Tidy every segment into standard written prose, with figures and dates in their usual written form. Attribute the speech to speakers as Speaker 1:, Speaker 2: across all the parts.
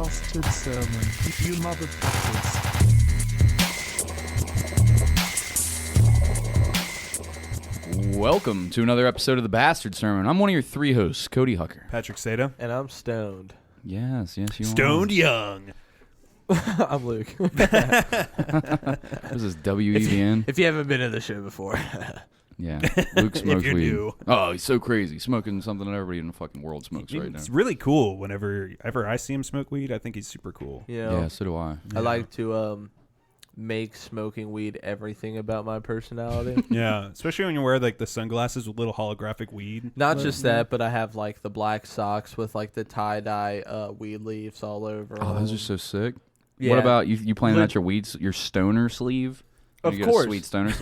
Speaker 1: bastard sermon, you motherfuckers.
Speaker 2: Welcome to another episode of The Bastard Sermon. I'm one of your three hosts, Cody Hucker.
Speaker 3: Patrick Seda.
Speaker 4: And I'm stoned.
Speaker 2: Yes, you
Speaker 3: Stoned Young.
Speaker 4: I'm Luke.
Speaker 2: are. This is WEVN.
Speaker 4: If you haven't been in the show before.
Speaker 2: Yeah, Luke smokes
Speaker 3: you
Speaker 2: weed.
Speaker 3: do.
Speaker 2: Oh, he's so crazy. Smoking something that everybody in the fucking world smokes right now.
Speaker 3: It's really cool whenever I see him smoke weed. I think he's super cool.
Speaker 4: You know,
Speaker 2: Yeah, so do I.
Speaker 4: I like to make smoking weed everything about my personality.
Speaker 3: Yeah, especially when you wear like the sunglasses with little holographic weed.
Speaker 4: Not just that, but I have like the black socks with like the tie-dye weed leaves all over.
Speaker 2: Oh, those are
Speaker 4: them.
Speaker 2: so sick.
Speaker 4: Yeah.
Speaker 2: What about you? You playing out your stoner sleeve?
Speaker 4: Of
Speaker 2: you
Speaker 4: course.
Speaker 2: Get a sweet stoner.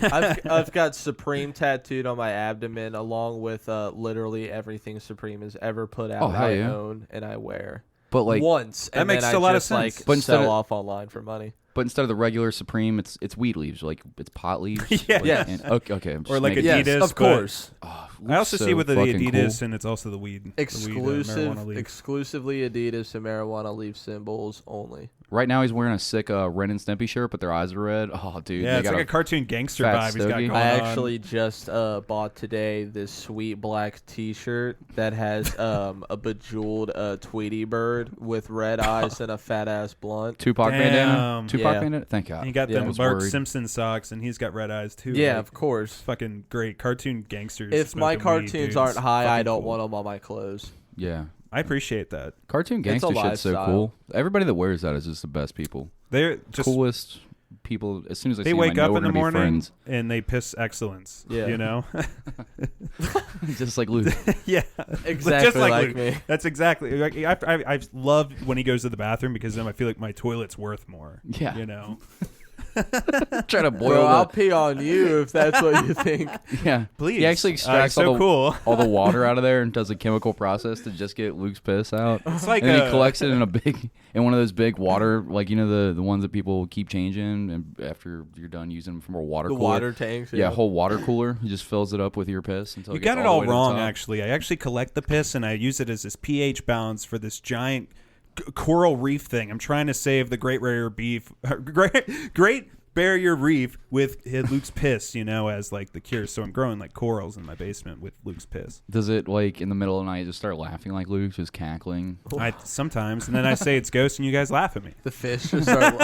Speaker 4: I've got Supreme tattooed on my abdomen, along with literally everything Supreme has ever put out.
Speaker 2: Oh, hell
Speaker 4: I
Speaker 2: yeah.
Speaker 4: own and I wear
Speaker 2: But like,
Speaker 4: once,
Speaker 3: that
Speaker 4: and
Speaker 3: makes
Speaker 4: then
Speaker 3: a lot
Speaker 4: I
Speaker 3: of
Speaker 4: just
Speaker 3: sense.
Speaker 4: like
Speaker 2: But instead
Speaker 4: sell
Speaker 2: of-
Speaker 4: off online for money.
Speaker 2: but instead of the regular Supreme, it's weed leaves. Like it's pot leaves.
Speaker 3: Yeah.
Speaker 2: Like,
Speaker 4: Yes.
Speaker 2: and- okay. I'm
Speaker 3: Or
Speaker 2: just
Speaker 3: like
Speaker 2: making-
Speaker 3: Adidas.
Speaker 4: Yes, of
Speaker 3: but
Speaker 4: course.
Speaker 2: Oh,
Speaker 3: I also
Speaker 2: so
Speaker 3: see with the
Speaker 2: fucking
Speaker 3: Adidas,
Speaker 2: cool.
Speaker 3: and it's also the weed.
Speaker 4: Exclusive,
Speaker 3: leaf.
Speaker 4: exclusively Adidas and marijuana leaf symbols only.
Speaker 2: Right now, he's wearing a sick Ren and Stimpy shirt, but their eyes are red. Oh, dude.
Speaker 3: Yeah,
Speaker 2: they
Speaker 3: it's
Speaker 2: got
Speaker 3: like a cartoon gangster
Speaker 2: fat
Speaker 3: vibe he's got
Speaker 2: stogie.
Speaker 3: going
Speaker 4: I
Speaker 3: on.
Speaker 4: actually just bought today this sweet black T-shirt that has a bejeweled Tweety bird with red eyes and a fat ass blunt.
Speaker 2: Tupac
Speaker 3: Damn.
Speaker 2: bandana. Tupac
Speaker 4: Yeah.
Speaker 2: bandana. Thank God.
Speaker 3: And you got
Speaker 4: Yeah.
Speaker 3: them
Speaker 2: was
Speaker 3: Bart
Speaker 2: worried.
Speaker 3: Simpson socks, and he's got red eyes too.
Speaker 4: Yeah,
Speaker 3: Like,
Speaker 4: of course.
Speaker 3: fucking great cartoon gangsters.
Speaker 4: If my
Speaker 3: smoking weed,
Speaker 4: cartoons
Speaker 3: dude.
Speaker 4: aren't
Speaker 3: It's
Speaker 4: high, I
Speaker 3: fucking
Speaker 4: don't
Speaker 3: cool.
Speaker 4: want them on my clothes.
Speaker 2: Yeah.
Speaker 3: I appreciate that.
Speaker 2: Cartoon
Speaker 4: It's a
Speaker 2: gangster shit's so
Speaker 4: lifestyle.
Speaker 2: cool. Everybody that wears that is just the best people.
Speaker 3: They're just
Speaker 2: Coolest people. As soon as I
Speaker 3: they
Speaker 2: see
Speaker 3: wake
Speaker 2: them, I know
Speaker 3: up
Speaker 2: we're
Speaker 3: in the
Speaker 2: gonna be
Speaker 3: morning
Speaker 2: friends.
Speaker 3: and they piss excellence.
Speaker 4: Yeah.
Speaker 3: You know?
Speaker 2: Just like Luke.
Speaker 3: Yeah.
Speaker 4: Exactly
Speaker 3: Just like
Speaker 4: like
Speaker 3: Luke.
Speaker 4: me.
Speaker 3: That's exactly. Like, I love when he goes to the bathroom because then I feel like my toilet's worth more.
Speaker 2: Yeah.
Speaker 3: You know?
Speaker 2: Try to boil
Speaker 4: Bro, I'll
Speaker 2: the.
Speaker 4: pee on you if that's what you think.
Speaker 2: Yeah.
Speaker 3: Please.
Speaker 2: He actually extracts
Speaker 3: so
Speaker 2: all, the,
Speaker 3: cool.
Speaker 2: all the water out of there and does a chemical process to just get Luke's piss out.
Speaker 3: It's like
Speaker 2: And then he collects it in one of those big water, like, you know, the ones that people keep changing and after you're done using them from a water
Speaker 4: The
Speaker 2: cooler.
Speaker 4: water tanks.
Speaker 2: Yeah, whole water cooler. He just fills it up with your piss until
Speaker 3: You
Speaker 2: it gets
Speaker 3: got it
Speaker 2: all
Speaker 3: all
Speaker 2: the way to the
Speaker 3: wrong,
Speaker 2: top.
Speaker 3: actually. I actually collect the piss and I use it as this pH balance for this giant coral reef thing. I'm trying to save the Great Barrier Reef, Great Barrier Reef with Luke's piss, you know, as like the cure. So I'm growing like corals in my basement with Luke's piss.
Speaker 2: Does it, like, in the middle of the night just start laughing like Luke, just cackling?
Speaker 3: I sometimes, and then I say it's ghosts, and you guys laugh at me.
Speaker 4: The fish just start.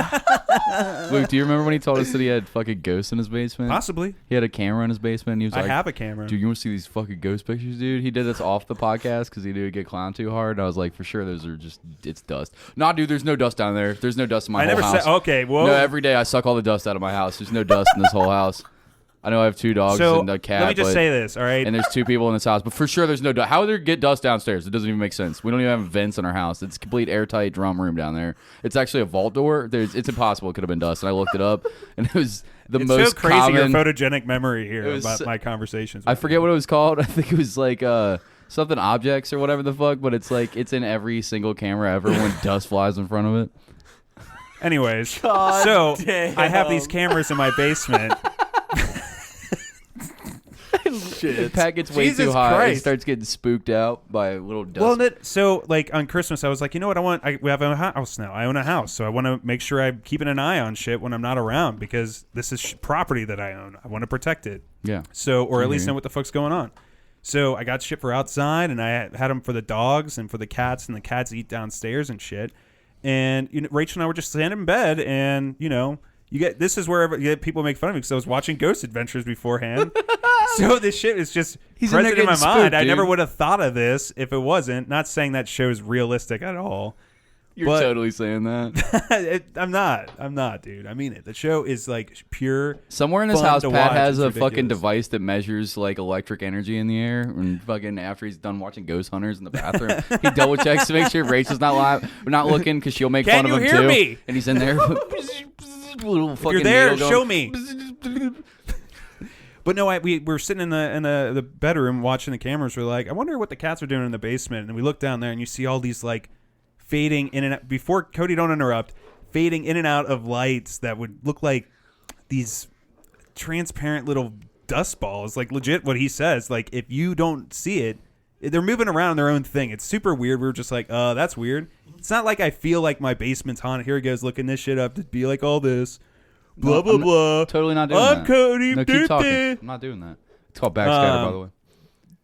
Speaker 2: Luke, do you remember when he told us that he had fucking ghosts in his basement?
Speaker 3: Possibly,
Speaker 2: He had a camera in his basement and he was
Speaker 3: I
Speaker 2: like,
Speaker 3: have a camera.
Speaker 2: dude, you want to see these fucking ghost pictures, dude? He did this off the podcast because he knew he'd get clowned too hard. And I was like, for sure, those are just, it's dust. Nah, dude, there's no dust down there. There's no dust in my
Speaker 3: I
Speaker 2: whole
Speaker 3: never
Speaker 2: house.
Speaker 3: said. Okay, well,
Speaker 2: No, every day I suck all the dust out of my house. There's no dust in this whole house. I know I have two dogs
Speaker 3: so
Speaker 2: and a cat.
Speaker 3: let me just
Speaker 2: but-
Speaker 3: say this, all right?
Speaker 2: and there's two people in this house, but for sure there's no dust. How would there get dust downstairs? It doesn't even make sense. We don't even have vents in our house. It's a complete airtight drum room down there. It's actually a vault door. It's impossible. It could have been dust. And I looked it up, and it was the
Speaker 3: It's
Speaker 2: most
Speaker 3: so crazy
Speaker 2: common.
Speaker 3: your photogenic memory here
Speaker 2: It was
Speaker 3: about
Speaker 2: so-
Speaker 3: my conversations.
Speaker 2: I
Speaker 3: with
Speaker 2: forget what it was called. I think it was like something objects or whatever the fuck. But it's like it's in every single camera ever when dust flies in front of it.
Speaker 3: Anyways,
Speaker 4: God
Speaker 3: so
Speaker 4: damn.
Speaker 3: I have these cameras in my basement.
Speaker 4: Shit.
Speaker 2: Pat gets way
Speaker 3: Jesus
Speaker 2: too high. He
Speaker 3: Christ.
Speaker 2: starts getting spooked out by a little dust.
Speaker 3: Well, so like on Christmas, I was like, you know what? We have a house now. I own a house, so I want to make sure I'm keeping an eye on shit when I'm not around because this is property that I own. I want to protect it.
Speaker 2: yeah.
Speaker 3: So, or at least
Speaker 2: Mhm.
Speaker 3: know what the fuck's going on. So I got shit for outside, and I had them for the dogs and for the cats, and the cats eat downstairs and shit. And Rachel and I were just standing in bed, and this is where people make fun of me because I was watching Ghost Adventures beforehand. So this shit is just
Speaker 2: He's in there
Speaker 3: present in my
Speaker 2: getting
Speaker 3: mind.
Speaker 2: spooked,
Speaker 3: I never
Speaker 2: dude.
Speaker 3: would have thought of this if it wasn't. Not saying that show is realistic at all.
Speaker 2: You're
Speaker 3: but-
Speaker 2: totally saying that.
Speaker 3: I'm not, dude. I mean it. The show is like pure.
Speaker 2: Somewhere in this
Speaker 3: fun
Speaker 2: house,
Speaker 3: to
Speaker 2: Pat
Speaker 3: watch.
Speaker 2: has
Speaker 3: It's
Speaker 2: a fucking
Speaker 3: ridiculous.
Speaker 2: device that measures like electric energy in the air. And fucking after he's done watching Ghost Hunters in the bathroom, he double checks to make sure Rachel's not looking because she'll make
Speaker 3: Can
Speaker 2: fun of
Speaker 3: you
Speaker 2: him
Speaker 3: hear
Speaker 2: too.
Speaker 3: me?
Speaker 2: And he's in there. Little
Speaker 3: If
Speaker 2: fucking
Speaker 3: you're there,
Speaker 2: needle
Speaker 3: show
Speaker 2: going.
Speaker 3: me. But no, we were sitting in the bedroom watching the cameras. We're like, I wonder what the cats are doing in the basement. And we look down there, and you see all these like fading in and out. Before Cody, don't interrupt. Fading in and out of lights that would look like these transparent little dust balls. Like legit, what he says. Like if you don't see it, they're moving around their own thing. It's super weird. We were just like, that's weird. It's not like I feel like my basement's haunted. Here he goes looking this shit up to be like all this. Blah, blah, blah.
Speaker 2: Totally not doing
Speaker 3: I'm
Speaker 2: that.
Speaker 3: Cody.
Speaker 2: No, keep talking. I'm not doing that. It's called backscatter, by the way.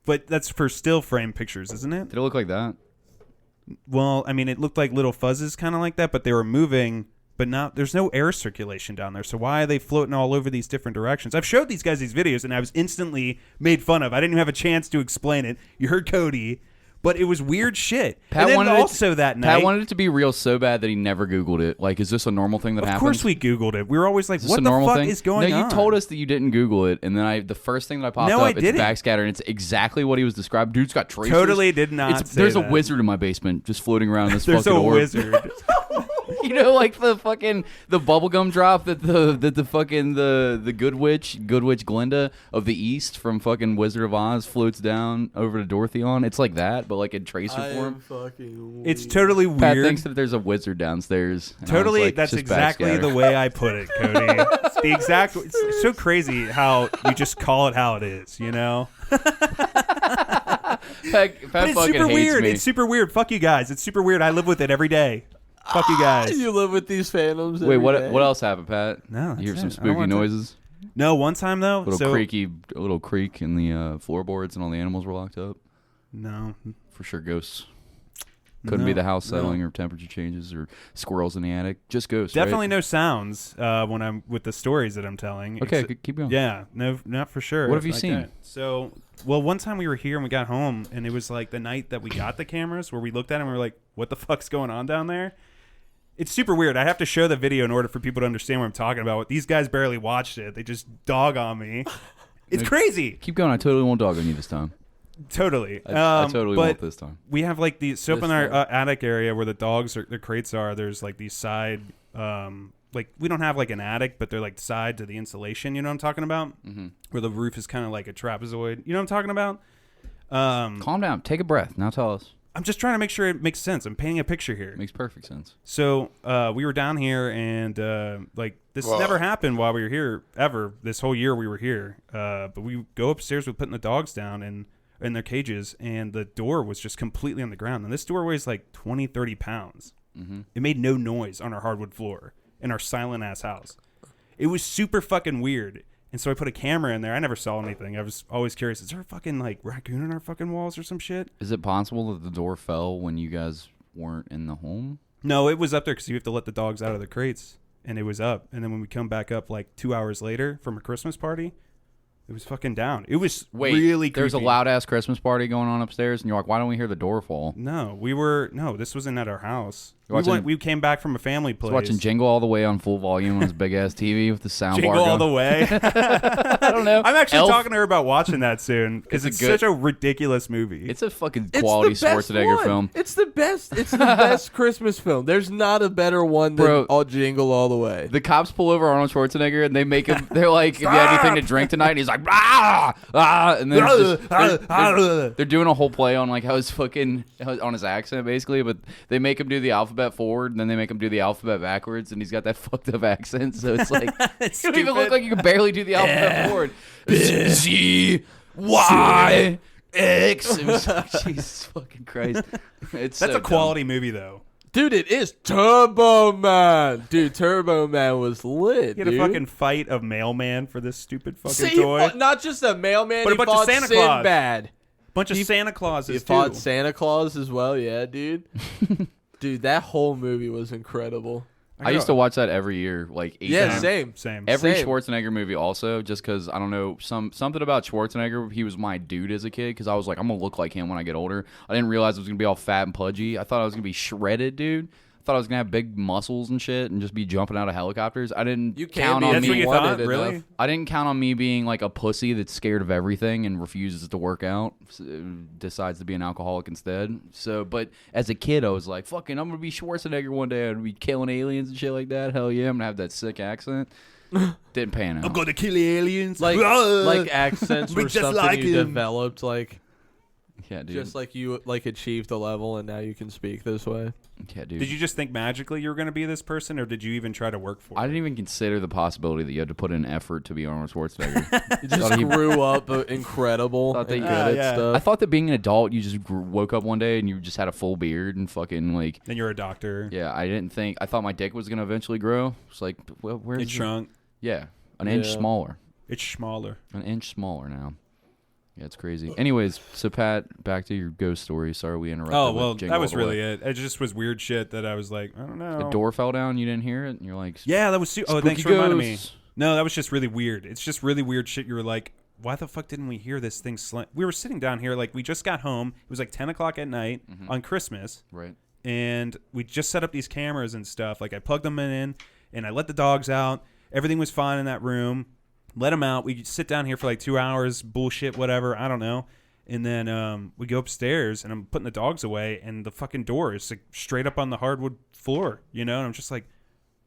Speaker 3: But that's for still frame pictures, isn't it?
Speaker 2: Did it look like that?
Speaker 3: Well, I mean, it looked like little fuzzes kind of like that, but they were moving. But now there's no air circulation down there. So why are they floating all over these different directions? I've showed these guys these videos, and I was instantly made fun of. I didn't even have a chance to explain it. You heard Cody. But it was weird shit.
Speaker 2: Pat
Speaker 3: and then
Speaker 2: wanted
Speaker 3: also that night,
Speaker 2: Pat wanted it to be real so bad that he never Googled it. Like, is this a normal thing that
Speaker 3: of
Speaker 2: happens?
Speaker 3: course we Googled it. We were always like,
Speaker 2: Is this
Speaker 3: what
Speaker 2: a
Speaker 3: the
Speaker 2: normal
Speaker 3: fuck
Speaker 2: thing?
Speaker 3: is going
Speaker 2: no,
Speaker 3: on?
Speaker 2: you told us that you didn't Google it, and then the first thing that I popped
Speaker 3: No, I
Speaker 2: up, it's
Speaker 3: didn't.
Speaker 2: backscatter, and it's exactly what he was describing. Dude's got tracers.
Speaker 3: Totally did not say
Speaker 2: There's
Speaker 3: that.
Speaker 2: a wizard in my basement just floating around in this
Speaker 3: There's
Speaker 2: fucking
Speaker 3: a
Speaker 2: orb.
Speaker 3: wizard.
Speaker 2: You know, like the bubblegum drop that the fucking the good witch Glinda of the East from fucking Wizard of Oz floats down over to Dorothy on. It's like that, but like in tracer form.
Speaker 4: Fucking
Speaker 3: It's totally weird.
Speaker 2: Pat thinks that there's a wizard downstairs. And I was
Speaker 3: Totally,
Speaker 2: like,
Speaker 3: that's
Speaker 2: just
Speaker 3: exactly
Speaker 2: backscatter.
Speaker 3: the way I put it, Cody. The exact. It's so crazy how you just call it how it is, you know.
Speaker 2: Pat
Speaker 3: But it's
Speaker 2: fucking
Speaker 3: super
Speaker 2: hates
Speaker 3: weird.
Speaker 2: me.
Speaker 3: It's super weird. Fuck you guys. It's super weird. I live with it every day. Fuck you guys.
Speaker 4: You live with these phantoms.
Speaker 2: Wait,
Speaker 4: every
Speaker 2: what?
Speaker 4: day.
Speaker 2: What else happened, Pat?
Speaker 3: No,
Speaker 2: you hear
Speaker 3: that's
Speaker 2: some
Speaker 3: it. I don't
Speaker 2: spooky
Speaker 3: want to-
Speaker 2: noises.
Speaker 3: No, one time though.
Speaker 2: A little creak in the floorboards, and all the animals were locked up.
Speaker 3: No,
Speaker 2: For sure, ghosts. Couldn't be
Speaker 3: No,
Speaker 2: the house
Speaker 3: no.
Speaker 2: settling or temperature changes or squirrels in the attic. Just ghosts.
Speaker 3: definitely
Speaker 2: right?
Speaker 3: no sounds when I'm with the stories that I'm telling.
Speaker 2: Okay,
Speaker 3: It's-
Speaker 2: keep going.
Speaker 3: Yeah, no, not for sure.
Speaker 2: What have you
Speaker 3: Like
Speaker 2: seen?
Speaker 3: that. So, well, one time we were here and we got home, and it was like the night that we got the cameras, where we looked at them and we were like, "What the fuck's going on down there?" It's super weird. I have to show the video in order for people to understand what I'm talking about. These guys barely watched it. They just dog on me. It's crazy.
Speaker 2: Keep going. I totally won't dog on you this time.
Speaker 3: Totally.
Speaker 2: I totally
Speaker 3: but
Speaker 2: won't this time.
Speaker 3: we have like these. So up
Speaker 4: This
Speaker 3: in our
Speaker 4: time.
Speaker 3: attic area where the dogs are, the crates are. There's like these side. Like we don't have like an attic, but they're like side to the insulation. You know what I'm talking about? Mm-hmm. Where the roof is kind of like a trapezoid. You know what I'm talking about?
Speaker 2: Calm down. Take a breath. Now tell us.
Speaker 3: I'm just trying to make sure it makes sense. I'm painting a picture here.
Speaker 2: Makes perfect sense.
Speaker 3: So we were down here, and like this never happened while we were here ever. This whole year we were here, but we go upstairs. We're putting the dogs down in their cages, and the door was just completely on the ground. And this door weighs like 20, 30 pounds. Mm-hmm. It made no noise on our hardwood floor in our silent ass house. It was super fucking weird. And so I put a camera in there. I never saw anything. I was always curious. Is there a fucking like raccoon in our fucking walls or some shit?
Speaker 2: Is it possible that the door fell when you guys weren't in the home?
Speaker 3: No, it was up there because you have to let the dogs out of the crates, and it was up. And then when we come back up like 2 hours later from a Christmas party, it was fucking down. It was really creepy.
Speaker 2: There's a loud ass Christmas party going on upstairs, and you're like, why don't we hear the door fall?
Speaker 3: No, this wasn't at our house.
Speaker 2: Watching-
Speaker 3: We came back from a family place.
Speaker 2: He's watching Jingle All the Way on full volume on his big ass TV with the sound bar
Speaker 3: Jingle
Speaker 2: going.
Speaker 3: All the Way.
Speaker 2: I don't know.
Speaker 3: I'm actually
Speaker 2: Elf.
Speaker 3: talking to her about watching that soon because
Speaker 2: It's
Speaker 3: it's
Speaker 2: a good-
Speaker 3: such a ridiculous movie.
Speaker 2: It's a fucking
Speaker 4: It's
Speaker 2: quality
Speaker 4: the best
Speaker 2: Schwarzenegger
Speaker 4: one.
Speaker 2: film.
Speaker 4: It's the best. It's the best Christmas film. There's not a better one than
Speaker 2: Bro.
Speaker 4: All Jingle All the Way.
Speaker 2: The cops pull over Arnold Schwarzenegger and they make him. They're like, "If you had anything to drink tonight?" And he's like, "Ah, ah," and then they're doing a whole play on like how his fucking on his accent basically, but they make him do the alphabet forward and then they make him do the alphabet backwards, and he's got that fucked up accent, so it's like you don't even look like you can barely do the alphabet forward. Z Y X. It was like, Jesus fucking Christ! It's
Speaker 3: That's
Speaker 2: so
Speaker 3: a quality movie though.
Speaker 4: Dude, it is Turbo Man. Dude, Turbo Man was lit.
Speaker 3: He had
Speaker 4: dude.
Speaker 3: a fucking fight of mailman for this stupid fucking
Speaker 4: See, he
Speaker 3: toy.
Speaker 4: fought not just a mailman,
Speaker 3: But a
Speaker 4: he
Speaker 3: bunch of
Speaker 4: fought
Speaker 3: Santa Claus.
Speaker 4: Sinbad.
Speaker 3: Bunch of Santa
Speaker 4: He
Speaker 3: Clauses
Speaker 4: fought
Speaker 3: too.
Speaker 4: Santa Claus as well, yeah, dude. Dude, that whole movie was incredible.
Speaker 2: I used to watch that every year, like 8
Speaker 4: Yeah,
Speaker 2: times.
Speaker 4: same.
Speaker 3: Same.
Speaker 2: Every
Speaker 4: Same.
Speaker 2: Schwarzenegger movie also, just because I don't know something about Schwarzenegger. He was my dude as a kid because I was like, I'm gonna look like him when I get older. I didn't realize I was gonna be all fat and pudgy. I thought I was gonna be shredded, dude. I thought I was gonna have big muscles and shit and just be jumping out of helicopters. I didn't
Speaker 4: You can
Speaker 2: count
Speaker 4: be
Speaker 2: on
Speaker 3: That's
Speaker 4: if
Speaker 3: what
Speaker 2: me.
Speaker 3: you
Speaker 4: wanted
Speaker 3: thought, really?
Speaker 4: enough.
Speaker 2: I didn't count on me being like a pussy that's scared of everything and refuses to work out, decides to be an alcoholic instead. So, but as a kid, I was like, fucking, I'm gonna be Schwarzenegger one day. I'm gonna be killing aliens and shit like that. Hell yeah, I'm gonna have that sick accent. Didn't pan out.
Speaker 3: gonna kill the aliens.
Speaker 4: Like accents
Speaker 3: We
Speaker 4: were
Speaker 3: just
Speaker 4: something
Speaker 3: like
Speaker 4: you
Speaker 3: him.
Speaker 4: developed like
Speaker 2: Yeah, dude.
Speaker 4: Just like you achieved the level and now you can speak this way.
Speaker 2: Yeah, dude.
Speaker 3: Did you just think magically you were going to be this person, or did you even try to work for
Speaker 2: I
Speaker 3: it?
Speaker 2: didn't even consider the possibility that you had to put in effort to be Arnold Schwarzenegger.
Speaker 4: You just grew up incredible
Speaker 2: Thought
Speaker 4: and
Speaker 2: that-
Speaker 4: good at
Speaker 3: yeah.
Speaker 2: I
Speaker 4: stuff.
Speaker 2: thought that being an adult, you just woke up one day and you just had a full beard and fucking like.
Speaker 3: Then you're a doctor.
Speaker 2: Yeah, I didn't think. I thought my dick was gonna eventually grow. It's like, well, where's
Speaker 3: It shrunk.
Speaker 2: Yeah, an inch
Speaker 4: Yeah.
Speaker 2: smaller.
Speaker 3: It's smaller.
Speaker 2: An inch smaller now. Yeah, it's crazy. Anyways, so Pat, back to your ghost story. Sorry we interrupted.
Speaker 3: Oh,
Speaker 2: with
Speaker 3: well,
Speaker 2: Jingle
Speaker 3: that
Speaker 2: All
Speaker 3: was
Speaker 2: the
Speaker 3: really
Speaker 2: Way.
Speaker 3: it. It just was weird shit that I was like, I don't know.
Speaker 2: The door fell down. You didn't hear it. And you're like,
Speaker 3: Yeah, that was. Oh, thanks
Speaker 2: Spooky
Speaker 3: for reminding me.
Speaker 2: ghosts.
Speaker 3: No, that was just really weird. It's just really weird shit. You were like, why the fuck didn't we hear this thing slam? We were sitting down here, like, we just got home. It was like 10 o'clock at night on Christmas.
Speaker 2: right.
Speaker 3: And we just set up these cameras and stuff. Like, I plugged them in, and I let the dogs out. Everything was fine in that room. Let them out. We sit down here for like 2 hours, bullshit, whatever. I don't know. And then we go upstairs, and I'm putting the dogs away, and the fucking door is like straight up on the hardwood floor, you know? And I'm just like,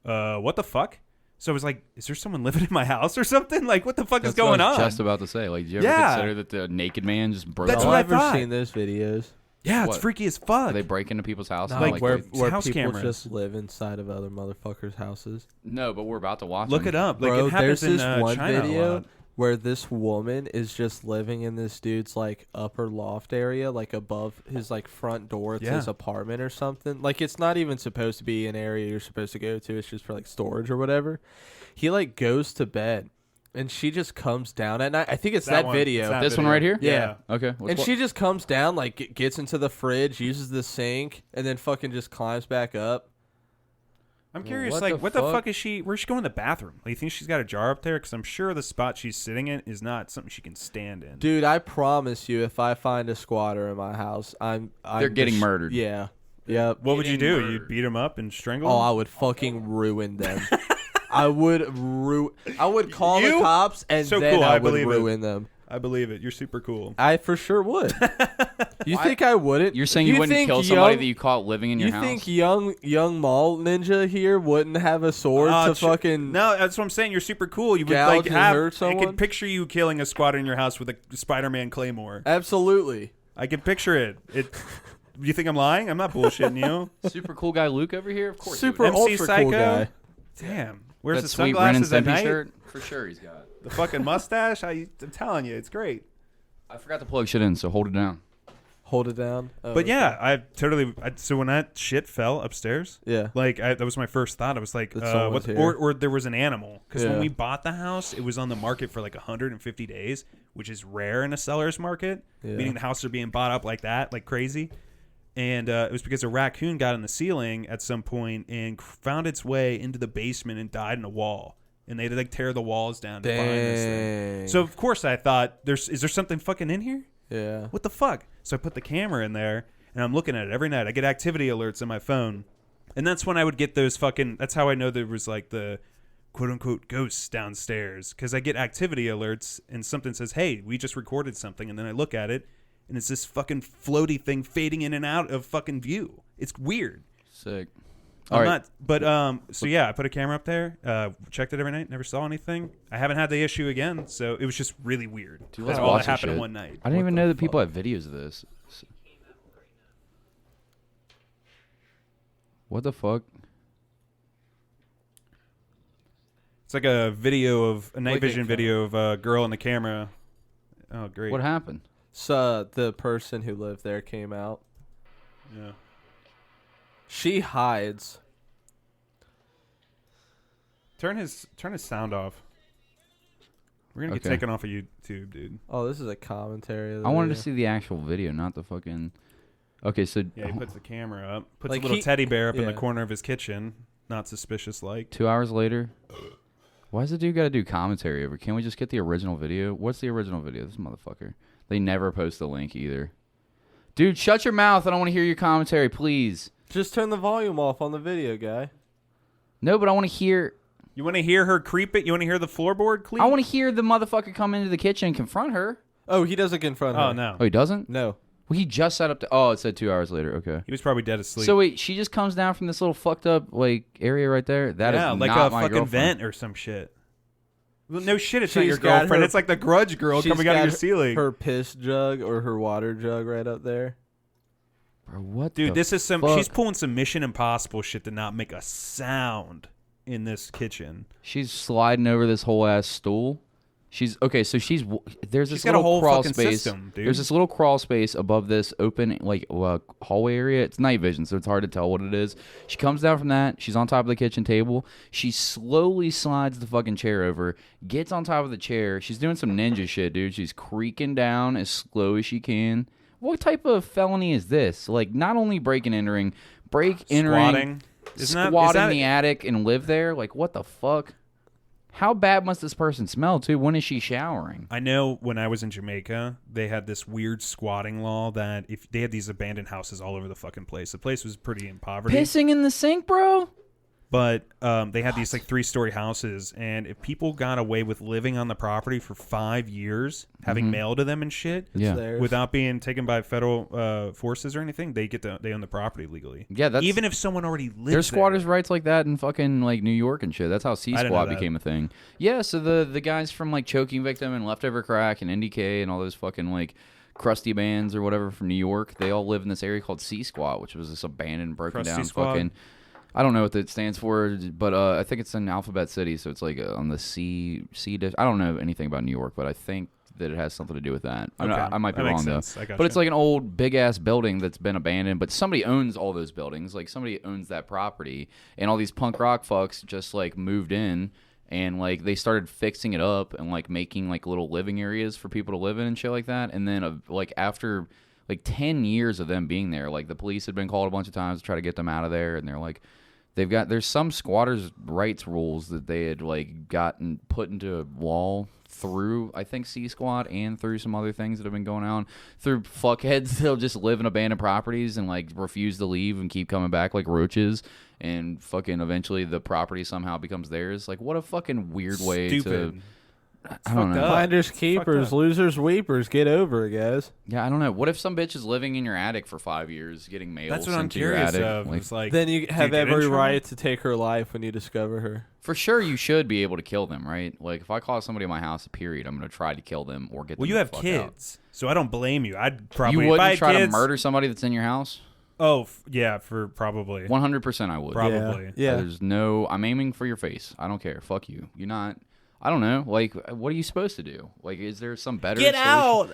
Speaker 3: what the fuck? So I was like, is there someone living in my house or something? Like, what the fuck is
Speaker 2: That's what
Speaker 3: going
Speaker 2: I was
Speaker 3: on?
Speaker 2: just about to say. Like, did you ever
Speaker 3: Yeah.
Speaker 2: consider that the naked man just broke?
Speaker 3: That's
Speaker 4: Y'all
Speaker 3: what I
Speaker 4: ever
Speaker 3: thought.
Speaker 4: seen those videos?
Speaker 3: Yeah, it's
Speaker 2: What?
Speaker 3: freaky as fuck.
Speaker 2: They break into people's houses.
Speaker 4: No,
Speaker 2: and,
Speaker 3: like,
Speaker 4: where
Speaker 3: it's
Speaker 4: where
Speaker 3: house
Speaker 4: people
Speaker 3: cameras.
Speaker 4: just live inside of other motherfuckers' houses.
Speaker 2: no, but we're about to watch.
Speaker 3: Look
Speaker 2: them.
Speaker 3: it up. Like,
Speaker 4: Bro,
Speaker 3: it happens
Speaker 4: there's this
Speaker 3: in
Speaker 4: one
Speaker 3: China a
Speaker 4: video
Speaker 3: lot.
Speaker 4: where this woman is just living in this dude's like upper loft area, like above his like front door to
Speaker 3: Yeah.
Speaker 4: his apartment or something. Like it's not even supposed to be an area you're supposed to go to. It's just for like storage or whatever. He like goes to bed and she just comes down at night. I think it's that
Speaker 3: one.
Speaker 4: video.
Speaker 3: It's that
Speaker 2: This one
Speaker 3: video.
Speaker 2: right here?
Speaker 4: Yeah.
Speaker 2: Okay.
Speaker 4: And she just comes down, like gets into the fridge, uses the sink, and then fucking just climbs back up.
Speaker 3: I'm curious,
Speaker 2: What
Speaker 3: like,
Speaker 2: the
Speaker 3: what the
Speaker 2: fuck?
Speaker 3: fuck is she? Where's she going to the bathroom? Like, you think she's got a jar up there? Because I'm sure the spot she's sitting in is not something she can stand in.
Speaker 4: Dude, I promise you, if I find a squatter in my house, I'm
Speaker 2: They're getting murdered.
Speaker 4: Yeah. Yep.
Speaker 3: What would you
Speaker 2: Getting
Speaker 3: do?
Speaker 2: murdered.
Speaker 3: You'd beat them up and strangle
Speaker 4: Oh,
Speaker 3: them?
Speaker 4: I would fucking ruin them. I would call the
Speaker 3: You?
Speaker 4: cops and
Speaker 3: So
Speaker 4: then
Speaker 3: cool,
Speaker 4: I
Speaker 3: I
Speaker 4: would
Speaker 3: believe it.
Speaker 4: ruin them.
Speaker 3: I believe it. You're super cool.
Speaker 4: I for sure would. You think I wouldn't?
Speaker 2: You're saying you wouldn't
Speaker 4: think
Speaker 2: kill somebody
Speaker 4: young-
Speaker 2: that you caught living in your
Speaker 4: You
Speaker 2: house?
Speaker 4: think young mall ninja here wouldn't have a sword to fucking?
Speaker 3: No, that's what I'm saying. You're super cool. You would
Speaker 4: gouge
Speaker 3: like
Speaker 4: and
Speaker 3: have.
Speaker 4: hurt
Speaker 3: I
Speaker 4: someone?
Speaker 3: could picture you killing a squatter in your house with a Spider-Man claymore.
Speaker 4: Absolutely.
Speaker 3: I can picture it. You think I'm lying? I'm not bullshitting you.
Speaker 2: Super cool guy Luke over here? Of course. he would.
Speaker 4: Super
Speaker 3: MC
Speaker 4: ultra
Speaker 3: Psycho?
Speaker 4: cool guy.
Speaker 3: Damn. Where's
Speaker 2: That
Speaker 3: the
Speaker 2: sweet Ren and
Speaker 3: sunglasses at
Speaker 2: Stimpy
Speaker 3: night?
Speaker 2: shirt? For sure he's got.
Speaker 3: The fucking mustache? I'm telling you, it's great.
Speaker 2: I forgot to plug shit in, so hold it down.
Speaker 4: Hold it down. Oh,
Speaker 3: But
Speaker 4: okay.
Speaker 3: yeah, so when that shit fell upstairs,
Speaker 4: Yeah.
Speaker 3: like that was my first thought. I was like,
Speaker 4: That someone's
Speaker 3: what?
Speaker 4: here.
Speaker 3: Or there was an animal because when
Speaker 4: Yeah.
Speaker 3: we bought the house, it was on the market for like 150 days, which is rare in a seller's market.
Speaker 4: Yeah.
Speaker 3: Meaning the houses are being bought up like that, like crazy. And it was because a raccoon got in the ceiling at some point and found its way into the basement and died in a wall. And they had to like tear the walls down to find this thing.
Speaker 4: Dang.
Speaker 3: So of course I thought, is there something fucking in here?
Speaker 4: Yeah.
Speaker 3: What the fuck? So I put the camera in there and I'm looking at it every night. I get activity alerts on my phone. And that's when I would get those fucking, that's how I know there was like the quote unquote ghosts downstairs. Because I get activity alerts and something says, hey, we just recorded something. And then I look at it and it's this fucking floaty thing fading in and out of fucking view. It's weird.
Speaker 2: Sick.
Speaker 3: I'm
Speaker 2: All right.
Speaker 3: not, but so yeah, I put a camera up there, checked it every night, never saw anything. I haven't had the issue again, so it was just really weird.
Speaker 2: Dude,
Speaker 3: That's
Speaker 2: let's
Speaker 3: all
Speaker 2: watch
Speaker 3: that
Speaker 2: this
Speaker 3: happened in
Speaker 2: shit.
Speaker 3: one night.
Speaker 2: I didn't even
Speaker 4: the
Speaker 2: know that people
Speaker 4: fuck?
Speaker 2: have videos of this. What the fuck?
Speaker 3: It's like a video of a night
Speaker 4: Like a
Speaker 3: vision
Speaker 4: camera.
Speaker 3: video of a girl in the camera. Oh, great.
Speaker 2: What happened?
Speaker 4: So the person who lived there came out.
Speaker 3: Yeah.
Speaker 4: She hides.
Speaker 3: Turn his sound off. We're gonna get
Speaker 2: Okay.
Speaker 3: taken off of YouTube, dude.
Speaker 4: Oh, this is a commentary. Of the
Speaker 2: I wanted to
Speaker 4: video.
Speaker 2: see the actual video, not the fucking. Okay, so
Speaker 3: Yeah, he puts the camera up, puts
Speaker 4: Like
Speaker 3: a little
Speaker 4: he-
Speaker 3: teddy bear up in the
Speaker 4: yeah.
Speaker 3: corner of his kitchen. Not suspicious like.
Speaker 2: 2 hours later. Why does the dude got to do commentary over? Can't we just get the original video? What's the original video? This motherfucker. They never post the link either. Dude, shut your mouth. I don't want to hear your commentary, please.
Speaker 4: Just turn the volume off on the video, guy.
Speaker 2: No, but I want to hear.
Speaker 3: You want to hear her creep it? You want to hear the floorboard creep?
Speaker 2: I want to hear the motherfucker come into the kitchen and confront her.
Speaker 4: Oh, he doesn't confront her.
Speaker 3: Oh no,
Speaker 2: Oh, he doesn't?
Speaker 4: No.
Speaker 2: Well, he just set up to. Oh, it said 2 hours later. Okay.
Speaker 3: he was probably dead asleep.
Speaker 2: So wait, she just comes down from this little fucked up like area right there. That is
Speaker 3: yeah, like
Speaker 2: not
Speaker 3: a
Speaker 2: my
Speaker 3: fucking
Speaker 2: girlfriend.
Speaker 3: vent or some shit. Well, no shit, it's not
Speaker 4: She's
Speaker 3: your
Speaker 4: got
Speaker 3: girlfriend.
Speaker 4: her-
Speaker 3: It's like the grudge girl
Speaker 4: She's
Speaker 3: coming out of
Speaker 4: got
Speaker 3: your ceiling.
Speaker 4: Her piss jug or her water jug right up there.
Speaker 2: Bro, what
Speaker 3: Dude,
Speaker 2: the
Speaker 3: this is some.
Speaker 2: fuck?
Speaker 3: She's pulling some Mission Impossible shit to not make a sound in this kitchen.
Speaker 2: She's sliding over this whole ass stool. She's okay. So there's this
Speaker 3: She's got a
Speaker 2: little
Speaker 3: whole
Speaker 2: crawl
Speaker 3: fucking
Speaker 2: space.
Speaker 3: system, dude.
Speaker 2: There's this little crawl space above this open like hallway area. It's night vision, so it's hard to tell what it is. She comes down from that. She's on top of the kitchen table. She slowly slides the fucking chair over, gets on top of the chair. She's doing some ninja shit, dude. She's creaking down as slow as she can. What type of felony is this? Like, not only break and entering,
Speaker 3: Squatting.
Speaker 2: squat in the attic and live there. Like, what the fuck? How bad must this person smell, too? When is she showering?
Speaker 3: I know when I was in Jamaica, they had this weird squatting law that if they had these abandoned houses all over the fucking place. The place was pretty in poverty.
Speaker 2: Pissing in the sink, bro?
Speaker 3: But they had these like 3-story houses, and if people got away with living on the property for 5 years, having mail to them and shit,
Speaker 2: Yeah.
Speaker 4: Theirs.
Speaker 3: without being taken by federal forces or anything, they own the property legally.
Speaker 2: Yeah, that's
Speaker 3: Even if someone already lives
Speaker 2: there's squatters'
Speaker 3: there.
Speaker 2: rights like that in fucking like New York and shit. That's how C
Speaker 3: I didn't know
Speaker 2: Squad
Speaker 3: that.
Speaker 2: became a thing. Yeah, so the guys from like Choking Victim and Leftover Crack and NDK and all those fucking like crusty bands or whatever from New York, they all live in this area called C Squad, which was this abandoned, broken
Speaker 3: Crusty
Speaker 2: down
Speaker 3: Squad?
Speaker 2: fucking. I don't know what that stands for, but I think it's in Alphabet City, so it's like on the C. I don't know anything about New York, but I think that it has something to do with that.
Speaker 3: Okay.
Speaker 2: I might be
Speaker 3: That makes
Speaker 2: wrong
Speaker 3: sense.
Speaker 2: though.
Speaker 3: I gotcha.
Speaker 2: But it's like an old big ass building that's been abandoned, but somebody owns all those buildings. Like somebody owns that property, and all these punk rock fucks just like moved in. And like they started fixing it up and like making like little living areas for people to live in and shit like that. And then like after like 10 years of them being there, like the police had been called a bunch of times to try to get them out of there, and they're like, there's some squatters' rights rules that they had like gotten put into law through I think C Squad and through some other things that have been going on through fuckheads that'll just live in abandoned properties and like refuse to leave and keep coming back like roaches, and fucking eventually the property somehow becomes theirs. Like, what a fucking weird way
Speaker 3: Stupid.
Speaker 2: to. I don't
Speaker 3: fucked
Speaker 2: know.
Speaker 3: up.
Speaker 4: Finders
Speaker 3: Fucked
Speaker 4: keepers,
Speaker 3: up.
Speaker 4: losers weepers. Get over it, guys.
Speaker 2: Yeah, I don't know. What if some bitch is living in your attic for 5 years, getting mail
Speaker 3: That's what
Speaker 2: sent
Speaker 3: I'm
Speaker 2: to your
Speaker 3: curious
Speaker 2: attic?
Speaker 3: of.
Speaker 2: Like,
Speaker 3: It's like,
Speaker 4: Then you
Speaker 3: do
Speaker 4: have
Speaker 3: get in
Speaker 4: every
Speaker 3: trouble?
Speaker 4: right to take her life when you discover her.
Speaker 2: for sure, you should be able to kill them, right? Like, if I call somebody in my house, period, I'm gonna try to kill them or get them.
Speaker 3: Well, you
Speaker 2: the
Speaker 3: have
Speaker 2: fuck
Speaker 3: kids, so I don't blame you. I'd
Speaker 2: Out.
Speaker 3: probably
Speaker 2: You
Speaker 3: if I
Speaker 2: wouldn't
Speaker 3: had
Speaker 2: try to
Speaker 3: kids,
Speaker 2: murder somebody that's in your house?
Speaker 3: Oh, yeah, for probably.
Speaker 2: 100%, I would.
Speaker 3: Probably.
Speaker 4: Yeah.
Speaker 2: There's no. I'm aiming for your face. I don't care. Fuck you. You're not. I don't know. Like, what are you supposed to do? Like, is there some better?
Speaker 4: Get
Speaker 2: solution?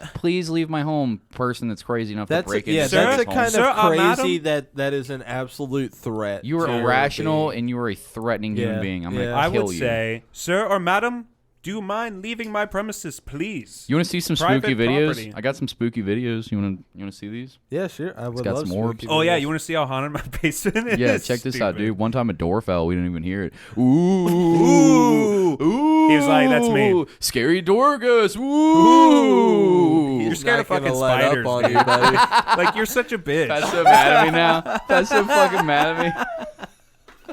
Speaker 4: out!
Speaker 2: Please leave my home. Person that's crazy enough
Speaker 4: That's
Speaker 2: to break
Speaker 4: yeah.
Speaker 2: into
Speaker 3: Sir,
Speaker 4: That's the
Speaker 2: somebody's
Speaker 4: kind
Speaker 2: home.
Speaker 3: Sir,
Speaker 4: of crazy
Speaker 3: madam?
Speaker 4: that is an absolute threat.
Speaker 2: You are
Speaker 4: to
Speaker 2: irrational
Speaker 4: be.
Speaker 2: and you are a threatening
Speaker 4: Yeah,
Speaker 2: human being. I'm
Speaker 4: yeah.
Speaker 2: gonna
Speaker 3: I
Speaker 2: kill
Speaker 3: would
Speaker 2: you.
Speaker 3: say, sir or madam, do you mind leaving my premises, please?
Speaker 2: You want to see some
Speaker 3: Private
Speaker 2: spooky videos?
Speaker 3: property.
Speaker 2: I got some spooky videos. You want to see these?
Speaker 4: Yeah, sure. I would
Speaker 2: got
Speaker 4: love
Speaker 2: some orbs.
Speaker 4: spooky
Speaker 3: Oh yeah,
Speaker 4: videos.
Speaker 3: you want to see how haunted my basement is?
Speaker 2: Yeah, check this out,
Speaker 3: Stupid.
Speaker 2: dude. One time a door fell. We didn't even hear it. Ooh.
Speaker 3: Ooh. He was like, "That's me."
Speaker 2: Scary door ghost. Ooh.
Speaker 3: You're
Speaker 4: He's
Speaker 3: scared
Speaker 4: not
Speaker 3: of fucking
Speaker 4: gonna let
Speaker 3: spiders,
Speaker 4: up on
Speaker 3: dude.
Speaker 4: you, buddy.
Speaker 3: Like, you're such a bitch.
Speaker 2: Pat's so mad at me now. Pat's so fucking mad at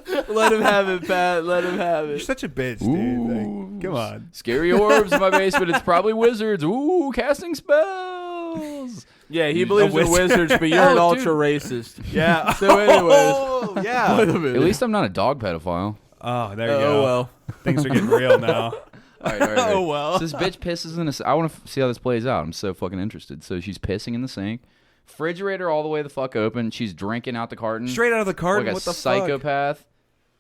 Speaker 2: me.
Speaker 4: Let him have it, Pat. Let him have
Speaker 3: You're
Speaker 4: it.
Speaker 3: such a bitch, dude.
Speaker 2: Ooh.
Speaker 3: Like, come on.
Speaker 2: Scary orbs in my basement. It's probably wizards. Ooh, casting spells.
Speaker 4: Yeah, he believes in
Speaker 3: wizard.
Speaker 4: wizards, but you're an
Speaker 2: Oh,
Speaker 4: ultra racist.
Speaker 3: Yeah.
Speaker 4: So, anyways,
Speaker 3: Oh, yeah.
Speaker 2: At least I'm not a dog pedophile.
Speaker 3: Oh, there you go.
Speaker 4: oh well.
Speaker 3: Things are getting real now.
Speaker 2: All right, all right, all right.
Speaker 4: Oh, well.
Speaker 2: So this bitch pisses in the. I want to see how this plays out. I'm so fucking interested. So she's pissing in the sink. Refrigerator all the way the fuck open. She's drinking out the carton.
Speaker 3: Straight out of the carton.
Speaker 2: like a
Speaker 3: What the fuck?
Speaker 2: psychopath.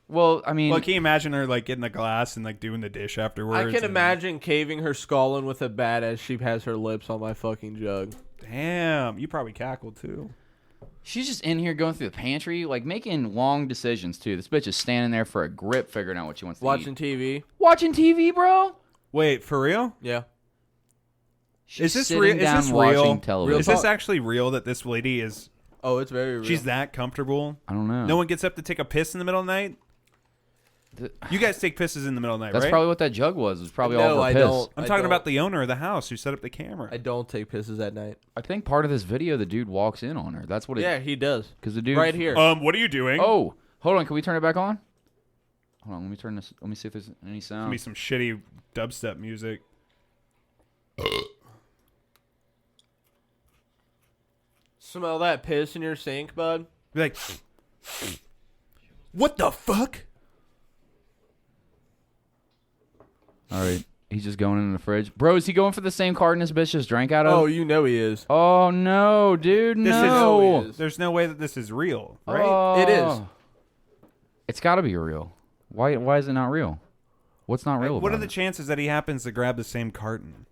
Speaker 2: Well, I mean,
Speaker 3: Well, can you imagine her like getting the glass and like doing the dish afterwards?
Speaker 4: I can
Speaker 3: and-
Speaker 4: imagine caving her skull in with a bat as she has her lips on my fucking jug.
Speaker 3: Damn, you probably cackled too.
Speaker 2: she's just in here going through the pantry, like making long decisions too. This bitch is standing there for a grip, figuring out what she wants to
Speaker 4: Watching
Speaker 2: eat.
Speaker 4: TV.
Speaker 2: Watching TV, bro.
Speaker 3: Wait, for real?
Speaker 4: Yeah.
Speaker 2: She's
Speaker 3: Is this
Speaker 2: sitting
Speaker 3: real? Is
Speaker 2: down
Speaker 3: this
Speaker 2: watching
Speaker 3: real?
Speaker 2: television.
Speaker 3: Is this actually real that this lady is?
Speaker 4: Oh, it's very real.
Speaker 3: She's that comfortable.
Speaker 2: I don't know.
Speaker 3: No one gets up to take a piss in the middle of the night.
Speaker 2: Th-
Speaker 3: You guys take pisses in the middle of the night,
Speaker 2: That's
Speaker 3: right?
Speaker 2: probably what that jug was. It was probably
Speaker 4: No,
Speaker 2: all of her
Speaker 4: I
Speaker 2: piss.
Speaker 4: don't.
Speaker 3: I'm
Speaker 4: I
Speaker 3: talking
Speaker 4: don't.
Speaker 3: about the owner of the house who set up the camera.
Speaker 4: I don't take pisses at night.
Speaker 2: I think part of this video, the dude walks in on her. That's what it.
Speaker 4: Yeah, he does.
Speaker 2: Because the dude.
Speaker 4: Right here.
Speaker 3: What are you doing?
Speaker 2: Oh, hold on. Can we turn it back on? Hold on. Let me turn this. Let me see if there's any sound.
Speaker 3: Give me some shitty dubstep music.
Speaker 4: Smell that piss in your sink, bud?
Speaker 3: Be like, what the fuck?
Speaker 2: All right. He's just going in the fridge. Bro, is he going for the same carton this bitch just drank out of?
Speaker 4: Oh, you know he is.
Speaker 2: Oh, no, dude,
Speaker 3: This
Speaker 2: no.
Speaker 3: is. There's no way that this is real, right?
Speaker 2: Oh.
Speaker 4: It is.
Speaker 2: It's got to be real. Why is it not real? What's not real
Speaker 3: What are
Speaker 2: about
Speaker 3: the
Speaker 2: it?
Speaker 3: chances that he happens to grab the same carton?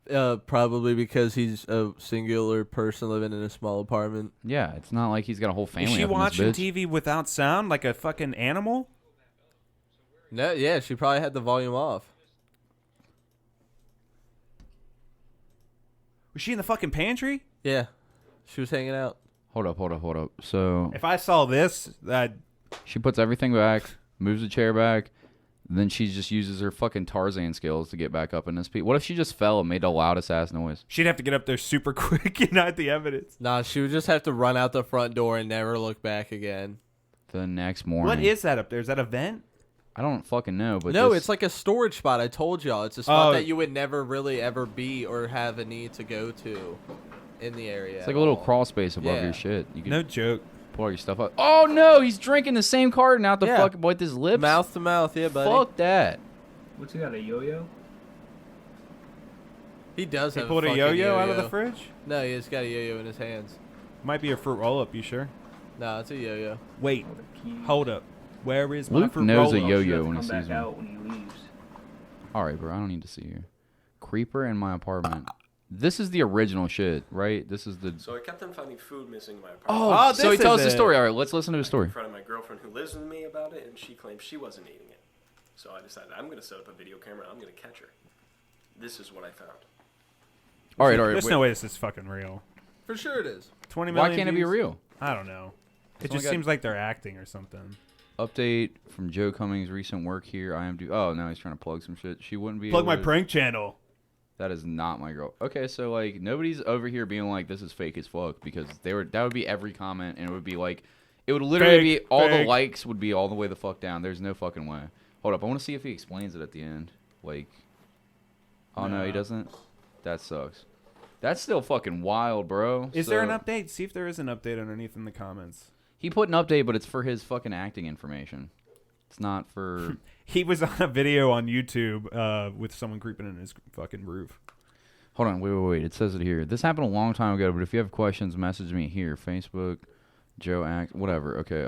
Speaker 4: Probably because he's a singular person living in a small apartment.
Speaker 2: Yeah, it's not like he's got a whole family.
Speaker 3: Is she
Speaker 2: up in this
Speaker 3: watching
Speaker 2: bitch.
Speaker 3: TV without sound like a fucking animal?
Speaker 4: No, yeah, she probably had the volume off.
Speaker 3: Was she in the fucking pantry?
Speaker 4: Yeah, she was hanging out.
Speaker 2: Hold up. So
Speaker 3: If I saw this,
Speaker 2: she puts everything back, moves the chair back, then she just uses her fucking Tarzan skills to get back up in this What if she just fell and made the loudest ass noise?
Speaker 3: she'd have to get up there super quick and hide the evidence.
Speaker 4: Nah, she would just have to run out the front door and never look back again.
Speaker 2: The next morning.
Speaker 3: What is that up there? Is that a vent?
Speaker 2: I don't fucking know, but
Speaker 4: No,
Speaker 2: this-
Speaker 4: it's like a storage spot. I told y'all. It's a spot
Speaker 3: Oh.
Speaker 4: that you would never really ever be or have a need to go to in the area.
Speaker 2: it's like a little
Speaker 4: at all.
Speaker 2: crawl space above
Speaker 4: Yeah.
Speaker 2: your shit. You can
Speaker 3: No joke.
Speaker 2: pull all your stuff up. Oh no, he's drinking the same carton out the
Speaker 4: Yeah.
Speaker 2: fucking with his lips.
Speaker 4: Mouth to mouth, yeah, buddy.
Speaker 2: Fuck that.
Speaker 5: What's he got, a yo-yo?
Speaker 4: He does
Speaker 3: He
Speaker 4: have
Speaker 3: pulled a
Speaker 4: fucking
Speaker 3: yo-yo out of the fridge?
Speaker 4: No, he's got a yo-yo in his hands.
Speaker 3: Might be a fruit roll-up, you sure?
Speaker 4: No, it's a yo-yo.
Speaker 3: Wait,
Speaker 5: Oh, the keys.
Speaker 3: hold up. Where is my
Speaker 2: Luke
Speaker 3: fruit
Speaker 2: knows a
Speaker 3: roll-up?
Speaker 2: yo-yo
Speaker 5: She'll have to
Speaker 2: when he
Speaker 5: come back
Speaker 2: sees one.
Speaker 5: out when he leaves.
Speaker 2: All right, bro. I don't need to see you. Creeper in my apartment. This is the original shit, right? This is the.
Speaker 6: So I kept on finding food missing in my apartment.
Speaker 3: Oh,
Speaker 2: so he
Speaker 3: this
Speaker 2: tells
Speaker 3: is
Speaker 2: the
Speaker 3: it.
Speaker 2: story. All right, let's listen to his
Speaker 6: I
Speaker 2: story.
Speaker 6: confronted my girlfriend who lives with me about it, and she claimed she wasn't eating it. So I decided I'm going to set up a video camera. I'm going to catch her. This is what I found.
Speaker 2: All right.
Speaker 3: There's
Speaker 2: Wait.
Speaker 3: no way this is fucking real.
Speaker 4: For sure it is.
Speaker 3: 20 million
Speaker 2: Why can't it be
Speaker 3: views?
Speaker 2: real?
Speaker 3: I don't know. It
Speaker 2: only
Speaker 3: just
Speaker 2: got-
Speaker 3: seems like they're acting or something.
Speaker 2: Update from Joe Cummings' recent work here. I am due. Oh, now he's trying to plug some shit. She wouldn't be.
Speaker 3: Plug
Speaker 2: able
Speaker 3: my
Speaker 2: to-
Speaker 3: prank channel.
Speaker 2: That is not my girl. Okay, so like nobody's over here being like this is fake as fuck because that would be every comment and it would be like it would literally
Speaker 3: Fake,
Speaker 2: be all the
Speaker 3: fake.
Speaker 2: likes would be all the way the fuck down. There's no fucking way. Hold up, I want to see if he explains it at the end. Like, oh no, he
Speaker 3: No.
Speaker 2: doesn't. That sucks. That's still fucking wild, bro.
Speaker 3: Is there an
Speaker 2: So-
Speaker 3: update? See if there is an update underneath in the comments.
Speaker 2: He put an update, but it's for his fucking acting information. It's not for.
Speaker 3: He was on a video on YouTube with someone creeping in his fucking roof.
Speaker 2: Hold on, wait. It says it here. This happened a long time ago, but if you have questions, message me here. Facebook, Joe Act, whatever. Okay,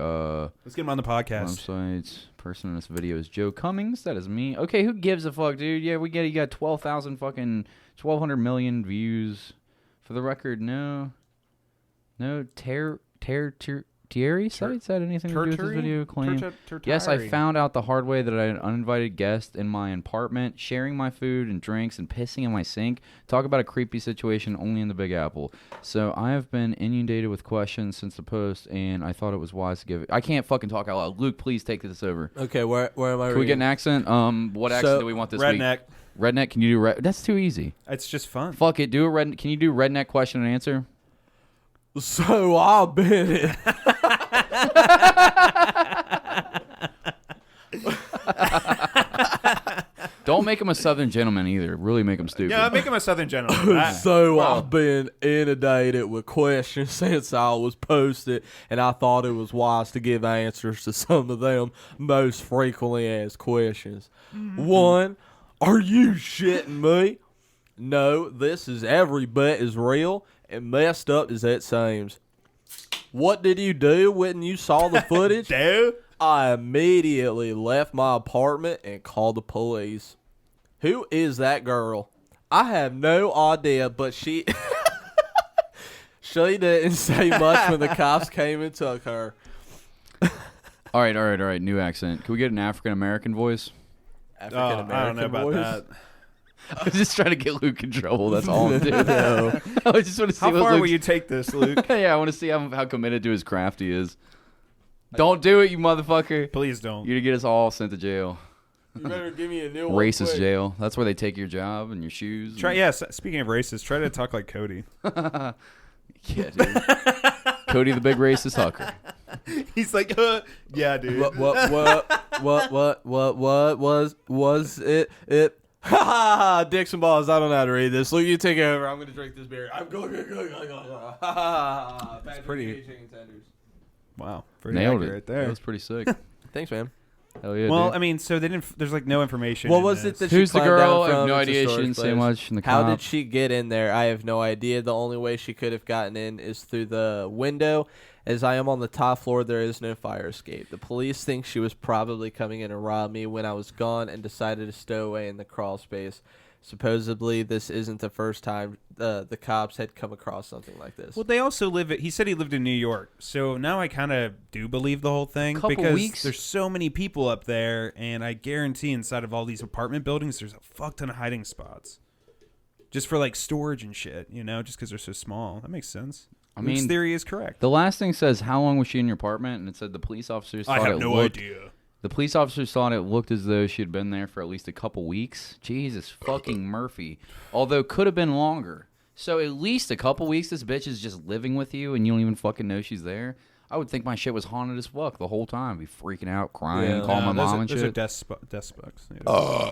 Speaker 3: Let's get him on the podcast.
Speaker 2: websites. Person in this video is Joe Cummings. That is me. Okay, who gives a fuck, dude? Yeah, we get it. You got 12,000 fucking 1,200 million views. For the record, no Thierry sites had anything to do with this video claim. Yes, I found out the hard way that I had an uninvited guest in my apartment, sharing my food and drinks and pissing in my sink. Talk about a creepy situation only in the Big Apple. So I have been inundated with questions since the post, and I thought it was wise to give it. I can't fucking talk out loud. Luke, please take this over.
Speaker 4: Okay, where am I
Speaker 2: Can we get an accent? What accent do we want this week?
Speaker 3: Redneck.
Speaker 2: Redneck? Can you do That's too easy.
Speaker 3: It's just fun.
Speaker 2: Fuck it. Can you do redneck question and answer?
Speaker 4: So I've been
Speaker 2: Don't make him a Southern gentleman either. Really make him stupid.
Speaker 3: Yeah, make him a Southern gentleman.
Speaker 4: I've been inundated with questions since I was posted, and I thought it was wise to give answers to some of them most frequently asked questions. One, are you shitting me? No, this is every bit as real and messed up as that seems. What did you do when you saw the footage?
Speaker 3: Dude.
Speaker 4: I immediately left my apartment and called the police. Who is that girl? I have no idea, but she she didn't say much when the cops came and took her.
Speaker 2: All right. New accent. Can we get an African American voice?
Speaker 4: African
Speaker 3: I don't know
Speaker 4: American
Speaker 3: about
Speaker 4: voice.
Speaker 3: that.
Speaker 2: I was just trying to get Luke in trouble. That's all I'm doing. I just want to see
Speaker 3: How
Speaker 2: what
Speaker 3: far will
Speaker 2: Luke's-
Speaker 3: you take this, Luke?
Speaker 2: Yeah, I want to see how committed to his craft he is. Don't do it, you motherfucker.
Speaker 3: Please don't.
Speaker 2: You're to get us all sent to jail.
Speaker 4: You better give me a new one.
Speaker 2: Racist
Speaker 4: quick.
Speaker 2: jail. That's where they take your job and your shoes.
Speaker 3: Try. Yes. Speaking of racist, try to talk like Cody.
Speaker 2: Yeah, dude. Cody the big racist hucker.
Speaker 3: He's like, yeah, dude.
Speaker 4: What was it? Ha ha ha! Dicks and balls. I don't know how to read this. Luke, you take it over. I'm gonna drink this beer. I'm going. Ha ha ha!
Speaker 3: pretty-
Speaker 4: Chicken tenders.
Speaker 3: Wow. Pretty
Speaker 2: Nailed
Speaker 3: accurate
Speaker 2: it.
Speaker 3: there.
Speaker 2: That was pretty sick.
Speaker 4: Thanks, man.
Speaker 2: Hell yeah.
Speaker 3: Well,
Speaker 2: dude.
Speaker 3: I mean, so they didn't. There's like no information.
Speaker 4: What
Speaker 3: in
Speaker 4: was it
Speaker 3: this.
Speaker 4: that
Speaker 2: Who's
Speaker 4: she
Speaker 2: the
Speaker 4: climbed
Speaker 2: girl?
Speaker 4: down
Speaker 2: I have
Speaker 4: from?
Speaker 2: no
Speaker 4: It's a
Speaker 2: idea. She
Speaker 4: storage
Speaker 2: didn't say
Speaker 4: place.
Speaker 2: much in the
Speaker 4: How
Speaker 2: cop.
Speaker 4: did she get in there? I have no idea. The only way she could have gotten in is through the window. As I am on the top floor, there is no fire escape. The police think she was probably coming in to rob me when I was gone and decided to stow away in the crawl space. Supposedly, this isn't the first time the cops had come across something like this.
Speaker 3: Well, they also live. He said he lived in New York, so now I kind of do believe the whole thing
Speaker 2: Couple
Speaker 3: because
Speaker 2: weeks?
Speaker 3: there's so many people up there, and I guarantee inside of all these apartment buildings, there's a fuck ton of hiding spots, just for like storage and shit. You know, just because they're so small. That makes sense.
Speaker 2: I
Speaker 3: Luke's
Speaker 2: mean,
Speaker 3: theory is correct.
Speaker 2: The last thing says, how long was she in your apartment? And it said the police officers thought
Speaker 3: I have
Speaker 2: it
Speaker 3: no
Speaker 2: looked,
Speaker 3: idea.
Speaker 2: The police officers thought it looked as though she had been there for at least a couple weeks. Jesus fucking Murphy. Although could have been longer. So at least a couple weeks this bitch is just living with you and you don't even fucking know she's there. I would think my shit was haunted as fuck the whole time. Be freaking out, crying,
Speaker 4: Yeah.
Speaker 2: calling my
Speaker 3: those
Speaker 2: mom
Speaker 3: are,
Speaker 2: and
Speaker 3: those are
Speaker 2: shit.
Speaker 3: desk bugs. Yeah.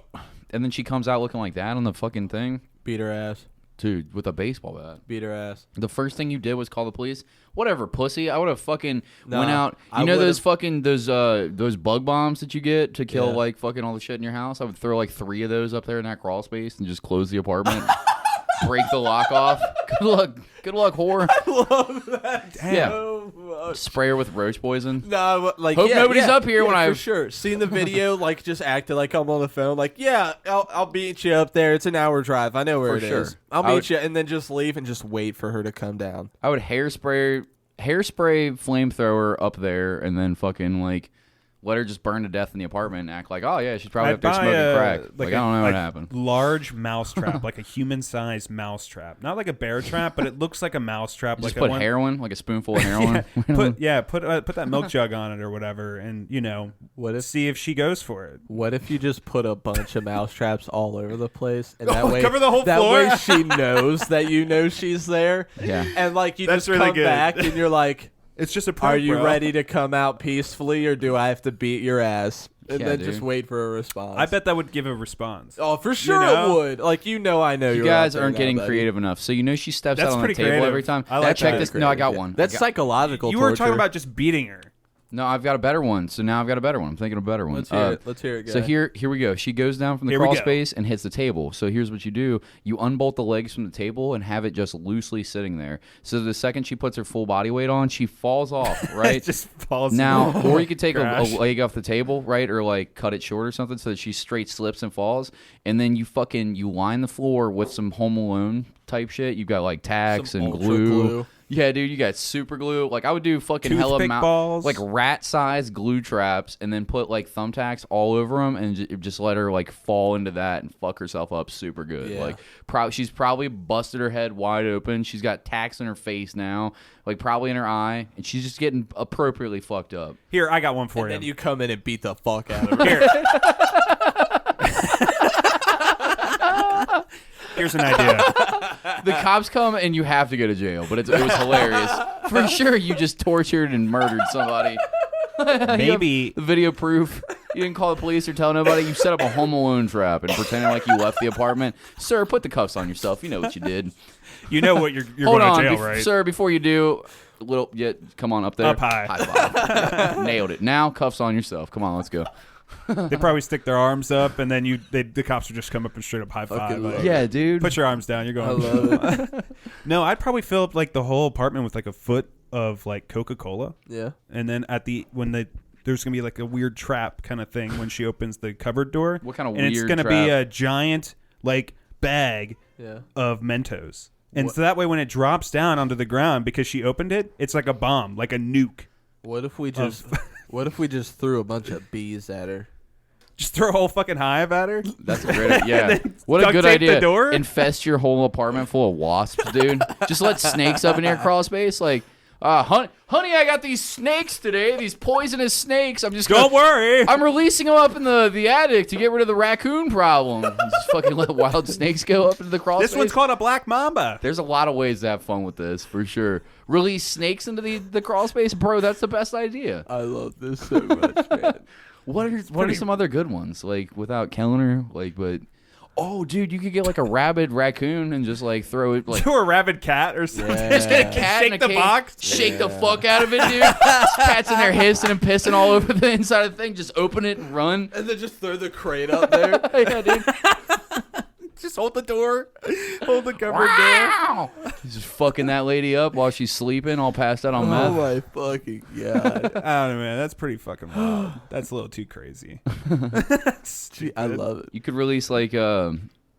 Speaker 2: And then she comes out looking like that on the fucking thing.
Speaker 4: Beat her ass.
Speaker 2: Dude, with a baseball bat.
Speaker 4: Beat her ass.
Speaker 2: The first thing you did was call the police. Whatever, pussy. I would have fucking
Speaker 4: Nah,
Speaker 2: went out.
Speaker 4: I
Speaker 2: You know those
Speaker 4: would've-
Speaker 2: fucking those bug bombs that you get to kill
Speaker 4: Yeah.
Speaker 2: like fucking all the shit in your house. I would throw like 3 of those up there in that crawl space and just close the apartment. Break the lock off. Good luck, whore.
Speaker 4: Love that
Speaker 2: Yeah.
Speaker 4: so much.
Speaker 2: Spray her with roach poison.
Speaker 4: No, but, like
Speaker 2: Hope
Speaker 4: yeah,
Speaker 2: nobody's
Speaker 4: yeah,
Speaker 2: up here
Speaker 4: yeah,
Speaker 2: when
Speaker 4: for
Speaker 2: I-
Speaker 4: sure seen the video. Like just acted like I'm on the phone. Like yeah, I'll meet you up there. It's an hour drive. I know where
Speaker 2: For
Speaker 4: it
Speaker 2: sure.
Speaker 4: is. I'll
Speaker 2: I
Speaker 4: meet
Speaker 2: would-
Speaker 4: you, and then just leave and just wait for her to come down.
Speaker 2: I would hairspray flamethrower up there and then fucking like let her just burn to death in the apartment and act like, oh yeah, she's probably
Speaker 3: I'd
Speaker 2: up there
Speaker 3: buy
Speaker 2: smoking crack. Like, I don't know
Speaker 3: like,
Speaker 2: what happened.
Speaker 3: Large mouse trap, like a human-sized mouse trap, not like a bear trap, but it looks like a mouse trap.
Speaker 2: Just
Speaker 3: like
Speaker 2: put
Speaker 3: a one,
Speaker 2: heroin, like a spoonful of heroin.
Speaker 3: put that milk jug on it or whatever, and
Speaker 4: What if
Speaker 3: see if she goes for it.
Speaker 4: What if you just put a bunch of mouse traps all over the place, and that
Speaker 3: Oh,
Speaker 4: way
Speaker 3: cover the whole
Speaker 4: that
Speaker 3: floor?
Speaker 4: way she knows that you know she's there.
Speaker 2: Yeah.
Speaker 4: And like you
Speaker 3: That's
Speaker 4: just
Speaker 3: really
Speaker 4: come
Speaker 3: good.
Speaker 4: back and you're like,
Speaker 3: It's just a prank,
Speaker 4: "Are you
Speaker 3: bro.
Speaker 4: ready to come out peacefully, or do I have to beat your ass?" And
Speaker 2: Yeah,
Speaker 4: then
Speaker 2: dude.
Speaker 4: just wait for a response.
Speaker 3: I bet that would give a response.
Speaker 4: Oh, for sure
Speaker 3: know?
Speaker 4: it would. Like I know
Speaker 2: You
Speaker 4: you're
Speaker 2: guys
Speaker 4: out there
Speaker 2: aren't
Speaker 4: now,
Speaker 2: getting
Speaker 4: buddy.
Speaker 2: creative enough. So you know she steps
Speaker 3: That's
Speaker 2: out on the
Speaker 3: pretty
Speaker 2: table
Speaker 3: creative.
Speaker 2: every time.
Speaker 3: I like
Speaker 2: check
Speaker 3: that.
Speaker 2: this. No, I got
Speaker 4: Yeah.
Speaker 2: one.
Speaker 4: That's
Speaker 2: I got,
Speaker 4: psychological.
Speaker 3: You were
Speaker 4: torture.
Speaker 3: talking about just beating her.
Speaker 2: No, I've got a better one. So now I've got a better one. I'm thinking of a better one.
Speaker 4: Let's hear it. Let's hear it.
Speaker 2: So
Speaker 4: guy.
Speaker 2: here we go. She goes down from the
Speaker 3: Here we
Speaker 2: crawl
Speaker 3: go.
Speaker 2: space and hits the table. So here's what you do. You unbolt the legs from the table and have it just loosely sitting there. So the second she puts her full body weight on, she falls off, right?
Speaker 3: It just falls
Speaker 2: Now, or you could take a
Speaker 3: Crash.
Speaker 2: leg off the table, right? Or like cut it short or something so that she straight slips and falls. And then you line the floor with some Home Alone type shit. You've got like tacks
Speaker 4: Some
Speaker 2: and
Speaker 4: ultra
Speaker 2: glue.
Speaker 4: glue.
Speaker 2: Yeah, dude, you got super glue. Like I would do fucking hella
Speaker 3: Toothpick balls.
Speaker 2: like rat-sized glue traps, and then put like thumbtacks all over them, and just let her like fall into that and fuck herself up super good.
Speaker 4: Yeah.
Speaker 2: Like she's probably busted her head wide open. She's got tacks in her face now, like probably in her eye, and she's just getting appropriately fucked up.
Speaker 3: Here, I got one for
Speaker 4: and
Speaker 3: you.
Speaker 4: then you come in and beat the fuck out of her.
Speaker 3: Here. Here's an idea.
Speaker 2: The cops come and you have to go to jail, but it was hilarious. For sure, you just tortured and murdered somebody.
Speaker 3: Maybe
Speaker 2: The video proof. You didn't call the police or tell nobody. You set up a Home Alone trap and pretended like you left the apartment. Sir, put the cuffs on yourself. You know what you did.
Speaker 3: you know what you're
Speaker 2: Hold
Speaker 3: going
Speaker 2: on,
Speaker 3: to jail, right?
Speaker 2: sir. Before you do, come on up there.
Speaker 3: Up high.
Speaker 2: High five. Yeah, nailed it. Now cuffs on yourself. Come on, let's go.
Speaker 3: They probably stick their arms up, and then the cops would just come up and straight up high five.
Speaker 4: Fucking
Speaker 3: Like,
Speaker 4: love
Speaker 2: Yeah, dude.
Speaker 3: Put your arms down. You're
Speaker 4: I
Speaker 3: going.
Speaker 4: love it.
Speaker 3: No, I'd probably fill up like the whole apartment with like a foot of like Coca-Cola,
Speaker 4: Yeah.
Speaker 3: and then there's gonna be like a weird trap kind of thing when she opens the cupboard door.
Speaker 2: What kind of
Speaker 3: and it's
Speaker 2: weird
Speaker 3: gonna be
Speaker 2: trap?
Speaker 3: a giant like bag
Speaker 4: Yeah.
Speaker 3: of Mentos, and so that way when it drops down onto the ground because she opened it, it's like a bomb, like a nuke.
Speaker 4: What if we just threw a bunch of bees at her?
Speaker 3: Just throw a whole fucking hive at her.
Speaker 2: That's a great idea. Yeah. What a
Speaker 3: duct
Speaker 2: good
Speaker 3: tape the
Speaker 2: idea.
Speaker 3: door?
Speaker 2: Infest your whole apartment full of wasps, dude. Just let snakes up in your crawl space. Like, honey, I got these snakes today. These poisonous snakes.
Speaker 3: Don't worry.
Speaker 2: I'm releasing them up in the attic to get rid of the raccoon problem. Just fucking let wild snakes go up into the crawl
Speaker 3: This
Speaker 2: space.
Speaker 3: one's called a black mamba.
Speaker 2: There's a lot of ways to have fun with this, for sure. Release snakes into the crawl space, bro. That's the best idea.
Speaker 4: I love this so much, man.
Speaker 2: What are some other good ones? Like without killing her, like but Oh, dude, you could get like a rabid raccoon and just like throw it like.
Speaker 3: To a rabid cat or something.
Speaker 2: Just get a cat
Speaker 3: Shake
Speaker 2: in a
Speaker 3: the
Speaker 2: cage,
Speaker 3: box.
Speaker 2: shake the fuck out of it, dude. Cat's in there hissing and pissing all over the inside of the thing. Just open it and run.
Speaker 4: And then just throw the crate up there.
Speaker 2: Yeah, dude.
Speaker 3: Just hold the door. Hold the cupboard door.
Speaker 2: He's just fucking that lady up while she's sleeping, all passed out on
Speaker 4: Oh
Speaker 2: meth.
Speaker 4: my fucking god.
Speaker 3: I don't know, man. That's pretty fucking wild. That's a little too crazy.
Speaker 4: Gee, I love it.
Speaker 2: You could release like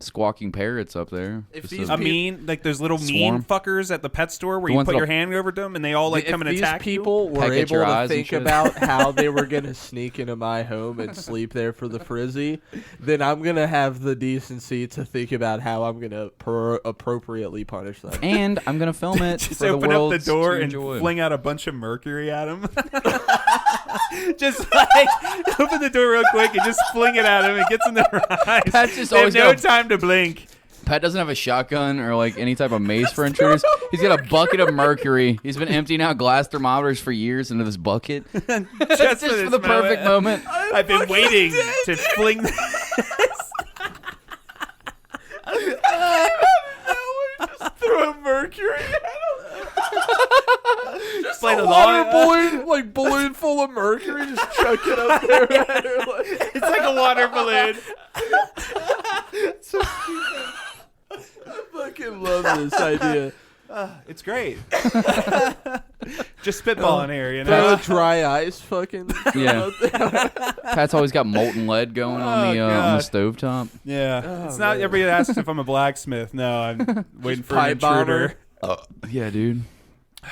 Speaker 2: squawking parrots up there.
Speaker 4: If
Speaker 2: Just
Speaker 4: these
Speaker 2: a-
Speaker 3: I mean, like those little mean
Speaker 2: Swarm.
Speaker 3: fuckers at the pet store where
Speaker 2: The
Speaker 3: you
Speaker 2: ones
Speaker 3: put
Speaker 2: that'll-
Speaker 3: your hand over them and they all like
Speaker 4: if
Speaker 3: come and
Speaker 4: these
Speaker 3: attack
Speaker 4: people
Speaker 3: you.
Speaker 4: were
Speaker 2: Peck at
Speaker 4: able
Speaker 2: your
Speaker 4: to
Speaker 2: eyes and
Speaker 4: think
Speaker 2: shit.
Speaker 4: about how they were gonna sneak into my home and sleep there for the frizzy, then I'm gonna have the decency to think about how I'm gonna appropriately punish them.
Speaker 2: and I'm gonna film it
Speaker 3: Just
Speaker 2: for the
Speaker 3: open up
Speaker 2: world
Speaker 3: the door
Speaker 2: to
Speaker 3: and
Speaker 2: enjoy.
Speaker 3: fling out a bunch of mercury at him. Just like open the door real quick and just fling it at him. It gets in their eyes.
Speaker 2: Pat's just
Speaker 3: They have
Speaker 2: always
Speaker 3: no
Speaker 2: got-
Speaker 3: time to blink.
Speaker 2: Pat doesn't have a shotgun or like any type of mace for intruders. He's got a bucket of mercury. He's been emptying out glass thermometers for years into this bucket.
Speaker 3: Just
Speaker 2: for the perfect moment.
Speaker 3: I've been waiting to fling.
Speaker 4: Throw mercury.
Speaker 3: Just play the
Speaker 4: Water
Speaker 3: lawn.
Speaker 4: balloon, like balloon full of mercury, just chuck it up there.
Speaker 3: It's like a water balloon.
Speaker 4: I fucking love this idea.
Speaker 3: It's great. Just spitballing here, you
Speaker 4: Throw
Speaker 3: know.
Speaker 4: dry ice, fucking.
Speaker 2: Yeah. Pat's always got molten lead going on the
Speaker 3: God.
Speaker 2: stovetop.
Speaker 3: Yeah, it's not. Everybody asks if I'm a blacksmith. No, I'm waiting for an
Speaker 4: pipe bomber.
Speaker 3: intruder.
Speaker 2: Yeah, dude.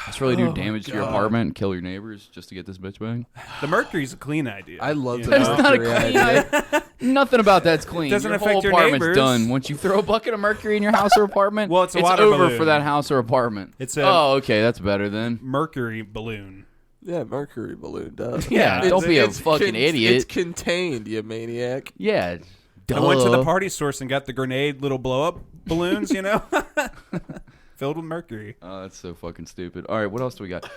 Speaker 2: Let's really do
Speaker 4: Oh,
Speaker 2: damage to your
Speaker 4: God.
Speaker 2: apartment and kill your neighbors just to get this bitch back.
Speaker 3: The mercury's a clean idea.
Speaker 4: I love
Speaker 3: you
Speaker 4: the
Speaker 3: know?
Speaker 2: That's not a
Speaker 4: mercury
Speaker 2: clean
Speaker 4: idea.
Speaker 2: idea. Nothing about that's clean.
Speaker 3: Doesn't
Speaker 2: your
Speaker 3: affect
Speaker 2: whole
Speaker 3: your
Speaker 2: apartment's
Speaker 3: neighbors.
Speaker 2: done. Once you throw a bucket of mercury in your house or apartment,
Speaker 3: Well, it's a
Speaker 2: it's
Speaker 3: water
Speaker 2: over
Speaker 3: balloon.
Speaker 2: for that house or apartment.
Speaker 3: It's a-
Speaker 2: oh, okay, that's better then.
Speaker 3: mercury balloon.
Speaker 4: Yeah, mercury balloon does.
Speaker 2: Yeah,
Speaker 3: It's-
Speaker 2: don't be a
Speaker 4: It's
Speaker 2: fucking idiot.
Speaker 4: It's contained, you maniac.
Speaker 2: Yeah.
Speaker 3: I went to the
Speaker 2: duh.
Speaker 3: party source and got the grenade little blow up balloons, you know, filled with mercury.
Speaker 2: Oh, that's so fucking stupid. All right, what else do we got?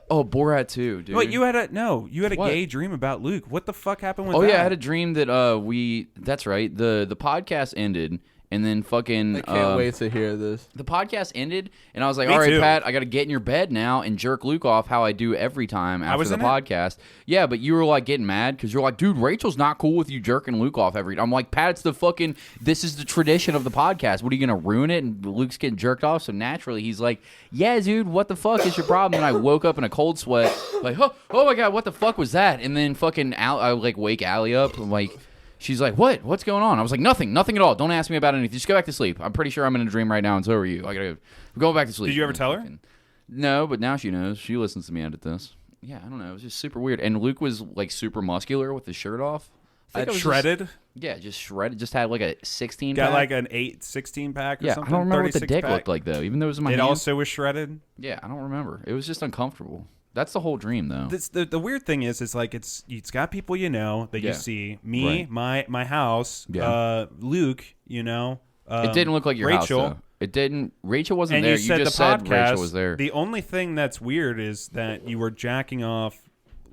Speaker 2: Oh, Borat 2, dude.
Speaker 3: Wait, you had a
Speaker 2: What?
Speaker 3: gay dream about Luke. What the fuck happened with
Speaker 2: Oh
Speaker 3: that?
Speaker 2: yeah, I had a dream that that's right. The podcast ended and then fucking
Speaker 4: I can't wait to hear this.
Speaker 2: the podcast ended and I was like,
Speaker 3: Me
Speaker 2: all right,
Speaker 3: too.
Speaker 2: Pat, I got to get in your bed now and jerk Luke off how I do every time after
Speaker 3: was
Speaker 2: the
Speaker 3: in it?
Speaker 2: podcast. Yeah, but you were like getting mad because you're like, dude, Rachel's not cool with you jerking Luke off every. I'm like, Pat, it's this is the tradition of the podcast. What are you gonna ruin it? And Luke's getting jerked off, so naturally he's like, yeah, dude, what the fuck is your problem? And I woke up in a cold sweat, like, oh my god, what the fuck was that? And then fucking I like wake Allie up, I'm like. She's like, what? What's going on? I was like, nothing at all. Don't ask me about anything. Just go back to sleep. I'm pretty sure I'm in a dream right now, and so are you. I'm going back to sleep.
Speaker 3: Did you ever tell her?
Speaker 2: No, but now she knows. She listens to me edit this. Yeah, I don't know. It was just super weird. And Luke was like super muscular with his shirt off. I think I was
Speaker 3: shredded.
Speaker 2: just shredded. Just had like a 16
Speaker 3: Got
Speaker 2: pack.
Speaker 3: like an 16 pack or
Speaker 2: yeah,
Speaker 3: something.
Speaker 2: I don't remember what the
Speaker 3: 36
Speaker 2: dick
Speaker 3: pack.
Speaker 2: looked like though. Even though it was in my
Speaker 3: It
Speaker 2: hand.
Speaker 3: also was shredded.
Speaker 2: Yeah, I don't remember. It was just uncomfortable. That's the whole dream though.
Speaker 3: The weird thing is like it's got people you know that
Speaker 2: Yeah.
Speaker 3: you see. Me, my house,
Speaker 2: Yeah.
Speaker 3: Luke, you know.
Speaker 2: It didn't look like your
Speaker 3: Rachel.
Speaker 2: house though. It didn't. Rachel wasn't
Speaker 3: And
Speaker 2: there.
Speaker 3: you said
Speaker 2: just
Speaker 3: the podcast.
Speaker 2: said Rachel was there.
Speaker 3: The only thing that's weird is that you were jacking off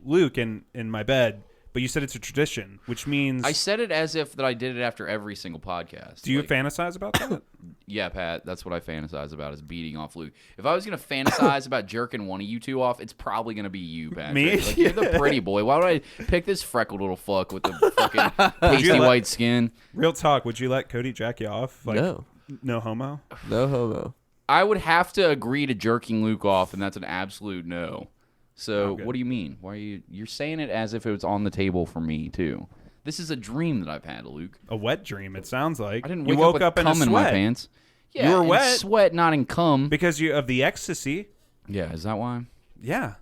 Speaker 3: Luke in my bed, but you said it's a tradition, which means
Speaker 2: I said it as if that I did it after every single podcast.
Speaker 3: do you
Speaker 2: Like,
Speaker 3: fantasize about that?
Speaker 2: Yeah, Pat, that's what I fantasize about is beating off Luke. If I was gonna fantasize about jerking one of you two off, it's probably gonna be you, Patrick.
Speaker 3: Me?
Speaker 2: Like, you're the pretty boy. Why would I pick this freckled little fuck with the fucking pasty
Speaker 3: let-
Speaker 2: white skin?
Speaker 3: Real talk, would you let Cody jack you off? Like,
Speaker 4: No.
Speaker 3: no homo.
Speaker 4: No homo.
Speaker 2: I would have to agree to jerking Luke off, and that's an absolute no. So
Speaker 3: Okay.
Speaker 2: what do you mean? Why are you're saying it as if it was on the table for me too? This is a dream that I've had, Luke.
Speaker 3: A wet dream. It sounds like
Speaker 2: I didn't
Speaker 3: you
Speaker 2: wake
Speaker 3: woke
Speaker 2: up with
Speaker 3: in a
Speaker 2: cum in my
Speaker 3: sweat
Speaker 2: pants. Yeah,
Speaker 3: You were
Speaker 2: in
Speaker 3: wet.
Speaker 2: sweat, not in cum.
Speaker 3: because you of the ecstasy.
Speaker 2: Yeah, is that why?
Speaker 3: Yeah,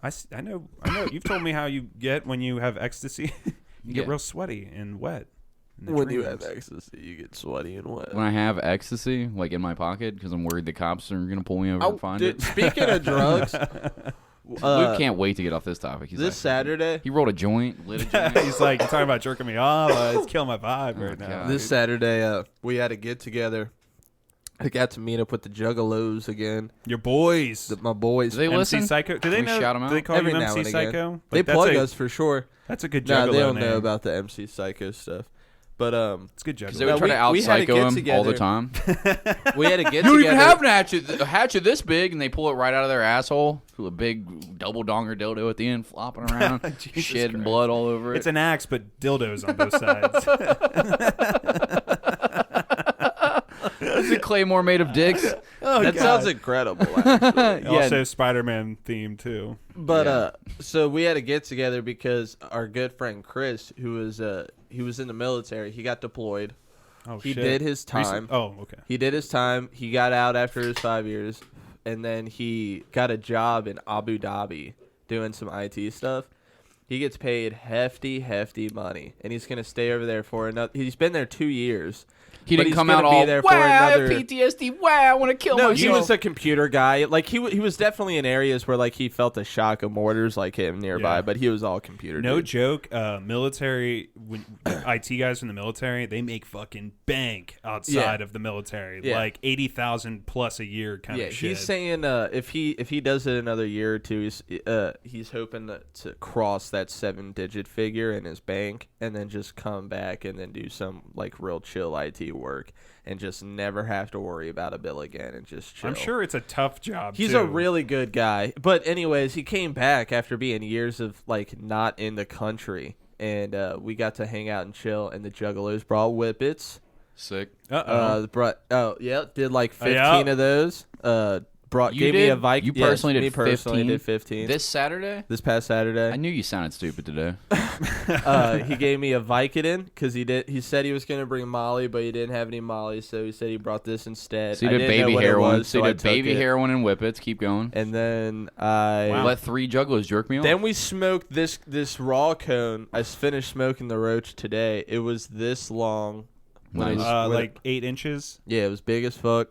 Speaker 3: I know. You've told me how you get when you have ecstasy. You get
Speaker 2: Yeah.
Speaker 3: real sweaty and wet. in the
Speaker 4: When you have
Speaker 3: dreams.
Speaker 4: ecstasy, you get sweaty and wet.
Speaker 2: When I have ecstasy, like in my pocket, because I'm worried the cops are gonna pull me over and find it.
Speaker 4: Speaking of drugs,
Speaker 2: Luke can't wait to get off this topic. He's
Speaker 4: this
Speaker 2: like,
Speaker 4: Saturday,
Speaker 2: he rolled a joint, lit a joint.
Speaker 3: He's like, you're talking about jerking me off. It's killing my vibe right now.
Speaker 2: God.
Speaker 4: this Saturday, we had a get together. I got to meet up with the Juggalos again.
Speaker 3: Your boys.
Speaker 4: My boys.
Speaker 2: Do they
Speaker 3: MC
Speaker 2: listen?
Speaker 3: Psycho. Do they
Speaker 2: Can we
Speaker 3: know?
Speaker 2: shout 'em
Speaker 3: Do they
Speaker 2: out?
Speaker 3: call
Speaker 4: Every
Speaker 3: you
Speaker 4: now
Speaker 3: MC
Speaker 4: and again.
Speaker 3: Psycho?
Speaker 4: They
Speaker 3: Like,
Speaker 4: plug us for sure.
Speaker 3: That's a good
Speaker 4: No,
Speaker 3: juggalo
Speaker 4: they don't
Speaker 3: name.
Speaker 4: know about the MC Psycho stuff. But
Speaker 3: It's good
Speaker 2: Because
Speaker 3: juggling.
Speaker 2: they would
Speaker 4: No,
Speaker 2: try to
Speaker 4: we had to
Speaker 2: out-psycho
Speaker 4: get
Speaker 2: him all the
Speaker 4: together.
Speaker 2: time.
Speaker 4: we had to get
Speaker 2: You don't even
Speaker 4: together.
Speaker 2: have a hatchet this big, and they pull it right out of their asshole. With a big double donger dildo at the end, flopping around,
Speaker 3: Jesus
Speaker 2: shit and
Speaker 3: Christ.
Speaker 2: blood all over it.
Speaker 3: It's an axe, but dildos on both sides.
Speaker 2: It's a claymore made of dicks.
Speaker 4: That sounds incredible. Actually.
Speaker 3: Also, Spider-Man theme too.
Speaker 4: But so we had to get together because our good friend Chris, who was he was in the military, he got deployed.
Speaker 3: Oh,
Speaker 4: He
Speaker 3: shit.
Speaker 4: did his time.
Speaker 3: Oh, okay.
Speaker 4: He did his time. He got out after his 5 years, and then he got a job in Abu Dhabi doing some IT stuff. He gets paid hefty money, and he's gonna stay over there for another. He's been there 2 years.
Speaker 2: He
Speaker 4: but
Speaker 2: didn't
Speaker 4: he's
Speaker 2: come
Speaker 4: gonna
Speaker 2: out
Speaker 4: be
Speaker 2: all,
Speaker 4: there
Speaker 2: wow,
Speaker 4: for
Speaker 2: I have
Speaker 4: another-
Speaker 2: PTSD, wow, I want to kill
Speaker 4: No,
Speaker 2: myself.
Speaker 4: he was a computer guy. Like he was definitely in areas where like he felt the shock of mortars like him nearby,
Speaker 3: Yeah.
Speaker 4: but he was all computer.
Speaker 3: No
Speaker 4: dude.
Speaker 3: joke. Military, when IT guys from the military, they make fucking bank outside
Speaker 4: Yeah.
Speaker 3: of the military,
Speaker 4: Yeah.
Speaker 3: like 80,000 plus a year kind
Speaker 4: Yeah,
Speaker 3: of shit.
Speaker 4: he's saying if he does it another year or two, he's hoping to cross that 7-digit figure in his bank and then just come back and then do some like real chill IT work and just never have to worry about a bill again and just chill.
Speaker 3: I'm sure it's a tough job.
Speaker 4: He's
Speaker 3: too.
Speaker 4: a really good guy. But anyways, he came back after being years of like not in the country, and we got to hang out and chill. And the Juggalos brought whippets.
Speaker 2: Sick.
Speaker 4: Did like 15
Speaker 3: yeah.
Speaker 4: of those.
Speaker 2: You
Speaker 4: Gave me
Speaker 2: did?
Speaker 4: a Viking.
Speaker 2: You personally
Speaker 4: yes,
Speaker 2: did
Speaker 4: me personally
Speaker 2: 15?
Speaker 4: did 15
Speaker 2: This Saturday?
Speaker 4: this past Saturday.
Speaker 2: I knew you sounded stupid today.
Speaker 4: He gave me a Vicodin because he said he was gonna bring Molly, but he didn't have any Molly, so he said he brought this instead.
Speaker 2: So you
Speaker 4: I
Speaker 2: did
Speaker 4: didn't know
Speaker 2: baby
Speaker 4: what it
Speaker 2: heroin.
Speaker 4: was,
Speaker 2: So you
Speaker 4: I
Speaker 2: did
Speaker 4: took
Speaker 2: baby
Speaker 4: it.
Speaker 2: heroin and whippets. Keep going.
Speaker 4: And then I
Speaker 2: Let 3 juggalos jerk me off.
Speaker 4: Then we smoked this raw cone. I finished smoking the roach today. It was this long. when it
Speaker 2: Nice.
Speaker 4: was- when it-
Speaker 3: like 8 inches.
Speaker 4: yeah, it was big as fuck.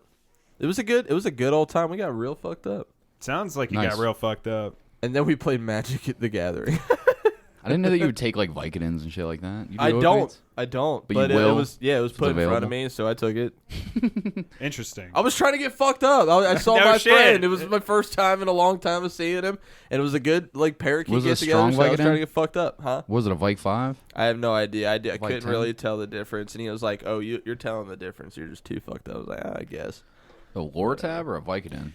Speaker 4: It was a good old time. We got real fucked up,
Speaker 3: Sounds like you
Speaker 2: Nice.
Speaker 3: got real fucked up.
Speaker 4: and then we played Magic at the Gathering.
Speaker 2: I didn't know that you would take like Vicodins and shit like that. You do
Speaker 4: I
Speaker 2: opiates?
Speaker 4: don't.
Speaker 2: But
Speaker 4: But
Speaker 2: you
Speaker 4: it
Speaker 2: will?
Speaker 4: was it was
Speaker 2: It's
Speaker 4: put in front
Speaker 2: available?
Speaker 4: of me, so I took it.
Speaker 3: Interesting.
Speaker 4: I was trying to get fucked up. I saw
Speaker 3: No
Speaker 4: my
Speaker 3: shit.
Speaker 4: friend. It was my first time in a long time of seeing him, and it was a good like parakeet
Speaker 2: Was it
Speaker 4: get
Speaker 2: a
Speaker 4: together.
Speaker 2: strong
Speaker 4: So I was
Speaker 2: Vicodin?
Speaker 4: trying to get fucked up, huh?
Speaker 2: Was it a Vic 5?
Speaker 4: I have no idea. I couldn't
Speaker 2: 10?
Speaker 4: really tell the difference, and he was like, "Oh, you're telling the difference. You're just too fucked up." I was like, I guess.
Speaker 2: A Lortab or a Vicodin?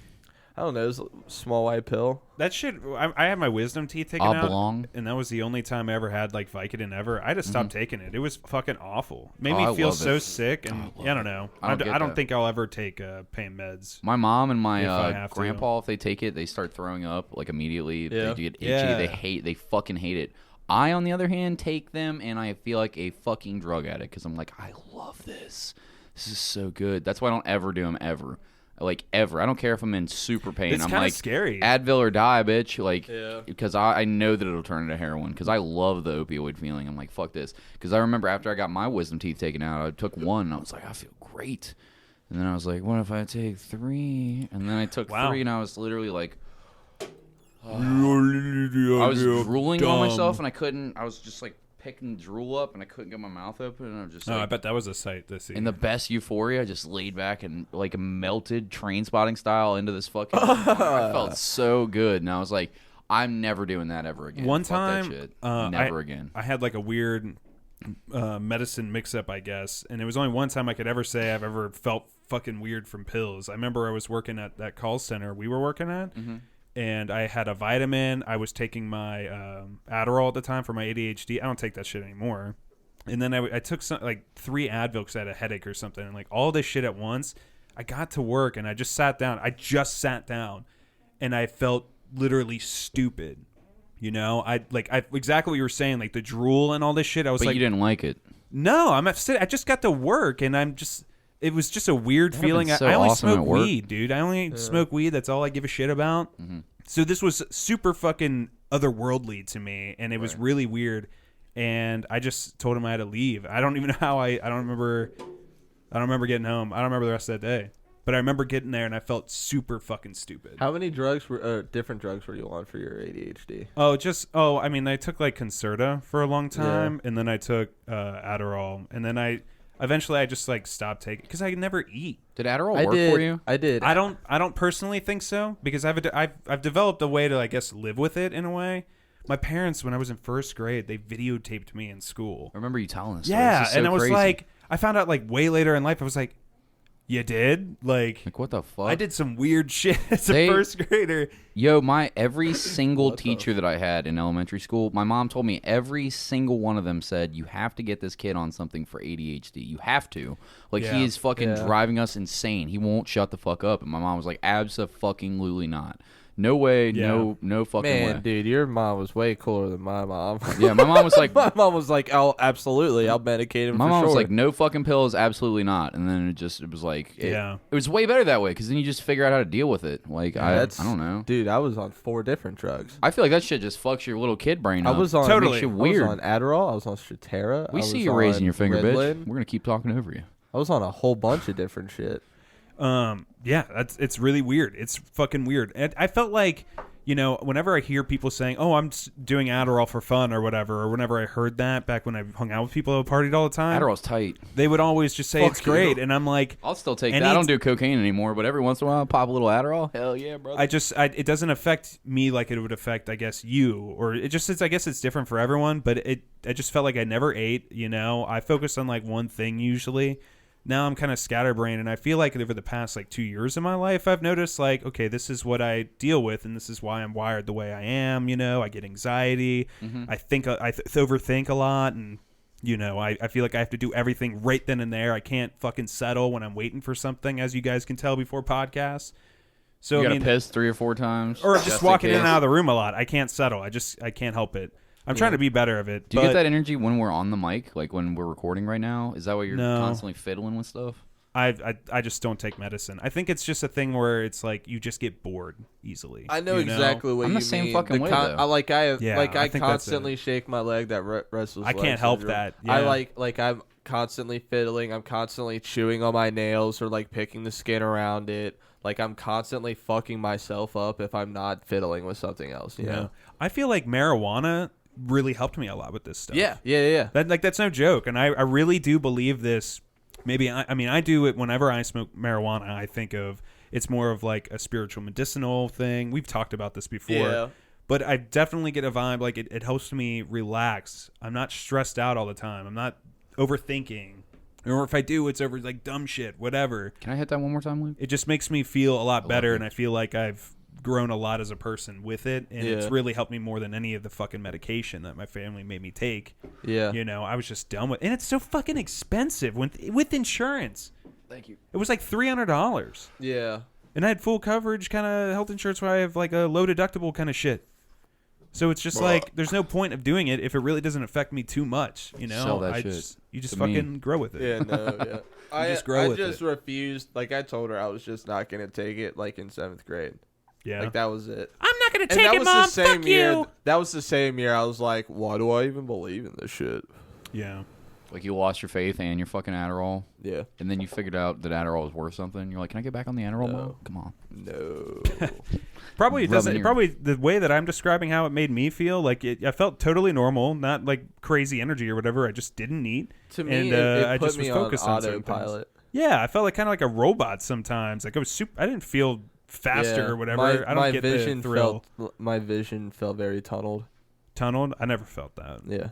Speaker 4: I don't know. It was a small white pill.
Speaker 3: That shit. I had my wisdom teeth taken
Speaker 2: Oblong.
Speaker 3: out, and that was the only time I ever had like Vicodin ever. I just stopped taking it. It was fucking awful. Made
Speaker 2: Oh, I
Speaker 3: me feel
Speaker 2: love
Speaker 3: so
Speaker 2: it.
Speaker 3: sick, and
Speaker 2: Oh, I love
Speaker 3: I don't
Speaker 2: it.
Speaker 3: know.
Speaker 2: I don't get
Speaker 3: I don't
Speaker 2: that.
Speaker 3: think I'll ever take pain meds.
Speaker 2: My mom and
Speaker 3: If I
Speaker 2: my
Speaker 3: have to.
Speaker 2: grandpa, if they take it, they start throwing up like immediately.
Speaker 4: Yeah.
Speaker 2: They get itchy.
Speaker 3: Yeah.
Speaker 2: They fucking hate it. I, on the other hand, take them and I feel like a fucking drug addict because I'm like, I love this. This is so good. That's why I don't ever do them ever. Like ever. I don't care if I'm in super pain.
Speaker 3: It's
Speaker 2: I'm
Speaker 3: kinda
Speaker 2: like
Speaker 3: scary.
Speaker 2: Advil or die, bitch. Like
Speaker 4: Yeah.
Speaker 2: because I know that it'll turn into heroin because I love the opioid feeling. I'm like, fuck this. Because I remember after I got my wisdom teeth taken out, I took one and I was like, I feel great. And then I was like, what if I take 3? And then I took
Speaker 3: Wow.
Speaker 2: 3 and I was literally like, I was drooling on myself and I couldn't. I was just like picking drool up and I couldn't get my mouth open and I was just
Speaker 3: No,
Speaker 2: like,
Speaker 3: I bet that was a sight to see.
Speaker 2: in the best euphoria, I just laid back and like melted train spotting style into this fucking. I felt so good, and I was like, I'm never doing that ever again.
Speaker 3: One
Speaker 2: Fuck that
Speaker 3: time,
Speaker 2: shit.
Speaker 3: I-
Speaker 2: never again.
Speaker 3: I had like a weird medicine mix-up, I guess, and it was only one time I could ever say I've ever felt fucking weird from pills. I remember I was working at that call center we were working at, and I had a vitamin. I was taking my Adderall at the time for my ADHD. I don't take that shit anymore. And then I took some like 3 Advil because I had a headache or something, and like all this shit at once. I got to work and I just sat down. And I felt literally stupid. You know, I exactly what you were saying, like the drool and all this shit. I was
Speaker 2: But
Speaker 3: like,
Speaker 2: you didn't like it.
Speaker 3: no, I'm upset. I just got to work, and it was just a weird
Speaker 2: That'd have
Speaker 3: feeling.
Speaker 2: been so
Speaker 3: I only
Speaker 2: awesome at
Speaker 3: smoke
Speaker 2: work.
Speaker 3: weed, dude. I only smoke weed. That's all I give a shit about.
Speaker 2: Mm-hmm.
Speaker 3: So this was super fucking otherworldly to me, and it was really weird. And I just told him I had to leave. I don't even know how I don't remember getting home. I don't remember the rest of that day. But I remember getting there, and I felt super fucking stupid.
Speaker 4: How many different drugs were you on for your ADHD?
Speaker 3: I mean, I took like Concerta for a long time, and then I took Adderall, and then I just like stopped taking because I never eat.
Speaker 2: Did Adderall work for you?
Speaker 4: I did.
Speaker 3: I don't personally think so because I've developed a way to, I guess, live with it in a way. My parents, when I was in first grade, they videotaped me in school.
Speaker 2: I remember you telling us.
Speaker 3: Yeah,
Speaker 2: so
Speaker 3: and I was
Speaker 2: crazy.
Speaker 3: like, I found out like way later in life. I was like, you did? Like
Speaker 2: what the fuck?
Speaker 3: I did some weird shit as a
Speaker 2: They-
Speaker 3: first grader.
Speaker 2: Yo, every single teacher that I had in elementary school, my mom told me every single one of them said, you have to get this kid on something for ADHD. You have to. Like,
Speaker 3: Yeah.
Speaker 2: he is fucking
Speaker 4: Yeah.
Speaker 2: driving us insane. He won't shut the fuck up. And my mom was like, abso-fucking-lutely not. No way,
Speaker 3: Yeah.
Speaker 2: no fucking
Speaker 4: Man,
Speaker 2: way.
Speaker 4: dude, your mom was way cooler than my mom.
Speaker 2: Yeah, my mom was like,
Speaker 4: my mom was like, "Oh, absolutely, I'll medicate him."
Speaker 2: my
Speaker 4: for
Speaker 2: mom was
Speaker 4: sure.
Speaker 2: like, no fucking pills, absolutely not. And then it was like,
Speaker 3: Yeah.
Speaker 2: it was way better that way because then you just figure out how to deal with it. Like, I don't know.
Speaker 4: Dude, I was on 4 different drugs.
Speaker 2: I feel like that shit just fucks your little kid brain
Speaker 4: I
Speaker 2: up.
Speaker 4: was on
Speaker 3: Totally.
Speaker 2: Makes you
Speaker 4: I
Speaker 2: weird.
Speaker 4: was on Adderall. I was on Strattera.
Speaker 2: We
Speaker 4: I
Speaker 2: see
Speaker 4: was
Speaker 2: you raising
Speaker 4: on
Speaker 2: your finger, bitch.
Speaker 4: Ritalin.
Speaker 2: We're gonna keep talking over you.
Speaker 4: I was on a whole bunch of different shit.
Speaker 3: Yeah, it's really weird. It's fucking weird. And I felt like, you know, whenever I hear people saying, "Oh, I'm just doing Adderall for fun" or whatever, or whenever I heard that back when I hung out with people who partied all the time,
Speaker 2: Adderall's tight.
Speaker 3: they would always just say
Speaker 4: Fuck
Speaker 3: it's great,
Speaker 4: you.
Speaker 3: and I'm like,
Speaker 2: I'll still take
Speaker 3: And
Speaker 2: that. I don't
Speaker 3: it's-
Speaker 2: do cocaine anymore, but every once in a while, I'll pop a little Adderall. Hell yeah, brother.
Speaker 3: it doesn't affect me like it would affect, I guess, you, or I guess it's different for everyone, but I just felt like I never ate, you know, I focused on like one thing usually. Now I'm kind of scatterbrained, and I feel like over the past like 2 years of my life, I've noticed like, okay, this is what I deal with, and this is why I'm wired the way I am. You know, I get anxiety. I think I overthink a lot, and you know, I feel like I have to do everything right then and there. I can't fucking settle when I'm waiting for something, as you guys can tell before podcasts. So
Speaker 2: you
Speaker 3: I
Speaker 2: gotta
Speaker 3: mean,
Speaker 2: piss 3 or 4 times.
Speaker 3: or
Speaker 2: just
Speaker 3: just walking in and
Speaker 2: case.
Speaker 3: out of the room a lot. I can't settle. I can't help it. I'm trying to be better of it.
Speaker 2: Do you
Speaker 3: but
Speaker 2: get that energy when we're on the mic, like when we're recording right now? Is that why you're
Speaker 3: No.
Speaker 2: constantly fiddling with stuff?
Speaker 3: I just don't take medicine. I think it's just a thing where it's like you just get bored easily.
Speaker 4: I know
Speaker 3: you
Speaker 4: exactly what
Speaker 2: I'm
Speaker 4: you
Speaker 2: the same
Speaker 4: mean.
Speaker 2: fucking way, though.
Speaker 3: Yeah,
Speaker 4: I
Speaker 3: I think that's
Speaker 4: constantly shake my leg. That restless.
Speaker 3: I
Speaker 4: leg
Speaker 3: can't help
Speaker 4: syndrome.
Speaker 3: that,
Speaker 4: I
Speaker 3: yeah.
Speaker 4: like I'm constantly fiddling. I'm constantly chewing on my nails or like picking the skin around it. Like I'm constantly fucking myself up if I'm not fiddling with something else. You know?
Speaker 3: I feel like marijuana really helped me a lot with this stuff.
Speaker 4: Yeah.
Speaker 3: That's no joke, and I really do believe this. Maybe I mean I do it whenever I smoke marijuana. I think of it's more of like a spiritual medicinal thing. We've talked about this before.
Speaker 4: Yeah.
Speaker 3: But I definitely get a vibe like it helps me relax. I'm not stressed out all the time. I'm not overthinking. Or if I do, it's over like dumb shit, whatever.
Speaker 2: Can I hit that one more time, Luke?
Speaker 3: It just makes me feel a lot better,
Speaker 2: it.
Speaker 3: and I feel like I've grown a lot as a person with it, and it's
Speaker 4: Yeah.
Speaker 3: really helped me more than any of the fucking medication that my family made me take.
Speaker 4: Yeah.
Speaker 3: You know, I was just done with, and it's so fucking expensive with insurance.
Speaker 2: Thank you.
Speaker 3: It was like $300,
Speaker 4: Yeah.
Speaker 3: and I had full coverage, kind of health insurance, where I have like a low deductible kind of shit. So it's just like there's no point of doing it if it really doesn't affect me too much. You know,
Speaker 2: Sell that shit
Speaker 3: you just
Speaker 2: to me.
Speaker 3: fucking grow with it.
Speaker 4: Yeah, no, yeah. I
Speaker 3: just grow
Speaker 4: I
Speaker 3: with
Speaker 4: just
Speaker 3: it.
Speaker 4: refused. Like I told her, I was just not gonna take it. Like in 7th grade,
Speaker 3: Yeah.
Speaker 4: like that was it.
Speaker 3: I'm not gonna
Speaker 4: And
Speaker 3: take
Speaker 4: that
Speaker 3: it,
Speaker 4: was
Speaker 3: mom.
Speaker 4: the same
Speaker 3: Fuck
Speaker 4: year.
Speaker 3: you.
Speaker 4: That was the same year. I was like, why do I even believe in this shit?
Speaker 3: Yeah.
Speaker 2: Like you lost your faith and your fucking Adderall,
Speaker 4: Yeah.
Speaker 2: and then you figured out that Adderall was worth something. You're like, can I get back on the Adderall,
Speaker 4: No.
Speaker 2: Mom? Come on.
Speaker 4: No.
Speaker 3: Probably it doesn't.
Speaker 2: Rubbing your-
Speaker 3: Probably the way that I'm describing how it made me feel, like I felt totally normal, not like crazy energy or whatever. I just didn't eat.
Speaker 4: To me,
Speaker 3: and,
Speaker 4: it
Speaker 3: I
Speaker 4: put
Speaker 3: just
Speaker 4: me
Speaker 3: was
Speaker 4: on
Speaker 3: focused on certain things.
Speaker 4: autopilot.
Speaker 3: Yeah, I felt like kind of like a robot sometimes. Like I was super. I didn't feel faster
Speaker 4: Yeah.
Speaker 3: or whatever. I don't
Speaker 4: my
Speaker 3: get
Speaker 4: vision
Speaker 3: the thrill.
Speaker 4: my vision felt very tunneled.
Speaker 3: Tunneled. I never felt that.
Speaker 4: Yeah.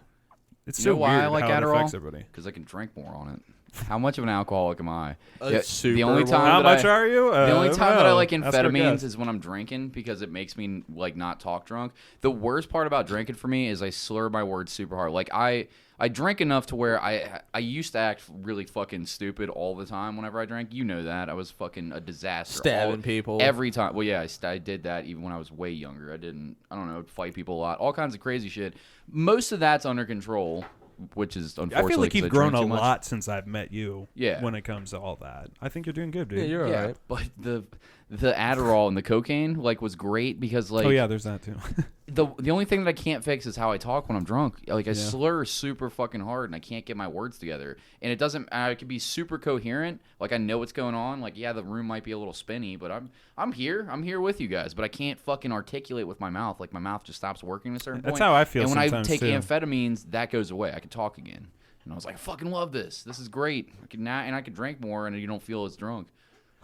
Speaker 3: It's
Speaker 2: You
Speaker 3: so
Speaker 2: know why
Speaker 3: weird
Speaker 2: I like
Speaker 3: how it
Speaker 2: Adderall?
Speaker 3: affects everybody.
Speaker 2: Because I can drink more on it. How much of an alcoholic am I?
Speaker 4: Super
Speaker 2: the only
Speaker 4: one.
Speaker 2: time
Speaker 3: How
Speaker 2: that
Speaker 3: much
Speaker 2: I,
Speaker 3: are you?
Speaker 2: The only time that I like
Speaker 3: Ask our
Speaker 2: amphetamines
Speaker 3: guest.
Speaker 2: is when I'm drinking because it makes me like not talk drunk. The worst part about drinking for me is I slur my words super hard. Like I drink enough to where I used to act really fucking stupid all the time whenever I drank. You know that. I was fucking a disaster.
Speaker 4: Stabbing people.
Speaker 2: Every time. Well, yeah, I did that even when I was way younger. I don't know, fight people a lot. All kinds of crazy shit. Most of that's under control, which is unfortunately
Speaker 3: I feel like
Speaker 2: 'cause
Speaker 3: you've
Speaker 2: I drink
Speaker 3: grown a
Speaker 2: too much.
Speaker 3: lot since I've met you.
Speaker 2: Yeah.
Speaker 3: When it comes to all that, I think you're doing good, dude.
Speaker 4: Yeah, you're
Speaker 2: Yeah,
Speaker 4: alright.
Speaker 2: but the Adderall and the cocaine like was great because like
Speaker 3: Oh yeah, there's that too.
Speaker 2: the only thing that I can't fix is how I talk when I'm drunk. Like I slur super fucking hard and I can't get my words together. And it doesn't. I could be super coherent. Like I know what's going on. Like yeah, the room might be a little spinny, but I'm here. I'm here with you guys. But I can't fucking articulate with my mouth. Like my mouth just stops working at a certain
Speaker 3: That's
Speaker 2: point.
Speaker 3: how I feel
Speaker 2: And when I
Speaker 3: sometimes,
Speaker 2: take
Speaker 3: too.
Speaker 2: amphetamines, that goes away. I can talk again. And I was like, I fucking love this. This is great. I can now and I can drink more, and you don't feel as drunk.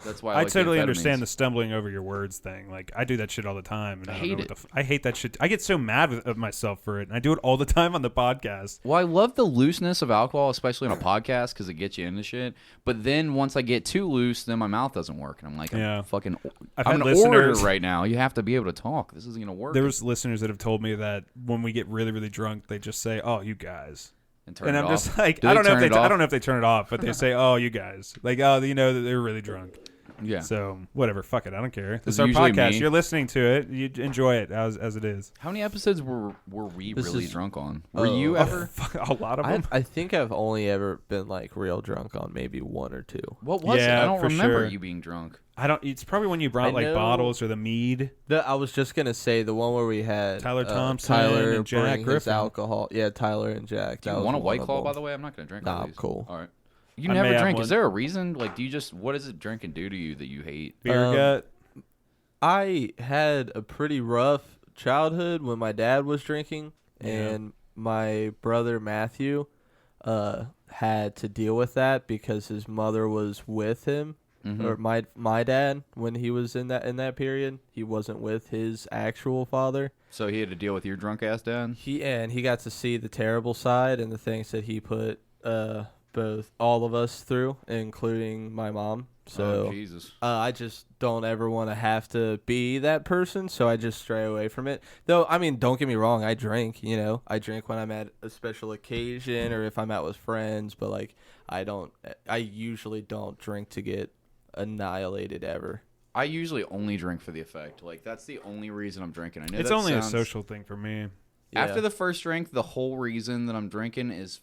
Speaker 2: That's why
Speaker 3: I
Speaker 2: like
Speaker 3: totally
Speaker 2: the
Speaker 3: understand the
Speaker 2: amphetamines.
Speaker 3: stumbling over your words thing. Like I do that shit all the time. And
Speaker 2: I
Speaker 3: don't
Speaker 2: hate
Speaker 3: know
Speaker 2: it.
Speaker 3: what I hate that shit. I get so mad with myself for it, and I do it all the time on the podcast.
Speaker 2: Well, I love the looseness of alcohol, especially on a podcast, because it gets you into shit. But then once I get too loose, then my mouth doesn't work, and I'm like,
Speaker 3: Yeah. I've
Speaker 2: I'm
Speaker 3: had
Speaker 2: an orator
Speaker 3: listeners-
Speaker 2: right now. You have to be able to talk. This isn't gonna work.
Speaker 3: There's listeners that have told me that when we get really, really drunk, they just say, "Oh, you guys,"
Speaker 2: and turn
Speaker 3: and
Speaker 2: it
Speaker 3: I'm
Speaker 2: off.
Speaker 3: just like,
Speaker 2: Do
Speaker 3: I
Speaker 2: they
Speaker 3: don't know if
Speaker 2: turn
Speaker 3: they,
Speaker 2: it off?
Speaker 3: I don't know if they turn it off, but they say, "Oh, you guys," like, "Oh, you know that they're really drunk."
Speaker 2: Yeah.
Speaker 3: So whatever, fuck it, I don't care. This
Speaker 2: It's
Speaker 3: is our
Speaker 2: usually
Speaker 3: podcast.
Speaker 2: me.
Speaker 3: You're listening to it. You enjoy it as it is.
Speaker 2: How many episodes were we
Speaker 4: This
Speaker 2: really
Speaker 4: is-
Speaker 2: drunk on? Were you
Speaker 4: Oh.
Speaker 2: ever?
Speaker 3: A lot of them.
Speaker 4: I think I've only ever been like real drunk on maybe one or two.
Speaker 2: What was it?
Speaker 3: Yeah,
Speaker 2: I don't
Speaker 3: for
Speaker 2: remember
Speaker 3: sure.
Speaker 2: you being drunk.
Speaker 3: I don't. It's probably when you brought
Speaker 4: I
Speaker 3: like
Speaker 4: know-
Speaker 3: bottles or the mead.
Speaker 4: I was just gonna say the one where we had
Speaker 3: Tyler Thompson
Speaker 4: Tyler
Speaker 3: and Jack
Speaker 4: bring his
Speaker 3: Griffin.
Speaker 4: alcohol. Yeah, Tyler and Jack.
Speaker 2: Do
Speaker 4: That
Speaker 2: you
Speaker 4: was
Speaker 2: want a
Speaker 4: one
Speaker 2: White
Speaker 4: of
Speaker 2: Claw,
Speaker 4: them.
Speaker 2: by the way? I'm not gonna drink
Speaker 4: Nah,
Speaker 2: all
Speaker 4: I'm
Speaker 2: these.
Speaker 4: cool.
Speaker 2: All right. You
Speaker 3: I
Speaker 2: never
Speaker 3: may have
Speaker 2: drink.
Speaker 3: one.
Speaker 2: Is there a reason? Like, do you just? What does it drink and do to you that you hate?
Speaker 3: Beer
Speaker 4: Um,
Speaker 3: gut.
Speaker 4: I had a pretty rough childhood when my dad was drinking,
Speaker 3: Yeah.
Speaker 4: and my brother Matthew had to deal with that because his mother was with him,
Speaker 2: Mhm.
Speaker 4: or my dad when he was in that period. He wasn't with his actual father.
Speaker 2: So he had to deal with your drunk ass dad.
Speaker 4: He got to see the terrible side and the things that he put both all of us through, including my mom. So
Speaker 2: Oh, Jesus.
Speaker 4: I just don't ever want to have to be that person, so I just stray away from it. Though, I mean, don't get me wrong, I drink, I drink when I'm at a special occasion or if I'm out with friends, but like I usually don't drink to get annihilated ever.
Speaker 2: I usually only drink for the effect. Like, that's the only reason I'm drinking. I know
Speaker 3: It's
Speaker 2: that
Speaker 3: only
Speaker 2: sounds-
Speaker 3: a social thing for me.
Speaker 2: After
Speaker 4: Yeah.
Speaker 2: the first drink, the whole reason that I'm drinking is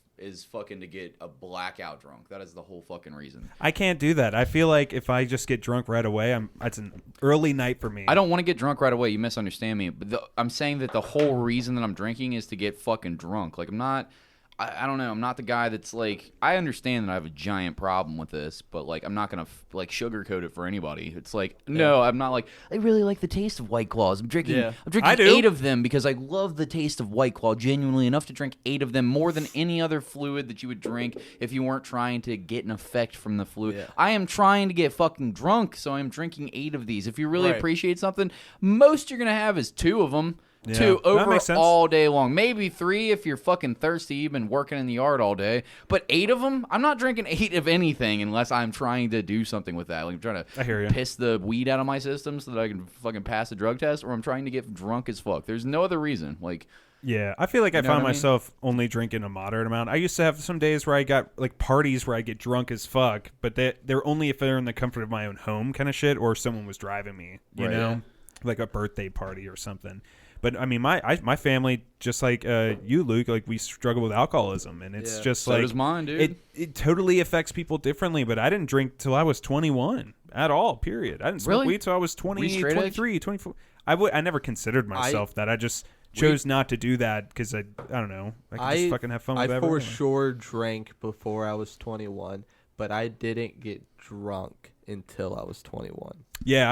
Speaker 2: fucking to get a blackout drunk. That is the whole fucking reason.
Speaker 3: I can't do that. I feel like if I just get drunk right away, it's an early night for me.
Speaker 2: I don't want to get drunk right away. You misunderstand me. But I'm saying that the whole reason that I'm drinking is to get fucking drunk. Like, I'm not... I don't know. I'm not the guy that's like... I understand that I have a giant problem with this, but like, I'm not gonna like sugarcoat it for anybody. It's like, no, I'm not like, I really like the taste of White Claws. I'm drinking
Speaker 4: Yeah.
Speaker 3: I do.
Speaker 2: 8 of them because I love the taste of White Claw genuinely enough to drink 8 of them, more than any other fluid that you would drink if you weren't trying to get an effect from the fluid.
Speaker 4: Yeah.
Speaker 2: I am trying to get fucking drunk, so I'm drinking 8 of these. If you really
Speaker 4: Right.
Speaker 2: appreciate something, most you're gonna have is 2 of them.
Speaker 3: Yeah.
Speaker 2: 2
Speaker 3: That
Speaker 2: over
Speaker 3: makes sense.
Speaker 2: all day long. Maybe 3 if you're fucking thirsty. You've been working in the yard all day. But 8 of them? I'm not drinking 8 of anything unless I'm trying to do something with that. Like, I'm trying to
Speaker 3: I hear ya.
Speaker 2: piss the weed out of my system so that I can fucking pass a drug test, or I'm trying to get drunk as fuck. There's no other reason. Like,
Speaker 3: Yeah, I feel like I
Speaker 2: know
Speaker 3: found
Speaker 2: what I mean?
Speaker 3: myself only drinking a moderate amount. I used to have some days where I got like parties where I get drunk as fuck, but they're only if they're in the comfort of my own home kind of shit, or someone was driving me, you
Speaker 2: Right,
Speaker 3: know,
Speaker 2: yeah.
Speaker 3: like a birthday party or something. But I mean, my family, just like you, Luke, like we struggle with alcoholism, and it's
Speaker 4: Yeah.
Speaker 3: just
Speaker 2: so
Speaker 3: like
Speaker 2: does mine, dude.
Speaker 3: it totally affects people differently. But I didn't drink till I was 21 at all. Period. I didn't smoke
Speaker 2: Really?
Speaker 3: weed till I was 20,
Speaker 2: Were you straight edge?
Speaker 3: 23, 24. I never considered myself that. I just chose not to do that because I don't know. I could just fucking have fun with
Speaker 4: I
Speaker 3: whatever.
Speaker 4: for sure drank before I was 21, but I didn't get drunk until I was 21.
Speaker 3: Yeah,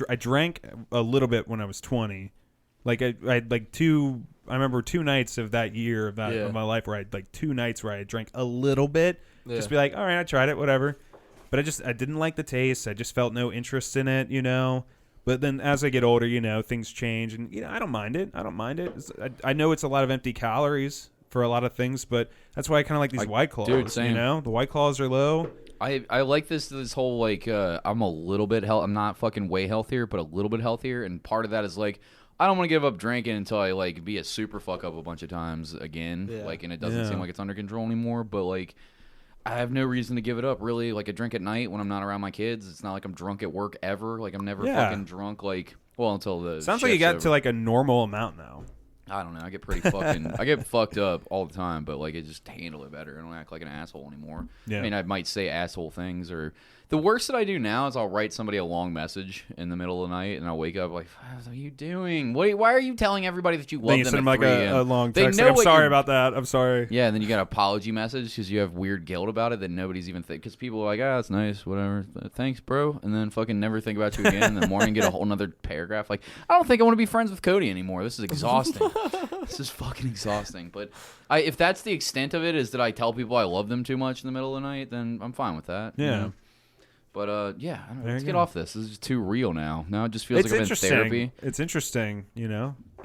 Speaker 3: I drank a little bit when I was 20. Like I had like I remember 2 nights of that year of
Speaker 4: Yeah.
Speaker 3: my life where I had like 2 nights where I drank a little bit,
Speaker 4: Yeah.
Speaker 3: just be like, all right, I tried it, whatever. But I didn't like the taste. I just felt no interest in it, you know. But then as I get older, you know, things change, and I don't mind it. I know it's a lot of empty calories for a lot of things, but that's why I kind of like these White Claws.
Speaker 2: dude, same.
Speaker 3: You know, the White Claws are low.
Speaker 2: I like this whole like I'm a little bit I'm not fucking way healthier, but a little bit healthier, and part of that is like I don't want to give up drinking until I like be a super fuck up a bunch of times again,
Speaker 4: Yeah.
Speaker 2: like, and it doesn't
Speaker 3: Yeah.
Speaker 2: seem like it's under control anymore. But like I have no reason to give it up, really. Like, I drink at night when I'm not around my kids. It's not like I'm drunk at work ever. Like, I'm never
Speaker 3: Yeah.
Speaker 2: fucking drunk. Like, well, until the
Speaker 3: Sounds like you
Speaker 2: shift's
Speaker 3: got
Speaker 2: over.
Speaker 3: to like a normal amount now.
Speaker 2: I don't know. I get pretty fucking. I get fucked up all the time, but like I just handle it better. I don't act like an asshole anymore.
Speaker 3: Yeah.
Speaker 2: I mean, I might say asshole things, or the worst that I do now is I'll write somebody a long message in the middle of the night, and I'll wake up like, "What are you doing? Why are you telling everybody that you love
Speaker 3: Then you
Speaker 2: them?"
Speaker 3: send them
Speaker 2: at
Speaker 3: like
Speaker 2: 3
Speaker 3: a
Speaker 2: a.m.?
Speaker 3: long
Speaker 2: They
Speaker 3: text.
Speaker 2: know
Speaker 3: Like, I'm
Speaker 2: what
Speaker 3: sorry
Speaker 2: you're-
Speaker 3: about that. I'm sorry.
Speaker 2: Yeah, and then you got an apology message because you have weird guilt about it that nobody's even because people are like, that's nice, whatever, thanks, bro, and then fucking never think about you again. In the morning, get a whole nother paragraph like, I don't think I want to be friends with Cody anymore. This is exhausting. This is fucking exhausting. But if that's the extent of it, is that I tell people I love them too much in the middle of the night, then I'm fine with that. you
Speaker 3: Yeah.
Speaker 2: know? But yeah, I don't know,
Speaker 3: There
Speaker 2: let's
Speaker 3: you
Speaker 2: get
Speaker 3: go.
Speaker 2: off this. This is just too real now. Now it just feels
Speaker 3: It's
Speaker 2: like I'm in
Speaker 3: interesting.
Speaker 2: therapy.
Speaker 3: It's interesting,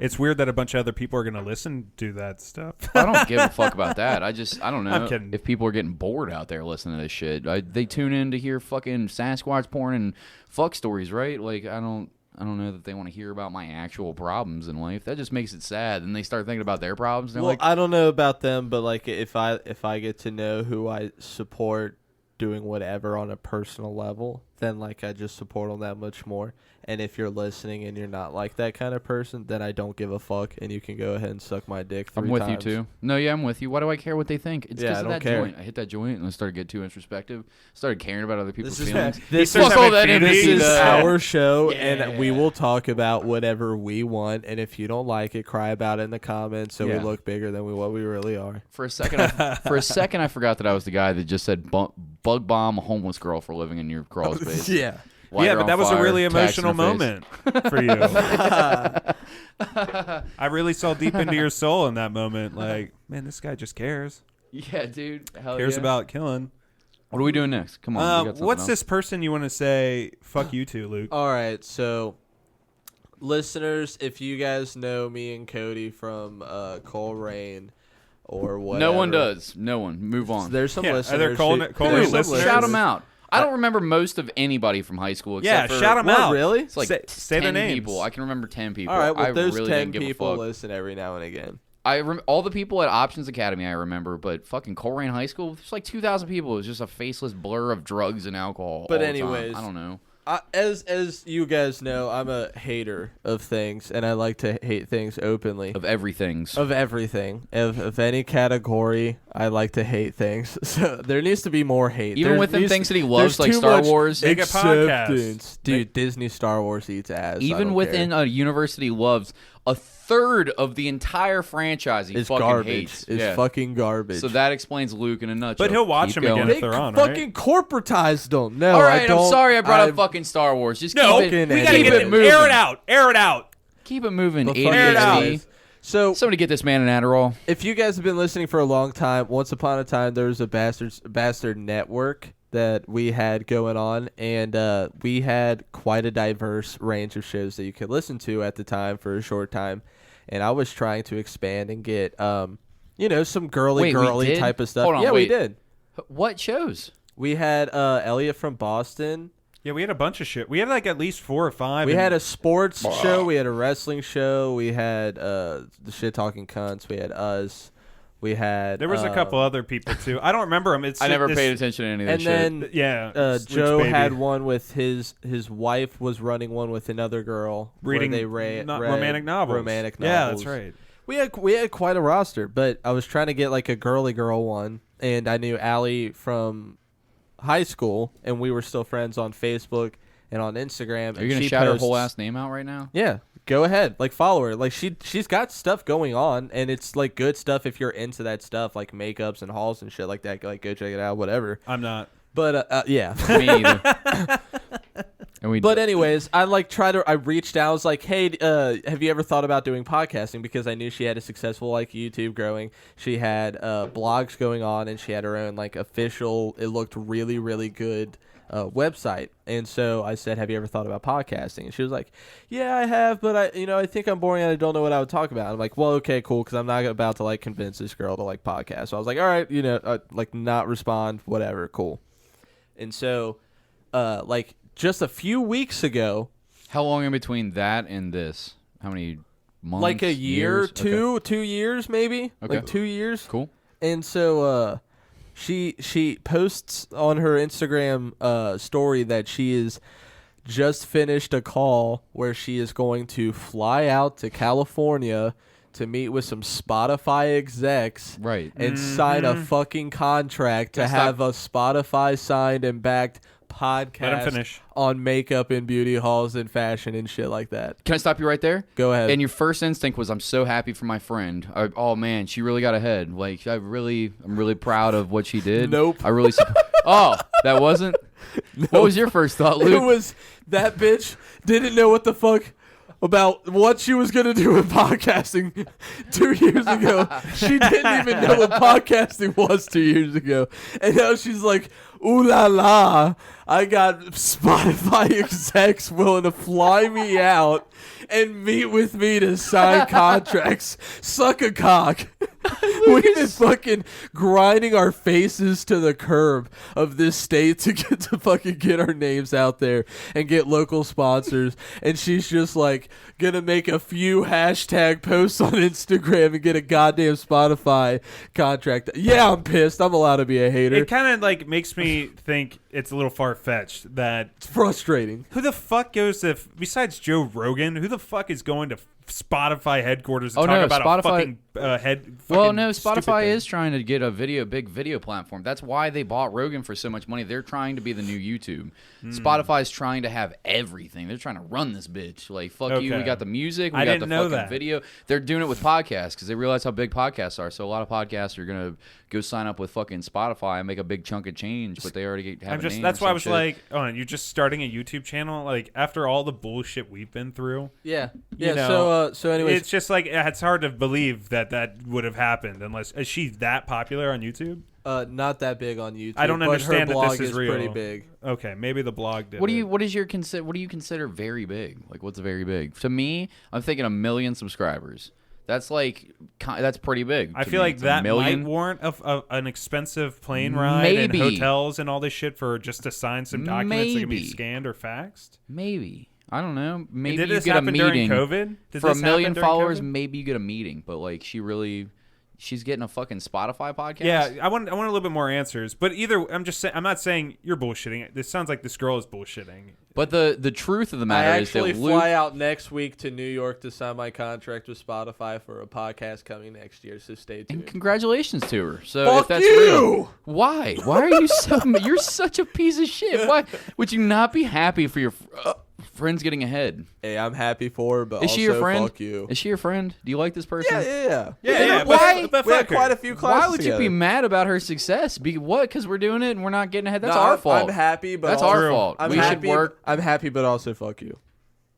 Speaker 3: It's weird that a bunch of other people are going to listen to that stuff.
Speaker 2: I don't give a fuck about that. I don't know
Speaker 3: I'm kidding.
Speaker 2: if people are getting bored out there listening to this shit. They tune in to hear fucking Sasquatch porn and fuck stories, right? Like I don't know that they want to hear about my actual problems in life. That just makes it sad. And they start thinking about their problems. And they're
Speaker 4: Well,
Speaker 2: like,
Speaker 4: I don't know about them, but like if I get to know who I support doing whatever on a personal level, then like I just support them that much more. And if you're listening and you're not like that kind of person, then I don't give a fuck, and you can go ahead and suck my dick 3
Speaker 2: I'm with
Speaker 4: times.
Speaker 2: you too. No, yeah, I'm with you. Why do I care what they think? It's
Speaker 4: Yeah,
Speaker 2: because
Speaker 4: I
Speaker 2: of
Speaker 4: don't
Speaker 2: that
Speaker 4: care.
Speaker 2: joint. I hit that joint and I started getting too introspective. Started caring about other people's
Speaker 4: This is
Speaker 2: feelings.
Speaker 4: this
Speaker 3: starts
Speaker 4: is,
Speaker 2: Fuck all
Speaker 3: having
Speaker 2: that
Speaker 3: feelings.
Speaker 2: empathy.
Speaker 4: this is
Speaker 2: though.
Speaker 4: our show,
Speaker 2: Yeah.
Speaker 4: and we will talk about whatever we want. And if you don't like it, cry about it in the comments, so we
Speaker 2: Yeah.
Speaker 4: look bigger than what we really are.
Speaker 2: For a second, I forgot that I was the guy that just said bug bomb a homeless girl for a living in your crawl space.
Speaker 4: Yeah.
Speaker 2: Light
Speaker 3: yeah,
Speaker 2: her
Speaker 3: but
Speaker 2: on
Speaker 3: that was a
Speaker 2: fire,
Speaker 3: really
Speaker 2: tax in
Speaker 3: emotional
Speaker 2: her face.
Speaker 3: moment for you. I really saw deep into your soul in that moment. Like, man, this guy just cares.
Speaker 2: Yeah, dude. Hell
Speaker 3: Cares
Speaker 2: yeah.
Speaker 3: about killing.
Speaker 2: What are we doing next? Come on. we got something
Speaker 3: What's
Speaker 2: else.
Speaker 3: this person you want to say fuck you to, Luke?
Speaker 4: All right, so listeners, if you guys know me and Cody from Coleraine or whatever,
Speaker 2: No one does. No one. Move on.
Speaker 4: There's some
Speaker 3: Yeah, are
Speaker 4: listeners.
Speaker 3: there Coleraine
Speaker 4: who-
Speaker 3: Coleraine
Speaker 4: there's some
Speaker 3: listeners?
Speaker 2: Shout them out. I don't remember most of anybody from high school.
Speaker 3: Yeah,
Speaker 2: Except for,
Speaker 3: shout them
Speaker 4: What,
Speaker 3: out.
Speaker 4: really?
Speaker 2: It's like
Speaker 3: Say their
Speaker 2: 10
Speaker 3: names.
Speaker 2: people. I can remember 10 people.
Speaker 4: All right, well,
Speaker 2: I
Speaker 4: those
Speaker 2: really
Speaker 4: 10
Speaker 2: didn't give
Speaker 4: people
Speaker 2: a fuck.
Speaker 4: listen every now and again.
Speaker 2: All the people at Options Academy I remember, but fucking Coleraine High School, there's like 2,000 people. It was just a faceless blur of drugs and alcohol.
Speaker 4: But
Speaker 2: all the time.
Speaker 4: anyways,
Speaker 2: I don't know.
Speaker 4: As you guys know, I'm a hater of things, and I like to hate things openly.
Speaker 2: Of everything's.
Speaker 4: Of everything, of any category, I like to hate things. So there needs to be more hate.
Speaker 2: Even
Speaker 4: There
Speaker 2: within
Speaker 4: needs-
Speaker 2: things that he
Speaker 4: there's
Speaker 2: loves, like
Speaker 4: too
Speaker 2: Star
Speaker 4: much
Speaker 2: Wars.
Speaker 3: Make a podcast.
Speaker 4: acceptance. Dude, Disney Star Wars eats ass. I
Speaker 2: Even
Speaker 4: don't
Speaker 2: within
Speaker 4: care.
Speaker 2: a university loves, a third of the entire franchise he
Speaker 4: It's
Speaker 2: fucking
Speaker 4: garbage.
Speaker 2: hates.
Speaker 4: It's
Speaker 2: Yeah.
Speaker 4: fucking garbage.
Speaker 2: So that explains Luke in a nutshell.
Speaker 3: But he'll watch
Speaker 2: Keep
Speaker 3: them
Speaker 2: going.
Speaker 3: again
Speaker 4: they
Speaker 3: if they're on, right?
Speaker 4: fucking corporatized them. No,
Speaker 2: All
Speaker 4: I
Speaker 2: right,
Speaker 4: don't.
Speaker 2: I'm sorry I brought
Speaker 4: I-
Speaker 2: up fucking Star Wars. Just
Speaker 3: No,
Speaker 2: keep it,
Speaker 4: we
Speaker 3: we gotta
Speaker 2: keep
Speaker 3: get
Speaker 2: it
Speaker 3: it.
Speaker 2: moving.
Speaker 3: Air it out. Air it out.
Speaker 2: Keep it moving,
Speaker 4: But
Speaker 2: ADHD.
Speaker 4: fuck
Speaker 3: Air it out.
Speaker 4: anyways. So
Speaker 2: Somebody get this man an Adderall.
Speaker 4: if you guys have been listening for a long time, once upon a time there was a bastard network that we had going on, and we had quite a diverse range of shows that you could listen to at the time for a short time. And I was trying to expand and get some girly
Speaker 2: Wait, we did?
Speaker 4: type of stuff.
Speaker 2: Hold on,
Speaker 4: yeah,
Speaker 2: wait.
Speaker 4: we did.
Speaker 2: What shows?
Speaker 4: We had Elliot from Boston.
Speaker 3: Yeah, we had a bunch of shit. We had like at least 4 or 5.
Speaker 4: We
Speaker 3: and-
Speaker 4: had a sports show. We had a wrestling show. We had the shit talking cunts. We had us. We had
Speaker 3: There was a couple other people too. I don't remember them. It's
Speaker 2: I never
Speaker 3: this-
Speaker 2: paid attention to any of this
Speaker 4: and
Speaker 2: shit.
Speaker 4: then
Speaker 3: Yeah, Luke's
Speaker 4: Joe
Speaker 3: baby.
Speaker 4: had one with his wife was running one with another girl
Speaker 3: reading
Speaker 4: where they read
Speaker 3: romantic novels.
Speaker 4: Romantic
Speaker 3: Yeah,
Speaker 4: novels.
Speaker 3: that's right.
Speaker 4: We had quite a roster, but I was trying to get like a girly girl one, and I knew Allie from high school, and we were still friends on Facebook and on Instagram.
Speaker 2: Are you gonna
Speaker 4: she
Speaker 2: shout her
Speaker 4: posts-
Speaker 2: whole ass name out right now?
Speaker 4: Yeah, go ahead. Like follow her. Like she's got stuff going on, and it's like good stuff if you're into that stuff, like makeups and hauls and shit like that. Like go check it out, whatever.
Speaker 3: I'm not.
Speaker 4: But yeah.
Speaker 2: Me either. And we.
Speaker 4: But anyways, I reached out. I was like, hey, have you ever thought about doing podcasting? Because I knew she had a successful like YouTube growing. She had blogs going on, and she had her own like official. It looked really, really good website. And so I said, have you ever thought about podcasting? And she was like, yeah, I have, but I think I'm boring and I don't know what I would talk about. I'm like, well, okay, cool, because I'm not about to like convince this girl to like podcast. So I was like, all right, like not respond, whatever, cool. And so, like just a few weeks ago,
Speaker 2: How long in between that and this? How many months?
Speaker 4: like a year,
Speaker 2: years? Okay.
Speaker 4: 2 years maybe,
Speaker 2: Okay.
Speaker 4: like 2 years.
Speaker 2: Cool.
Speaker 4: And so she posts on her Instagram story that she is just finished a call where she is going to fly out to California to meet with some Spotify execs
Speaker 2: Right.
Speaker 4: and sign a fucking contract to
Speaker 2: Stop.
Speaker 4: have a Spotify signed and backed
Speaker 3: Let him
Speaker 4: podcast
Speaker 3: finish.
Speaker 4: on makeup and beauty halls and fashion and shit like that.
Speaker 2: Can I stop you right there?
Speaker 4: Go ahead.
Speaker 2: And your first instinct was, I'm so happy for my friend. Oh man, she really got ahead. Like I'm really proud of what she did.
Speaker 4: Nope.
Speaker 2: I really. Oh, that wasn't. What was your first thought,
Speaker 4: It
Speaker 2: Luke?
Speaker 4: was that bitch didn't know what the fuck about what she was going to do with podcasting 2 years ago. She didn't even know what podcasting was 2 years ago. And now she's like, ooh la la, I got Spotify execs willing to fly me out and meet with me to sign contracts. Suck a cock. We've been fucking grinding our faces to the curb of this state to get our names out there and get local sponsors. And she's just like gonna make a few hashtag posts on Instagram and get a goddamn Spotify contract. Yeah, I'm pissed. I'm allowed to be a hater.
Speaker 3: It kind of like makes me think it's a little far fetched that
Speaker 4: It's frustrating.
Speaker 3: who the fuck goes to besides Joe Rogan? Who the fuck is going to Spotify headquarters to
Speaker 2: Oh,
Speaker 3: talk
Speaker 2: no,
Speaker 3: about
Speaker 2: Spotify-
Speaker 3: a fucking head?
Speaker 2: Well,
Speaker 3: fucking
Speaker 2: no,
Speaker 3: stupid
Speaker 2: Spotify
Speaker 3: thing?
Speaker 2: is trying to get a big video platform. That's why they bought Rogan for so much money. They're trying to be the new YouTube. Spotify's trying to have everything. They're trying to run this bitch. Like, fuck you. We
Speaker 3: Okay.
Speaker 2: got the music. We
Speaker 3: I
Speaker 2: got
Speaker 3: didn't
Speaker 2: the
Speaker 3: know
Speaker 2: fucking
Speaker 3: that.
Speaker 2: video. They're doing it with podcasts because they realize how big podcasts are. So a lot of podcasts are gonna go sign up with fucking Spotify and make a big chunk of change. But they already have.
Speaker 3: I'm
Speaker 2: a
Speaker 3: just
Speaker 2: name
Speaker 3: that's
Speaker 2: or
Speaker 3: why I
Speaker 2: some
Speaker 3: was
Speaker 2: shit.
Speaker 3: like, oh, you're just starting a YouTube channel? Like after all the bullshit we've been through,
Speaker 4: Yeah.
Speaker 3: You
Speaker 4: Yeah.
Speaker 3: know,
Speaker 4: So anyways,
Speaker 3: it's just like it's hard to believe that would have happened unless is she that popular on YouTube?
Speaker 4: not that big on YouTube.
Speaker 3: I don't
Speaker 4: but
Speaker 3: understand
Speaker 4: her
Speaker 3: that
Speaker 4: blog
Speaker 3: this is real.
Speaker 4: pretty big.
Speaker 3: Okay, maybe the blog did.
Speaker 2: What do
Speaker 3: it.
Speaker 2: you what is your what do you consider very big? Like what's very big? To me, I'm thinking 1 million subscribers. That's like that's pretty big.
Speaker 3: I
Speaker 2: to
Speaker 3: feel
Speaker 2: me.
Speaker 3: like
Speaker 2: It's
Speaker 3: that
Speaker 2: 1 million.
Speaker 3: might warrant an expensive plane ride and
Speaker 2: Maybe.
Speaker 3: hotels and all this shit for just to sign some documents that can be
Speaker 2: Maybe.
Speaker 3: scanned or faxed.
Speaker 2: Maybe. I don't know. Maybe
Speaker 3: Did
Speaker 2: you
Speaker 3: this
Speaker 2: get a
Speaker 3: happen
Speaker 2: meeting
Speaker 3: during COVID? Did
Speaker 2: for 1
Speaker 3: this
Speaker 2: million
Speaker 3: happen during
Speaker 2: followers.
Speaker 3: COVID?
Speaker 2: Maybe you get a meeting, but like she's getting a fucking Spotify podcast.
Speaker 3: Yeah, I want a little bit more answers. But either I'm just saying I'm not saying you're bullshitting. This sounds like this girl is bullshitting.
Speaker 2: But the truth of the
Speaker 4: I
Speaker 2: matter is that
Speaker 4: actually
Speaker 2: Luke.
Speaker 4: fly out next week to New York to sign my contract with Spotify for a podcast coming next year. So stay
Speaker 2: And
Speaker 4: tuned.
Speaker 2: congratulations to her. So
Speaker 4: Fuck
Speaker 2: if that's
Speaker 4: you!
Speaker 2: real, why? Why are you so? You're such a piece of shit. Why would you not be happy for your friends getting ahead?
Speaker 4: Hey, I'm happy for her, but
Speaker 2: Is she your
Speaker 4: also
Speaker 2: friend?
Speaker 4: fuck you.
Speaker 2: Is she your friend? Do you like this person?
Speaker 4: Yeah.
Speaker 3: Yeah,
Speaker 2: why-
Speaker 3: but
Speaker 4: We had
Speaker 3: fuck her.
Speaker 4: quite a few classes
Speaker 2: Why would you be
Speaker 4: together.
Speaker 2: mad about her success? What? Because we're doing it and we're not getting ahead. That's
Speaker 4: No,
Speaker 2: our fault.
Speaker 4: I'm happy, but
Speaker 2: That's
Speaker 4: also,
Speaker 2: our fault.
Speaker 4: I'm
Speaker 2: We
Speaker 4: happy,
Speaker 2: should work.
Speaker 4: I'm happy, but also fuck you.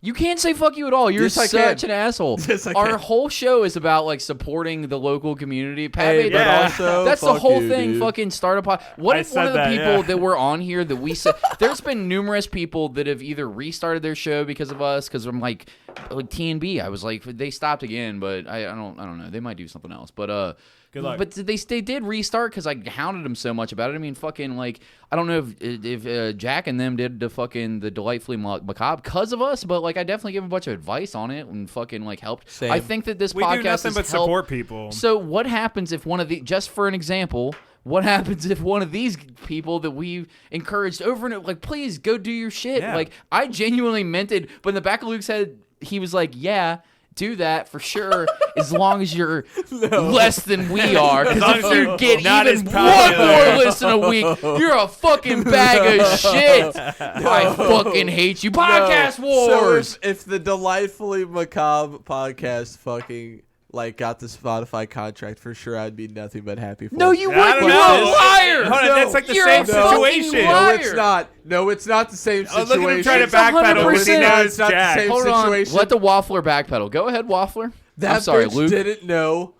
Speaker 2: You can't say fuck you at all. You're
Speaker 4: Yes, I
Speaker 2: such
Speaker 4: can.
Speaker 2: an asshole.
Speaker 4: Yes, I
Speaker 2: Our
Speaker 4: can.
Speaker 2: whole show is about like supporting the local community. Pat
Speaker 4: Hey,
Speaker 2: made
Speaker 4: but
Speaker 2: that all-
Speaker 4: also
Speaker 2: that's the
Speaker 4: fuck
Speaker 2: whole
Speaker 4: you,
Speaker 2: thing.
Speaker 4: dude.
Speaker 2: Fucking start a pod. What
Speaker 3: I
Speaker 2: if one
Speaker 3: said
Speaker 2: of the
Speaker 3: that,
Speaker 2: people
Speaker 3: yeah.
Speaker 2: that were on here that we said there's been numerous people that have either restarted their show because of us because I'm like TNB. I was like they stopped again, but I don't know. They might do something else, but
Speaker 3: Good luck.
Speaker 2: But they did restart because I hounded them so much about it. I mean, fucking like I don't know if Jack and them did the delightfully macabre because of us, but like I definitely gave a bunch of advice on it and fucking like helped.
Speaker 4: Same.
Speaker 2: I think that this
Speaker 3: We
Speaker 2: podcast
Speaker 3: do nothing
Speaker 2: has
Speaker 3: but
Speaker 2: helped-
Speaker 3: support people.
Speaker 2: So what happens if one of the just for an example? What happens if one of these people that we've encouraged over and over, like, please go do your shit?
Speaker 3: Yeah.
Speaker 2: Like, I genuinely meant it. But in the back of Luke's head, he was like, yeah, do that for sure, as long as you're less than we are.
Speaker 3: long
Speaker 2: Because
Speaker 3: as
Speaker 2: if you
Speaker 3: you're
Speaker 2: get
Speaker 3: not
Speaker 2: even
Speaker 3: as
Speaker 2: one
Speaker 3: popular.
Speaker 2: more listen a week, you're a fucking bag of shit. I fucking hate you. Podcast Wars.
Speaker 4: So if the delightfully macabre podcast fucking like got the Spotify contract, for sure I'd be nothing but happy for
Speaker 2: no,
Speaker 4: it.
Speaker 2: you
Speaker 3: I
Speaker 2: wouldn't.
Speaker 3: don't
Speaker 2: You're
Speaker 3: know.
Speaker 2: a liar.
Speaker 3: Hold on,
Speaker 4: No.
Speaker 3: that's like the
Speaker 2: You're
Speaker 3: same
Speaker 2: a fucking
Speaker 3: situation.
Speaker 2: liar.
Speaker 4: No, it's not. No, it's not the same
Speaker 3: Oh,
Speaker 4: situation.
Speaker 3: look at him trying to
Speaker 2: It's
Speaker 3: backpedal because he
Speaker 2: 100%.
Speaker 3: knows
Speaker 4: It's not the
Speaker 3: Jack.
Speaker 4: same
Speaker 2: Hold on.
Speaker 4: situation.
Speaker 2: Let the waffler backpedal. Go ahead, waffler.
Speaker 4: That
Speaker 2: I'm sorry,
Speaker 4: bitch
Speaker 2: Luke.
Speaker 4: didn't know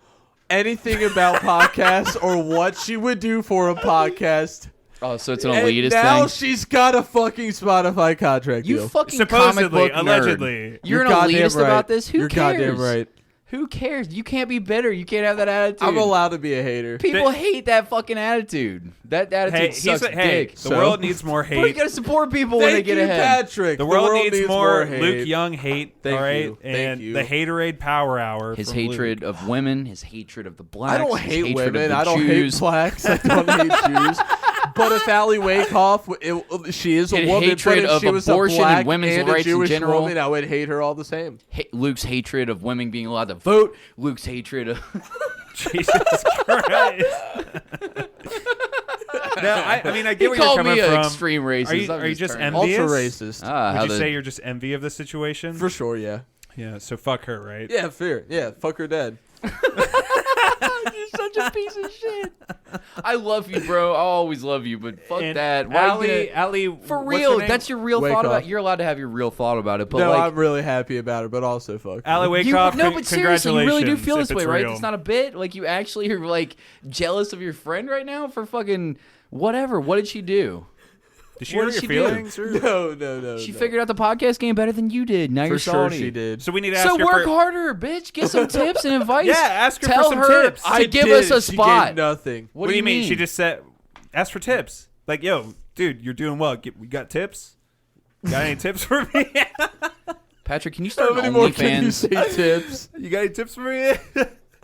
Speaker 4: anything about podcasts or what she would do for a podcast.
Speaker 2: Oh, so it's an
Speaker 4: And
Speaker 2: elitist
Speaker 4: now
Speaker 2: thing.
Speaker 4: she's got a fucking Spotify contract
Speaker 2: You
Speaker 4: deal.
Speaker 2: fucking
Speaker 3: Supposedly,
Speaker 2: comic book nerd.
Speaker 3: allegedly.
Speaker 2: You're an
Speaker 4: goddamn
Speaker 2: elitist
Speaker 4: right.
Speaker 2: about this. Who
Speaker 4: You're
Speaker 2: cares?
Speaker 4: goddamn right.
Speaker 2: Who cares? You can't be bitter. You can't have that attitude.
Speaker 4: I'm allowed to be a hater.
Speaker 2: People hate that fucking attitude. That attitude
Speaker 3: Hey,
Speaker 2: sucks
Speaker 3: hey,
Speaker 2: dick.
Speaker 3: the
Speaker 4: So?
Speaker 3: world needs more
Speaker 2: But you
Speaker 3: hate.
Speaker 2: gotta support people when they
Speaker 4: Thank
Speaker 2: get
Speaker 4: you,
Speaker 2: ahead.
Speaker 4: Patrick.
Speaker 3: The world needs more
Speaker 4: hate.
Speaker 3: Luke Young hate.
Speaker 4: Thank
Speaker 3: all right,
Speaker 4: you. Thank
Speaker 3: and
Speaker 4: you.
Speaker 3: the Haterade Power Hour.
Speaker 2: His
Speaker 3: from Luke.
Speaker 2: hatred of women, his hatred of the blacks.
Speaker 4: I don't
Speaker 2: his
Speaker 4: hate
Speaker 2: hatred
Speaker 4: women.
Speaker 2: Of the
Speaker 4: I don't
Speaker 2: Jews.
Speaker 4: hate blacks. I don't hate Jews. But if Allie Wakehoff, she is a
Speaker 2: His
Speaker 4: woman,
Speaker 2: hatred
Speaker 4: but if
Speaker 2: of
Speaker 4: she was a
Speaker 2: abortion and
Speaker 4: black
Speaker 2: women's
Speaker 4: and a
Speaker 2: rights in
Speaker 4: Jewish
Speaker 2: general.
Speaker 4: woman, I would hate her all the same.
Speaker 2: Luke's hatred of women being allowed to vote. Luke's hatred of.
Speaker 3: Jesus Christ. No, I mean, I get
Speaker 2: He
Speaker 3: where you're
Speaker 2: called
Speaker 3: coming
Speaker 2: me an
Speaker 3: from.
Speaker 2: extreme racist.
Speaker 3: Are you just
Speaker 2: turning-
Speaker 3: envious?
Speaker 4: Ultra racist.
Speaker 2: Ah, how
Speaker 3: Would you
Speaker 2: the-
Speaker 3: say you're just envy of the situation?
Speaker 4: For sure, yeah.
Speaker 3: Yeah, so fuck her, right?
Speaker 4: Yeah, fair. Yeah, fuck her dead.
Speaker 2: You're such such a piece of shit. I love you, bro. I'll always love you, but fuck
Speaker 3: And
Speaker 2: that. Why you gonna-
Speaker 3: Allie,
Speaker 2: for
Speaker 3: what's her
Speaker 2: real,
Speaker 3: name?
Speaker 2: that's your real
Speaker 4: Wake
Speaker 2: thought
Speaker 4: up.
Speaker 2: about it. You're allowed to have your real thought about it, but
Speaker 4: No,
Speaker 2: like,
Speaker 4: I'm really happy about it, but also fuck.
Speaker 3: Allie
Speaker 2: you,
Speaker 3: Wakehoff.
Speaker 2: no, but seriously, you really do
Speaker 3: congratulations
Speaker 2: feel
Speaker 3: if
Speaker 2: this way,
Speaker 3: it's
Speaker 2: right?
Speaker 3: real.
Speaker 2: It's not a bit. Like, you actually are like jealous of your friend right now for fucking whatever. What did she do?
Speaker 3: Did she
Speaker 2: what
Speaker 3: hurt
Speaker 2: did
Speaker 3: your
Speaker 2: she do?
Speaker 3: feelings? Or?
Speaker 4: No.
Speaker 2: She figured out the podcast game better than you did. Now
Speaker 4: For
Speaker 2: you're
Speaker 4: sure
Speaker 2: salty.
Speaker 4: she did.
Speaker 3: So we need to ask
Speaker 2: So
Speaker 3: her
Speaker 2: work
Speaker 3: for,
Speaker 2: harder, bitch. Get some tips and advice.
Speaker 3: Yeah, ask her for
Speaker 2: Tell
Speaker 3: some
Speaker 2: her
Speaker 3: tips.
Speaker 2: to give us a
Speaker 4: She gave
Speaker 2: spot.
Speaker 4: nothing.
Speaker 2: What
Speaker 3: do
Speaker 2: do
Speaker 3: you mean? She just said, ask for tips. Like, yo, dude, you're doing well. We got tips? Got any tips for me?
Speaker 2: Patrick, can you start
Speaker 4: How
Speaker 2: an
Speaker 4: many more can you
Speaker 2: OnlyFans?
Speaker 4: say tips?
Speaker 3: You got any tips for me?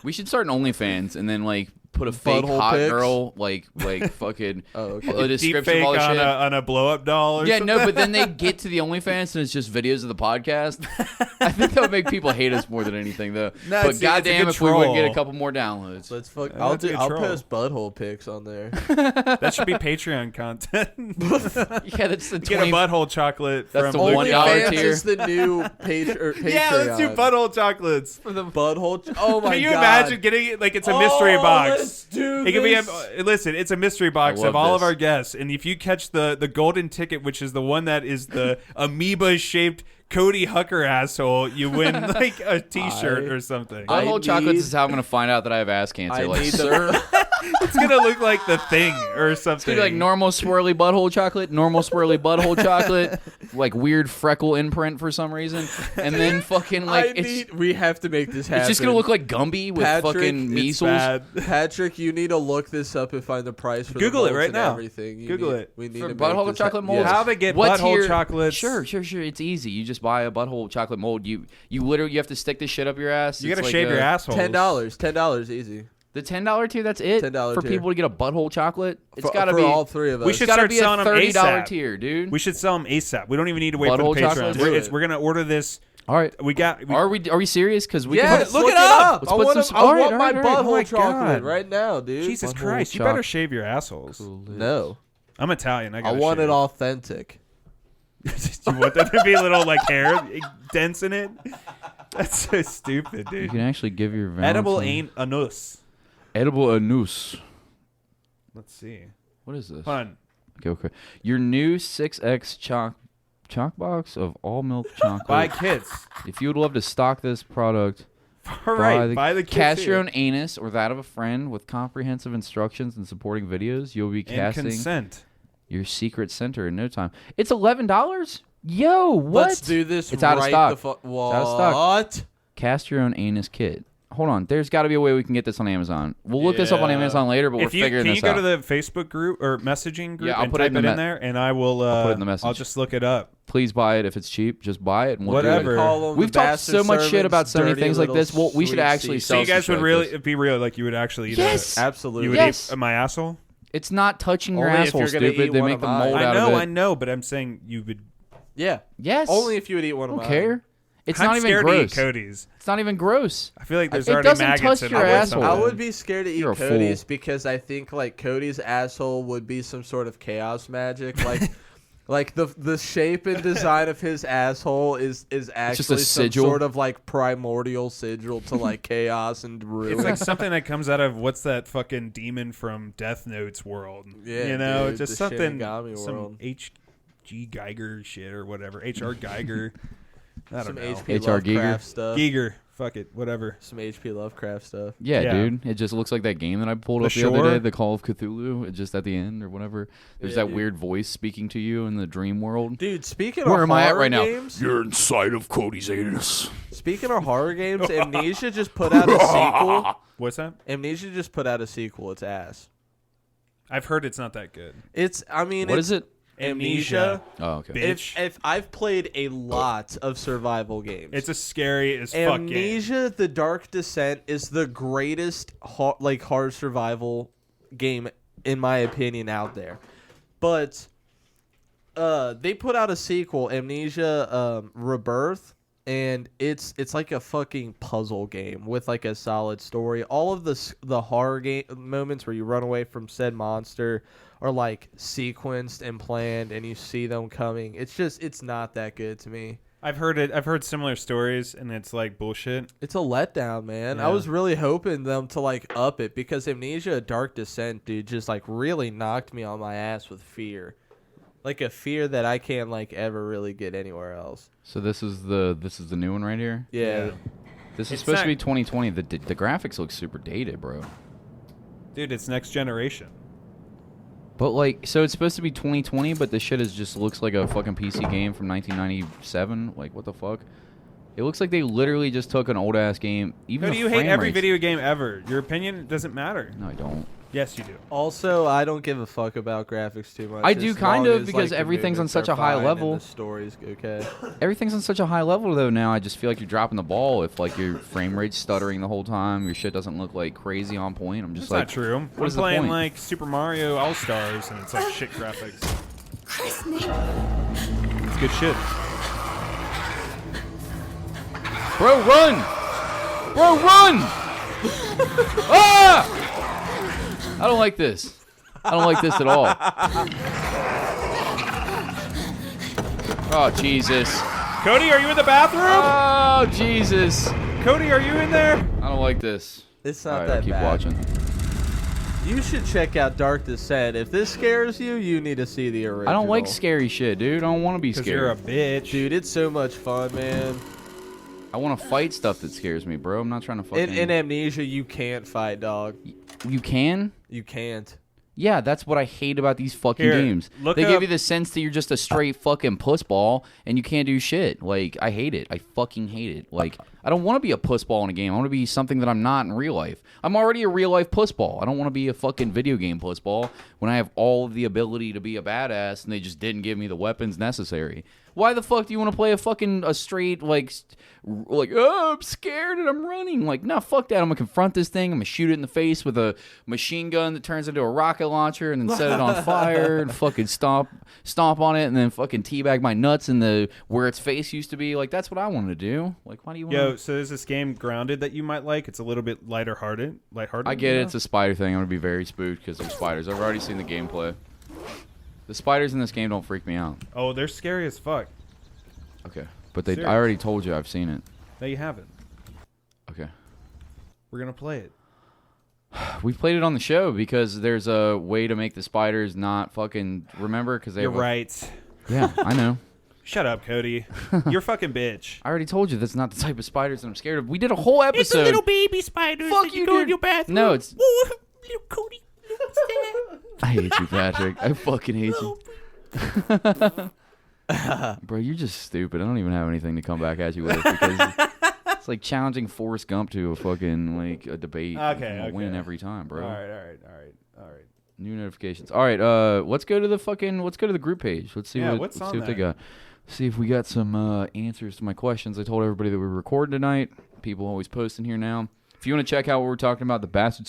Speaker 2: We should start an OnlyFans and then like put a fake
Speaker 4: Butthole
Speaker 2: hot
Speaker 4: pics?
Speaker 2: girl like fucking
Speaker 4: Oh, okay.
Speaker 2: a
Speaker 3: Deep
Speaker 2: description
Speaker 3: fake
Speaker 2: of all the
Speaker 3: on
Speaker 2: shit.
Speaker 3: on a blow up doll or
Speaker 2: Yeah,
Speaker 3: something?
Speaker 2: no, but then they get to the OnlyFans and it's just videos of the podcast. I think that would make people hate us more than anything, though.
Speaker 3: No,
Speaker 2: but
Speaker 3: it's a
Speaker 2: goddamn,
Speaker 3: good
Speaker 2: if we would get a
Speaker 3: troll.
Speaker 2: couple more downloads.
Speaker 4: Let's fuck.
Speaker 3: Yeah,
Speaker 4: I'll
Speaker 3: that's a
Speaker 4: do.
Speaker 3: good
Speaker 4: I'll
Speaker 3: troll.
Speaker 4: post butthole pics on there.
Speaker 3: That should be Patreon content.
Speaker 2: Yeah, that's the
Speaker 3: Get a
Speaker 2: 20.
Speaker 3: butthole chocolate
Speaker 2: That's
Speaker 3: from
Speaker 2: the $1
Speaker 4: OnlyFans
Speaker 2: tier.
Speaker 4: is the new Patreon.
Speaker 3: Yeah, let's do butthole chocolates.
Speaker 2: For the
Speaker 4: butthole. Oh my god!
Speaker 3: Can you imagine getting it like it's a mystery
Speaker 4: Oh,
Speaker 3: box?
Speaker 4: Let's do
Speaker 3: It could be
Speaker 4: this.
Speaker 3: listen, it's a mystery box
Speaker 2: I love
Speaker 3: of all of
Speaker 2: this.
Speaker 3: our guests, and if you catch the golden ticket, which is the one that is the amoeba shaped Cody Hucker asshole, you win like a T-shirt or something.
Speaker 4: I
Speaker 2: butthole chocolates
Speaker 4: need-
Speaker 2: is how I'm gonna find out that I have ass cancer.
Speaker 4: I
Speaker 2: Like,
Speaker 4: need
Speaker 2: sir,
Speaker 4: the.
Speaker 3: It's gonna look like the Thing or something.
Speaker 2: it's gonna be like normal swirly butthole chocolate, normal swirly butthole chocolate, like weird freckle imprint for some reason, and then fucking like
Speaker 4: We have to make this happen.
Speaker 2: it's just gonna look like Gumby with
Speaker 4: Patrick,
Speaker 2: fucking
Speaker 4: it's
Speaker 2: measles.
Speaker 3: Bad.
Speaker 4: Patrick, you need to look this up and find the price for
Speaker 3: Google
Speaker 4: the
Speaker 3: it
Speaker 4: molds
Speaker 3: right
Speaker 4: and
Speaker 3: now.
Speaker 4: Everything.
Speaker 3: Google it.
Speaker 4: We need
Speaker 2: For
Speaker 4: to
Speaker 2: butthole
Speaker 4: make this
Speaker 2: chocolate molds?
Speaker 4: Yes.
Speaker 3: How to get
Speaker 2: What
Speaker 3: butthole
Speaker 2: tier-
Speaker 3: chocolates?
Speaker 2: Sure. It's easy. You just buy a butthole chocolate mold. You literally you have to stick this shit up your ass.
Speaker 3: You
Speaker 2: It's
Speaker 3: gotta
Speaker 2: like
Speaker 3: shave your
Speaker 2: a-
Speaker 3: asshole.
Speaker 4: $10 easy.
Speaker 2: The $10 tier. That's it.
Speaker 4: $10
Speaker 2: for
Speaker 4: tier.
Speaker 2: people to get a butthole chocolate. It's
Speaker 4: For-
Speaker 2: gotta
Speaker 4: for
Speaker 2: be
Speaker 4: all three of us.
Speaker 3: We
Speaker 2: It's
Speaker 3: should
Speaker 2: gotta
Speaker 3: start
Speaker 2: be a
Speaker 3: selling them
Speaker 2: $30
Speaker 3: ASAP.
Speaker 2: tier, dude.
Speaker 3: We should sell them ASAP. We don't even need to wait
Speaker 2: Butthole
Speaker 3: for the Patreon.
Speaker 2: chocolates?
Speaker 4: Do
Speaker 3: We're,
Speaker 4: it.
Speaker 3: we're gonna order this.
Speaker 2: All right.
Speaker 3: We got.
Speaker 2: Are we serious? Because we
Speaker 4: Yeah,
Speaker 2: can.
Speaker 4: look it up.
Speaker 2: Let's
Speaker 4: I
Speaker 2: put
Speaker 4: want,
Speaker 2: some-
Speaker 4: I
Speaker 2: all right,
Speaker 4: want
Speaker 2: all
Speaker 4: my
Speaker 2: right, all right.
Speaker 3: Oh
Speaker 4: butthole
Speaker 3: my
Speaker 4: chocolate
Speaker 3: God.
Speaker 4: right now, dude.
Speaker 3: Jesus
Speaker 2: Butthole
Speaker 3: Christ! You
Speaker 2: choc-
Speaker 3: better shave your assholes.
Speaker 4: No,
Speaker 3: I'm Italian. I,
Speaker 4: I
Speaker 3: gotta
Speaker 4: want
Speaker 3: shave.
Speaker 4: it authentic.
Speaker 3: You want there to be a little like hair dents in it? That's so stupid,
Speaker 2: You
Speaker 3: dude.
Speaker 2: can actually give your
Speaker 3: Edible
Speaker 2: Valentine-
Speaker 3: ain't anus.
Speaker 2: edible anus.
Speaker 3: Let's see.
Speaker 2: What is this?
Speaker 3: Fun.
Speaker 2: Okay. Your new 6X chalk box of all milk chocolate.
Speaker 3: Buy kits.
Speaker 2: If you would love to stock this product,
Speaker 3: All right. Buy the kits.
Speaker 2: cast your
Speaker 3: here.
Speaker 2: own anus or that of a friend with comprehensive instructions and supporting videos. You'll be
Speaker 3: And
Speaker 2: casting
Speaker 3: consent.
Speaker 2: your secret center in no time. It's $11. Yo, what?
Speaker 4: Let's do this.
Speaker 2: It's out of
Speaker 4: right
Speaker 2: stock.
Speaker 4: The fu-
Speaker 2: out of stock.
Speaker 4: What?
Speaker 2: Cast your own anus kit. Hold on. There's got to be a way we can get this on Amazon. We'll look this up on
Speaker 3: Yeah.
Speaker 2: Amazon later, but we're
Speaker 3: If you
Speaker 2: figuring
Speaker 3: can
Speaker 2: this
Speaker 3: you go
Speaker 2: out.
Speaker 3: to the Facebook group or messaging group
Speaker 2: Yeah, I'll
Speaker 3: and
Speaker 2: put it
Speaker 3: type
Speaker 2: in
Speaker 3: it
Speaker 2: the
Speaker 3: in there, and I will.
Speaker 2: put it in the message.
Speaker 3: I'll just look it up.
Speaker 2: Please buy it if it's cheap. Just buy it and we'll
Speaker 3: Whatever.
Speaker 2: do it.
Speaker 4: Call them
Speaker 2: We've
Speaker 4: the
Speaker 2: talked so
Speaker 4: bastard
Speaker 2: much shit
Speaker 4: servants,
Speaker 2: about so many
Speaker 4: dirty
Speaker 2: things like
Speaker 4: little
Speaker 2: this. Well, we should
Speaker 4: sweet
Speaker 2: actually
Speaker 4: seas.
Speaker 3: So
Speaker 2: sell
Speaker 3: you guys
Speaker 2: some
Speaker 3: would
Speaker 2: shit
Speaker 3: really
Speaker 2: like
Speaker 3: be real, like you would actually eat
Speaker 2: Yes!
Speaker 4: Absolutely.
Speaker 3: You would
Speaker 2: Yes!
Speaker 3: eat my asshole.
Speaker 2: this. It's not touching your
Speaker 4: Only if
Speaker 2: asshole,
Speaker 4: you're gonna
Speaker 2: stupid.
Speaker 4: eat
Speaker 2: They
Speaker 4: one
Speaker 2: make
Speaker 4: of
Speaker 2: the
Speaker 4: mine.
Speaker 2: mold
Speaker 3: I
Speaker 2: out
Speaker 3: know,
Speaker 2: of
Speaker 3: I
Speaker 2: it.
Speaker 3: know, but I'm saying you would.
Speaker 4: Yeah.
Speaker 2: Yes.
Speaker 4: Only if you would eat one
Speaker 2: I
Speaker 4: of
Speaker 2: don't
Speaker 4: mine.
Speaker 2: care. It's
Speaker 3: I'm
Speaker 2: not even
Speaker 3: scared to eat
Speaker 2: gross.
Speaker 3: Cody's.
Speaker 2: It's not even gross.
Speaker 3: I feel like there's
Speaker 2: It
Speaker 3: already
Speaker 2: doesn't
Speaker 3: maggots
Speaker 2: touch
Speaker 3: in
Speaker 2: your
Speaker 3: it or
Speaker 2: asshole.
Speaker 3: something.
Speaker 4: I would be scared to eat
Speaker 2: You're a
Speaker 4: Cody's
Speaker 2: fool.
Speaker 4: because I think like Cody's asshole would be some sort of chaos magic. Like like the shape and design of his asshole is actually some
Speaker 2: sigil.
Speaker 4: sort of like primordial sigil to like chaos and ruin.
Speaker 3: It's like something that comes out of what's that fucking demon from Death Note's world?
Speaker 4: Yeah,
Speaker 3: you know,
Speaker 4: dude,
Speaker 3: just
Speaker 4: the
Speaker 3: something,
Speaker 4: Shinigami
Speaker 3: some
Speaker 4: world.
Speaker 3: H.G. Geiger shit or whatever. H.R. Geiger. I don't
Speaker 4: some
Speaker 3: know.
Speaker 4: HP
Speaker 2: H.R.
Speaker 4: Lovecraft
Speaker 2: Giger.
Speaker 4: stuff.
Speaker 3: Giger. Fuck it. Whatever.
Speaker 4: Some HP Lovecraft stuff.
Speaker 2: Yeah,
Speaker 3: Yeah.
Speaker 2: dude. It just looks like that game that I pulled
Speaker 3: The
Speaker 2: up the other
Speaker 3: Shore?
Speaker 2: day, the Call of Cthulhu. It just at the end or whatever. There's
Speaker 4: Yeah,
Speaker 2: that
Speaker 4: dude.
Speaker 2: weird voice speaking to you in the dream world.
Speaker 4: Dude, speaking
Speaker 2: Where
Speaker 4: of
Speaker 2: am I at
Speaker 4: horror
Speaker 2: right now?
Speaker 4: games,
Speaker 2: You're inside of Cody's anus.
Speaker 4: speaking of horror games, Amnesia just put out a sequel.
Speaker 3: What's that?
Speaker 4: Amnesia just put out a sequel. It's ass.
Speaker 3: I've heard it's not that good.
Speaker 4: It's I mean
Speaker 2: What
Speaker 4: it's
Speaker 2: is it?
Speaker 4: Amnesia.
Speaker 2: Oh, okay.
Speaker 3: Bitch.
Speaker 4: If I've played a lot of survival games.
Speaker 3: It's a scary as fuck game.
Speaker 4: Amnesia: The Dark Descent is the greatest hard survival game in my opinion out there. But they put out a sequel, Amnesia Rebirth, and it's like a fucking puzzle game with like a solid story. All of the horror game moments where you run away from said monster are like sequenced and planned and you see them coming. It's not that good to me.
Speaker 3: I've heard similar stories, and it's like bullshit.
Speaker 4: It's a letdown, man.
Speaker 3: Yeah.
Speaker 4: I was really hoping them to like up it because Amnesia Dark Descent, dude, just like really knocked me on my ass with fear. Like a fear that I can't like ever really get anywhere else.
Speaker 2: So this is the new one right here.
Speaker 4: Yeah.
Speaker 2: This is
Speaker 3: It's
Speaker 2: supposed to be
Speaker 3: not-
Speaker 2: 2020. The graphics look super dated, bro.
Speaker 3: Dude, it's next generation.
Speaker 2: But like, so it's supposed to be 2020, but this shit just looks like a fucking PC game from 1997. Like, what the fuck? It looks like they literally just took an old ass game. Even
Speaker 3: No,
Speaker 2: the
Speaker 3: do you hate
Speaker 2: frame
Speaker 3: every
Speaker 2: rates-
Speaker 3: video game ever? Your opinion doesn't matter.
Speaker 2: No, I don't.
Speaker 3: Yes, you do.
Speaker 4: Also, I don't give a fuck about graphics too much.
Speaker 2: I do
Speaker 4: as
Speaker 2: kind
Speaker 4: long
Speaker 2: of
Speaker 4: as,
Speaker 2: because
Speaker 4: like, the
Speaker 2: everything's on
Speaker 4: movements
Speaker 2: such
Speaker 4: are
Speaker 2: a high
Speaker 4: fine
Speaker 2: level.
Speaker 4: and the story's okay.
Speaker 2: Everything's on such a high level though now. I just feel like you're dropping the ball if like your frame rate's stuttering the whole time. Your shit doesn't look like crazy on point. I'm just
Speaker 3: That's
Speaker 2: like,
Speaker 3: not true.
Speaker 2: what
Speaker 3: I'm
Speaker 2: is the
Speaker 3: playing
Speaker 2: point?
Speaker 3: like Super Mario All Stars, and it's like shit graphics. It's good shit.
Speaker 2: Bro, run! Bro, run! Ah! I don't like this. I don't like this at all. Oh, Jesus.
Speaker 3: Cody, are you in the bathroom?
Speaker 2: Oh, Jesus.
Speaker 3: Cody, are you in there?
Speaker 2: I don't like this.
Speaker 4: It's
Speaker 2: All
Speaker 4: not
Speaker 2: right,
Speaker 4: that
Speaker 2: I'll keep
Speaker 4: bad.
Speaker 2: watching.
Speaker 4: You should check out Dark Descent. If this scares you, you need to see the original.
Speaker 2: I don't like scary shit, dude. I don't want to be
Speaker 3: Because you're a
Speaker 2: scared.
Speaker 3: bitch.
Speaker 4: Dude, it's so much fun, man.
Speaker 2: I want to fight stuff that scares me, bro. I'm not trying to fucking...
Speaker 4: In Amnesia, you can't fight, dog.
Speaker 2: You can?
Speaker 4: You can't.
Speaker 2: Yeah, that's what I hate about these fucking
Speaker 3: Here,
Speaker 2: games.
Speaker 3: look
Speaker 2: They give
Speaker 3: up-
Speaker 2: you the sense that you're just a straight fucking pussball and you can't do shit. Like, I hate it. I fucking hate it. Like, I don't want to be a pussball in a game. I want to be something that I'm not in real life. I'm already a real life pussball. I don't want to be a fucking video game pussball when I have all of the ability to be a badass and they just didn't give me the weapons necessary. Why the fuck do you want to play a straight, like, oh, I'm scared and I'm running? Like, no, fuck that. I'm going to confront this thing. I'm going to shoot it in the face with a machine gun that turns into a rocket launcher and then set it on fire and fucking stomp on it and then fucking teabag my nuts in the where its face used to be. Like, that's what I want to do. Like, why do you want
Speaker 3: Yo,
Speaker 2: to...
Speaker 3: so there's this game Grounded that you might like. It's a little bit lighthearted.
Speaker 2: I get it. It's a spider thing. I'm going to be very spooked because of spiders. I've already seen the gameplay. The spiders in this game don't freak me out.
Speaker 3: Oh, they're scary as fuck.
Speaker 2: Okay. But I
Speaker 3: Serious.
Speaker 2: already told you I've seen it.
Speaker 3: No, you haven't.
Speaker 2: Okay.
Speaker 3: We're gonna play it.
Speaker 2: We played it on the show because there's a way to make the spiders not fucking remember because they
Speaker 3: You're
Speaker 2: have a-
Speaker 3: right.
Speaker 2: Yeah, I know.
Speaker 3: Shut up, Cody. You're a fucking bitch.
Speaker 2: I already told you that's not the type of spiders that I'm scared of. We did a whole episode.
Speaker 3: baby spider.
Speaker 2: Fuck you, dude. No, it's.
Speaker 3: Little Cody.
Speaker 2: I hate you, Patrick. I fucking hate you. Bro, you're just stupid. I don't even have anything to come back at you with because it's like challenging Forrest Gump to a fucking like a debate.
Speaker 3: Okay,
Speaker 2: You'll
Speaker 3: okay.
Speaker 2: win every time, bro.
Speaker 3: All right.
Speaker 2: New notifications. All right, let's go to the group page. Let's see
Speaker 3: Yeah,
Speaker 2: what
Speaker 3: what's
Speaker 2: let's
Speaker 3: on
Speaker 2: see what they
Speaker 3: there?
Speaker 2: got. See if we got some answers to my questions. I told everybody that we were recording tonight. People always posting here now. If you want to check out what we're talking about, the Bastard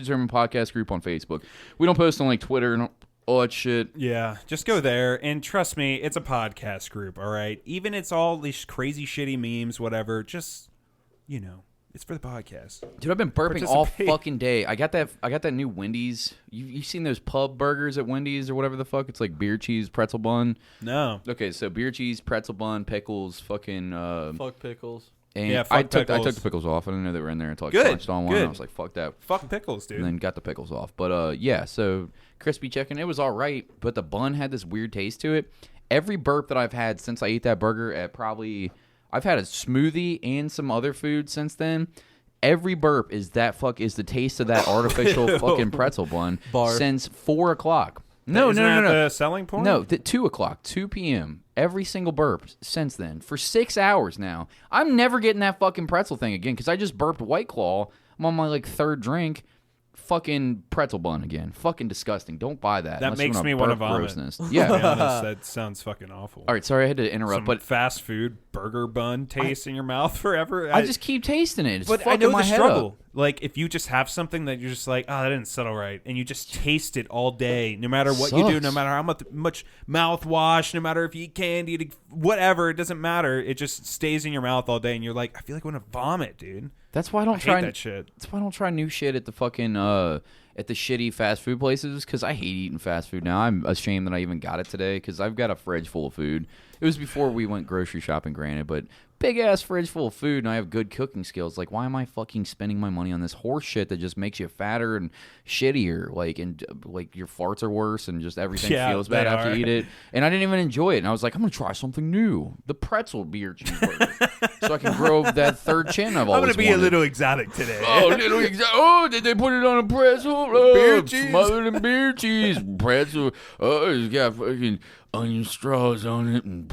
Speaker 2: Sermon podcast group on Facebook. We don't post on like Twitter and all that shit.
Speaker 3: Yeah, just go there and trust me, it's a podcast group. All right, even it's all these crazy, shitty memes, whatever. Just it's for the podcast.
Speaker 2: Dude, I've been burping all
Speaker 3: Participate.
Speaker 2: fucking day. I got that new Wendy's. You seen those pub burgers at Wendy's or whatever the fuck? It's like beer cheese pretzel bun.
Speaker 3: No,
Speaker 2: Okay, so beer cheese pretzel bun, pickles, fucking.
Speaker 4: Fuck pickles.
Speaker 2: And
Speaker 3: Yeah,
Speaker 2: I
Speaker 3: fuck
Speaker 2: took
Speaker 3: pickles.
Speaker 2: the pickles off. I didn't know they were in there until I
Speaker 3: Good,
Speaker 2: crunched on one.
Speaker 3: good.
Speaker 2: I was like, fuck that.
Speaker 3: fuck pickles, dude.
Speaker 2: And then got the pickles off. But yeah, so crispy chicken, it was all right, but the bun had this weird taste to it. Every burp that I've had since I ate that burger I've had a smoothie and some other food since then. Every burp is the taste of that artificial fucking pretzel bun
Speaker 4: Barf.
Speaker 2: since 4 o'clock. No.
Speaker 3: Isn't that the selling point?
Speaker 2: No, 2 o'clock, 2 p.m. Every single burp since then for 6 hours now. I'm never getting that fucking pretzel thing again because I just burped White Claw. I'm on my like third drink. Fucking pretzel bun again. Fucking disgusting. Don't buy that.
Speaker 3: That
Speaker 2: unless you
Speaker 3: makes
Speaker 2: wanna
Speaker 3: me wanna
Speaker 2: burp
Speaker 3: vomit.
Speaker 2: grossness.
Speaker 3: To be
Speaker 2: Yeah.
Speaker 3: honest, that sounds fucking awful.
Speaker 2: All right, sorry I had to interrupt,
Speaker 3: Some
Speaker 2: but
Speaker 3: fast food burger bun taste in your mouth forever.
Speaker 2: I just keep tasting it. It's
Speaker 3: But I
Speaker 2: fucking
Speaker 3: know
Speaker 2: my
Speaker 3: the
Speaker 2: head
Speaker 3: struggle.
Speaker 2: up.
Speaker 3: Like, if you just have something that you're just like, oh, that didn't settle right, and you just taste it all day, no matter what you do, no
Speaker 2: Sucks.
Speaker 3: matter how much mouthwash, no matter if you eat candy, whatever, it doesn't matter. It just stays in your mouth all day, and you're like, I feel like I want to vomit, dude.
Speaker 2: That's why I don't
Speaker 3: I
Speaker 2: try
Speaker 3: hate that shit.
Speaker 2: That's why I don't try new shit at the fucking at the shitty fast food places, because I hate eating fast food now. I'm ashamed that I even got it today, because I've got a fridge full of food. It was before we went grocery shopping, granted, but big ass fridge full of food, and I have good cooking skills. Like, why am I fucking spending my money on this horse shit that just makes you fatter and shittier? Like, and like your farts are worse, and just everything
Speaker 3: Yeah,
Speaker 2: feels bad
Speaker 3: they
Speaker 2: after
Speaker 3: are.
Speaker 2: you eat it. And I didn't even enjoy it. And I was like, I'm gonna try something new: the pretzel beer cheeseburger, so I can grow that third chin I've always
Speaker 3: I'm gonna be
Speaker 2: wanted.
Speaker 3: a little exotic today.
Speaker 2: Oh, did they put it on a pretzel? Oh,
Speaker 3: Beer cheese.
Speaker 2: smothered in beer cheese. Pretzel. Oh, it's got fucking onion straws on it. And,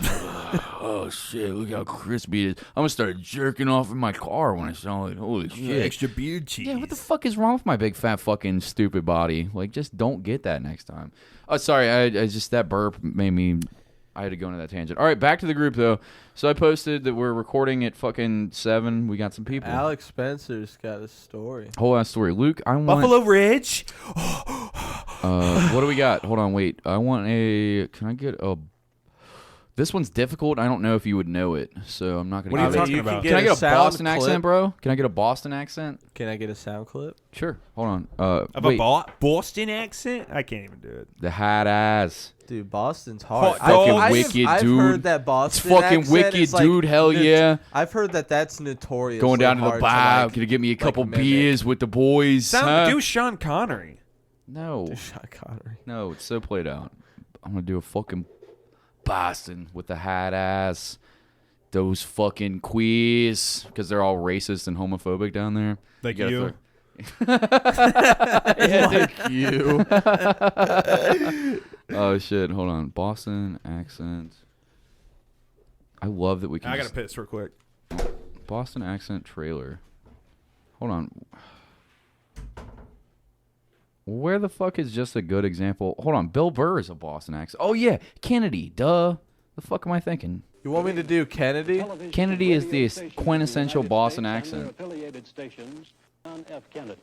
Speaker 2: oh, shit, look how crispy it is. I'm going to start jerking off in my car when I saw it. Holy shit.
Speaker 3: Extra beer cheese.
Speaker 2: Yeah, what the fuck is wrong with my big fat fucking stupid body? Like, just don't get that next time. Oh, sorry, I just, that burp made me, I had to go into that tangent. All right, back to the group, though. So I posted that we're recording at fucking 7. We got some people.
Speaker 4: Alex Spencer's got a story.
Speaker 2: Whole ass story. Luke, I want...
Speaker 3: Buffalo Ridge.
Speaker 2: what do we got? Hold on, wait. I want a... Can I get a... This one's difficult. I don't know if you would know it, so I'm not going to...
Speaker 3: What are you
Speaker 2: get it.
Speaker 3: talking
Speaker 4: you
Speaker 3: about?
Speaker 2: Can I get a
Speaker 4: sound
Speaker 2: Boston
Speaker 4: clip?
Speaker 2: accent, bro? Can I get a Boston accent?
Speaker 4: Can I get a sound clip?
Speaker 2: Sure. Hold on.
Speaker 3: Of
Speaker 2: wait.
Speaker 3: a Boston accent? I can't even do it.
Speaker 2: The hot ass.
Speaker 4: Dude, Boston's hard.
Speaker 3: Hot dog.
Speaker 4: I've
Speaker 2: Wicked,
Speaker 4: I've
Speaker 2: dude.
Speaker 4: heard that Boston
Speaker 2: fucking
Speaker 4: accent
Speaker 2: wicked,
Speaker 4: is like
Speaker 2: dude. Hell yeah.
Speaker 4: I've heard that that's notorious.
Speaker 2: Going down to the
Speaker 4: hard
Speaker 2: bar.
Speaker 4: like,
Speaker 2: Can you get me a couple
Speaker 4: mimic.
Speaker 2: beers with the boys? huh?
Speaker 3: Do Sean Connery.
Speaker 2: No.
Speaker 4: Sean Connery.
Speaker 2: No, it's so played out. I'm going to do a fucking Boston with the hot ass. Those fucking queers. Because they're all racist and homophobic down there.
Speaker 3: Like
Speaker 2: gotta
Speaker 3: you.
Speaker 2: Like you. Oh shit! Hold on. Boston accent. I love that we can.
Speaker 3: I gotta piss real quick.
Speaker 2: Boston accent trailer. Hold on. Where the fuck is just a good example? Hold on. Bill Burr is a Boston accent. Oh yeah, Kennedy. Duh. The fuck am I thinking?
Speaker 4: You want me to do Kennedy?
Speaker 2: Kennedy is the quintessential Boston accent.
Speaker 7: Affiliated stations, John F. Kennedy.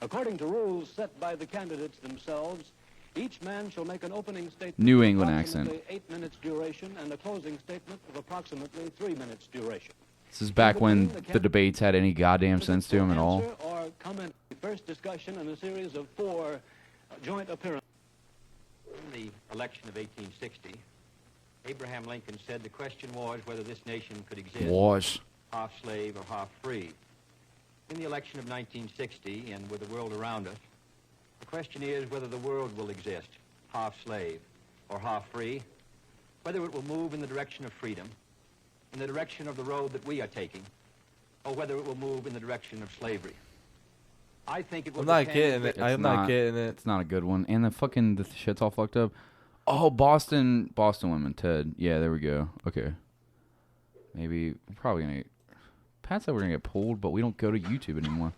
Speaker 7: According to rules set by the candidates themselves, each man shall make an opening statement
Speaker 2: New
Speaker 7: of
Speaker 2: England accent.
Speaker 7: approximately 8 minutes duration and a closing statement of approximately 3 minutes duration.
Speaker 2: This is back when the debates had any goddamn sense to them at all.
Speaker 7: Answer or comment. First discussion in a series of 4 joint appearances.
Speaker 8: In the election of 1860, Abraham Lincoln said the question was whether this nation could exist
Speaker 2: Wash.
Speaker 8: half slave or half free. In the election of 1960, and with the world around us, the question is whether the world will exist half slave or half free, whether it will move in the direction of freedom, in the direction of the road that we are taking, or whether it will move in the direction of slavery. I think it will
Speaker 4: I'm not
Speaker 8: depend-
Speaker 4: getting it.
Speaker 2: It's
Speaker 4: I'm not getting it.
Speaker 2: It's not a good one. And the shit's all fucked up. Oh, Boston women, Ted. Yeah, there we go. Okay. Maybe we're probably gonna. Pat said we're gonna get pulled, but we don't go to YouTube anymore.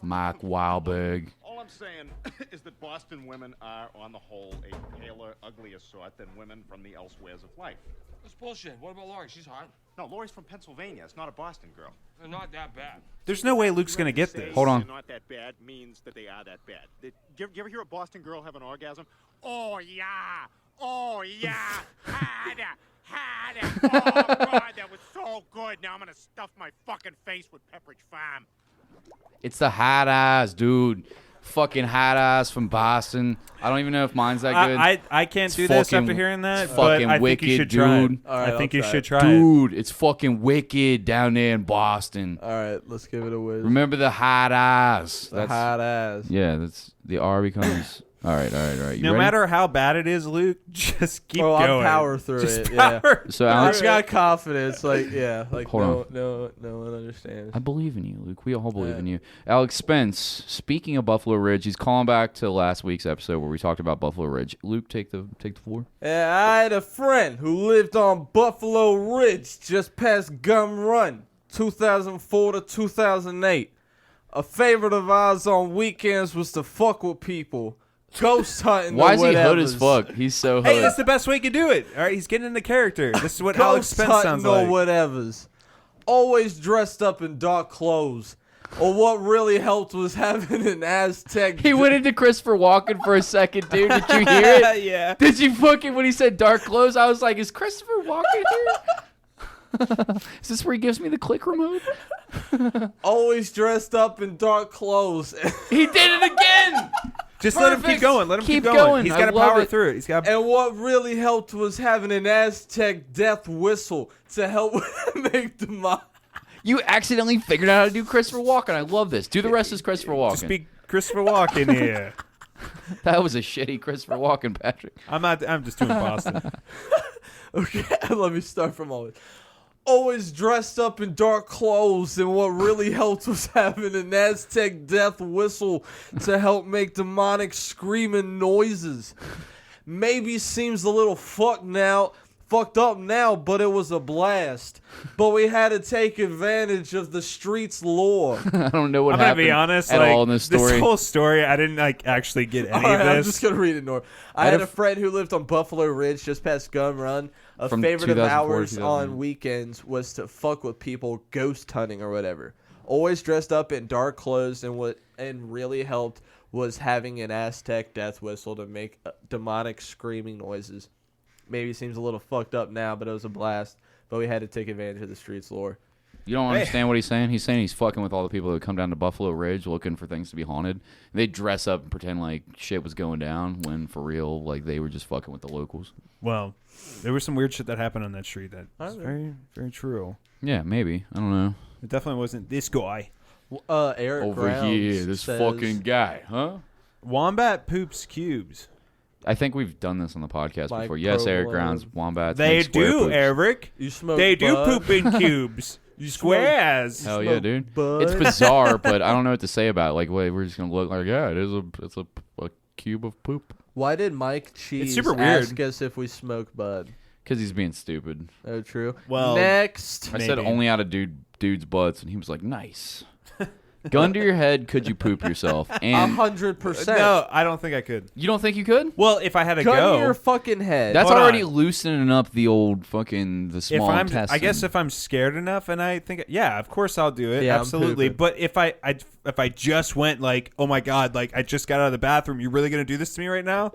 Speaker 2: Mike Wildberg.
Speaker 9: All I'm saying is that Boston women are, on the whole, a paler, uglier sort than women from the elsewheres of life.
Speaker 10: That's bullshit. What about Lori? She's hot.
Speaker 9: No, Lori's from Pennsylvania. It's not a Boston girl.
Speaker 10: They're not that bad.
Speaker 3: There's no way Luke's gonna get
Speaker 9: Say
Speaker 3: this.
Speaker 2: Hold on.
Speaker 9: They're not that bad means that they are that bad. You ever hear a Boston girl have an orgasm? Oh, yeah. Oh, yeah. Harder. Harder. Oh, God, that was so good. Now I'm going to stuff my fucking face with Pepperidge Farm.
Speaker 2: It's the hot eyes, dude. Fucking hot eyes from Boston. I don't even know if mine's that good.
Speaker 3: I can't do
Speaker 2: It's
Speaker 3: this
Speaker 2: fucking-
Speaker 3: after hearing that.
Speaker 2: it's
Speaker 3: But
Speaker 2: fucking
Speaker 3: I think
Speaker 2: wicked,
Speaker 3: you should try
Speaker 2: dude.
Speaker 3: it.
Speaker 4: All right,
Speaker 3: I think
Speaker 4: I'll
Speaker 3: you
Speaker 4: try
Speaker 3: should
Speaker 4: it.
Speaker 3: try it.
Speaker 2: Dude, it's fucking wicked down there in Boston.
Speaker 4: All right, let's give it a whiz.
Speaker 2: Remember the hot eyes.
Speaker 4: The hot ass.
Speaker 2: Yeah, that's the R becomes. All right. You
Speaker 3: No
Speaker 2: ready?
Speaker 3: matter how bad it is, Luke, just keep
Speaker 4: Bro,
Speaker 3: going.
Speaker 4: I'll power through
Speaker 3: Just
Speaker 4: it. Yeah.
Speaker 3: power
Speaker 2: So
Speaker 4: I
Speaker 2: Alex,
Speaker 4: just got confidence. Like, yeah. Like,
Speaker 2: Hold
Speaker 4: no one understands.
Speaker 2: I believe in you, Luke. We all believe
Speaker 4: Yeah.
Speaker 2: in you. Alex Spence, speaking of Buffalo Ridge, he's calling back to last week's episode where we talked about Buffalo Ridge. Luke, take the floor.
Speaker 4: Yeah, I had a friend who lived on Buffalo Ridge just past Gum Run, 2004 to 2008. A favorite of ours on weekends was to fuck with people. Ghost hunting.
Speaker 2: Why
Speaker 4: or
Speaker 2: is he hood as
Speaker 4: whatevers.
Speaker 2: fuck? He's so hood.
Speaker 3: Hey, that's the best way you can do it. All right, he's getting into character. This is what Alex
Speaker 4: Ghost
Speaker 3: Spence
Speaker 4: hunting
Speaker 3: sounds
Speaker 4: or
Speaker 3: like.
Speaker 4: whatevers. Always dressed up in dark clothes. Or what really helped was having an Aztec.
Speaker 2: He went into Christopher Walken for a second, dude. Did you hear it?
Speaker 3: Yeah.
Speaker 2: Did you fucking when he said dark clothes? I was like, is Christopher Walken here? Is this where he gives me the click remote?
Speaker 4: Always dressed up in dark clothes.
Speaker 2: He did it again.
Speaker 3: Just let him keep
Speaker 2: Perfect.
Speaker 3: going. Let him keep
Speaker 2: Keep
Speaker 3: going.
Speaker 2: going.
Speaker 3: He's
Speaker 2: I
Speaker 3: got to
Speaker 2: love
Speaker 3: power
Speaker 2: it.
Speaker 3: through it. He's got.
Speaker 4: And what really helped was having an Aztec death whistle to help make the
Speaker 2: You accidentally figured out how to do Christopher Walken. I love this. Do the rest as Christopher Walken.
Speaker 3: Just be Christopher Walken here.
Speaker 2: That was a shitty Christopher Walken, Patrick.
Speaker 3: I'm not. I'm just doing Boston.
Speaker 4: Okay, let me start from all this. Always dressed up in dark clothes, and what really helped was having an Aztec death whistle to help make demonic screaming noises. Maybe seems a little fucked up now, but it was a blast. But we had to take advantage of the street's lore.
Speaker 2: I don't know what
Speaker 3: I'm gonna
Speaker 2: happened
Speaker 3: be honest.
Speaker 2: at
Speaker 3: Like,
Speaker 2: all in this story.
Speaker 3: This whole story, I didn't like actually get any
Speaker 4: All right,
Speaker 3: of
Speaker 4: I'm
Speaker 3: this.
Speaker 4: just gonna read it, Nor. I had a friend who lived on Buffalo Ridge, just past Gun Run. A
Speaker 2: From
Speaker 4: favorite of
Speaker 2: 2004 to
Speaker 4: ours
Speaker 2: 2008.
Speaker 4: on weekends was to fuck with people ghost hunting or whatever. Always dressed up in dark clothes, and really helped was having an Aztec death whistle to make demonic screaming noises. Maybe seems a little fucked up now, but it was a blast. But we had to take advantage of the street's lore.
Speaker 2: You don't understand what he's saying? He's saying he's fucking with all the people that come down to Buffalo Ridge looking for things to be haunted. They dress up and pretend like shit was going down when, for real, like they were just fucking with the locals.
Speaker 3: Well, there was some weird shit that happened on that street that was very, very true.
Speaker 2: Yeah, maybe. I don't know.
Speaker 3: It definitely wasn't this guy.
Speaker 4: Eric
Speaker 2: Over
Speaker 4: Grounds
Speaker 2: here, this
Speaker 4: says,
Speaker 2: fucking guy, huh?
Speaker 3: Wombat poops cubes.
Speaker 2: I think we've done this on the podcast
Speaker 4: Mike
Speaker 2: before. Yes, Eric
Speaker 4: Provolone.
Speaker 2: Grounds, wombats.
Speaker 3: They
Speaker 2: make square
Speaker 3: do,
Speaker 2: poops.
Speaker 3: Eric.
Speaker 4: You smoke
Speaker 3: They do
Speaker 4: bud?
Speaker 3: poop in cubes. Squares.
Speaker 2: Hell yeah,
Speaker 4: smoke
Speaker 2: dude.
Speaker 4: bud?
Speaker 2: It's bizarre, but I don't know what to say about it. Like, wait, we're just gonna look like, yeah, it's a cube of poop.
Speaker 4: Why did Mike Cheese
Speaker 3: super weird.
Speaker 4: ask us if we smoke bud?
Speaker 2: Because he's being stupid.
Speaker 4: Oh, true.
Speaker 3: Well,
Speaker 4: Next.
Speaker 2: I said
Speaker 3: Maybe.
Speaker 2: only out of dudes' butts, and he was like, nice. Gun to your head, could you poop yourself? And
Speaker 4: 100%.
Speaker 3: No, I don't think I could.
Speaker 2: you don't think you could?
Speaker 3: Well, if I had to
Speaker 4: Gun
Speaker 3: go,
Speaker 4: to your fucking head.
Speaker 2: That's
Speaker 3: Hold
Speaker 2: already
Speaker 3: on.
Speaker 2: loosening up the old fucking the
Speaker 3: if
Speaker 2: small
Speaker 3: I'm,
Speaker 2: intestine.
Speaker 3: I guess if I'm scared enough, and I think, yeah, of course I'll do it,
Speaker 4: Yeah, I'm
Speaker 3: absolutely.
Speaker 4: pooping.
Speaker 3: But if I just went like, oh my god, like I just got out of the bathroom, you really gonna do this to me right now?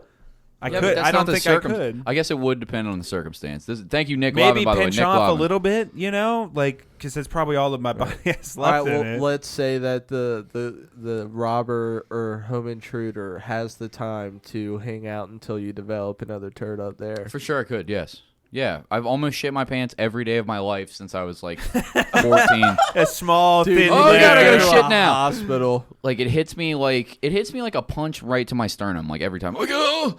Speaker 3: I
Speaker 2: Yeah, but
Speaker 3: could.
Speaker 2: that's
Speaker 3: I
Speaker 2: not
Speaker 3: don't
Speaker 2: the
Speaker 3: think I could.
Speaker 2: I guess it would depend on the circumstance. Thank you, Nick
Speaker 3: Maybe
Speaker 2: Lavin, by the way.
Speaker 3: pinch
Speaker 2: Nick
Speaker 3: off
Speaker 2: Lavin.
Speaker 3: a little bit, you know, like because that's probably all that my body has
Speaker 4: All
Speaker 3: left
Speaker 4: right,
Speaker 3: in
Speaker 4: well,
Speaker 3: it.
Speaker 4: let's say that the robber or home intruder has the time to hang out until you develop another turd up there.
Speaker 2: For sure I could, yes. Yeah, I've almost shit my pants every day of my life since I was like 14.
Speaker 3: A small thin.
Speaker 2: oh,
Speaker 3: layer.
Speaker 2: gotta go
Speaker 4: to
Speaker 2: shit
Speaker 4: a
Speaker 2: now.
Speaker 4: Hospital.
Speaker 2: Like it hits me like a punch right to my sternum like every time. Like, oh,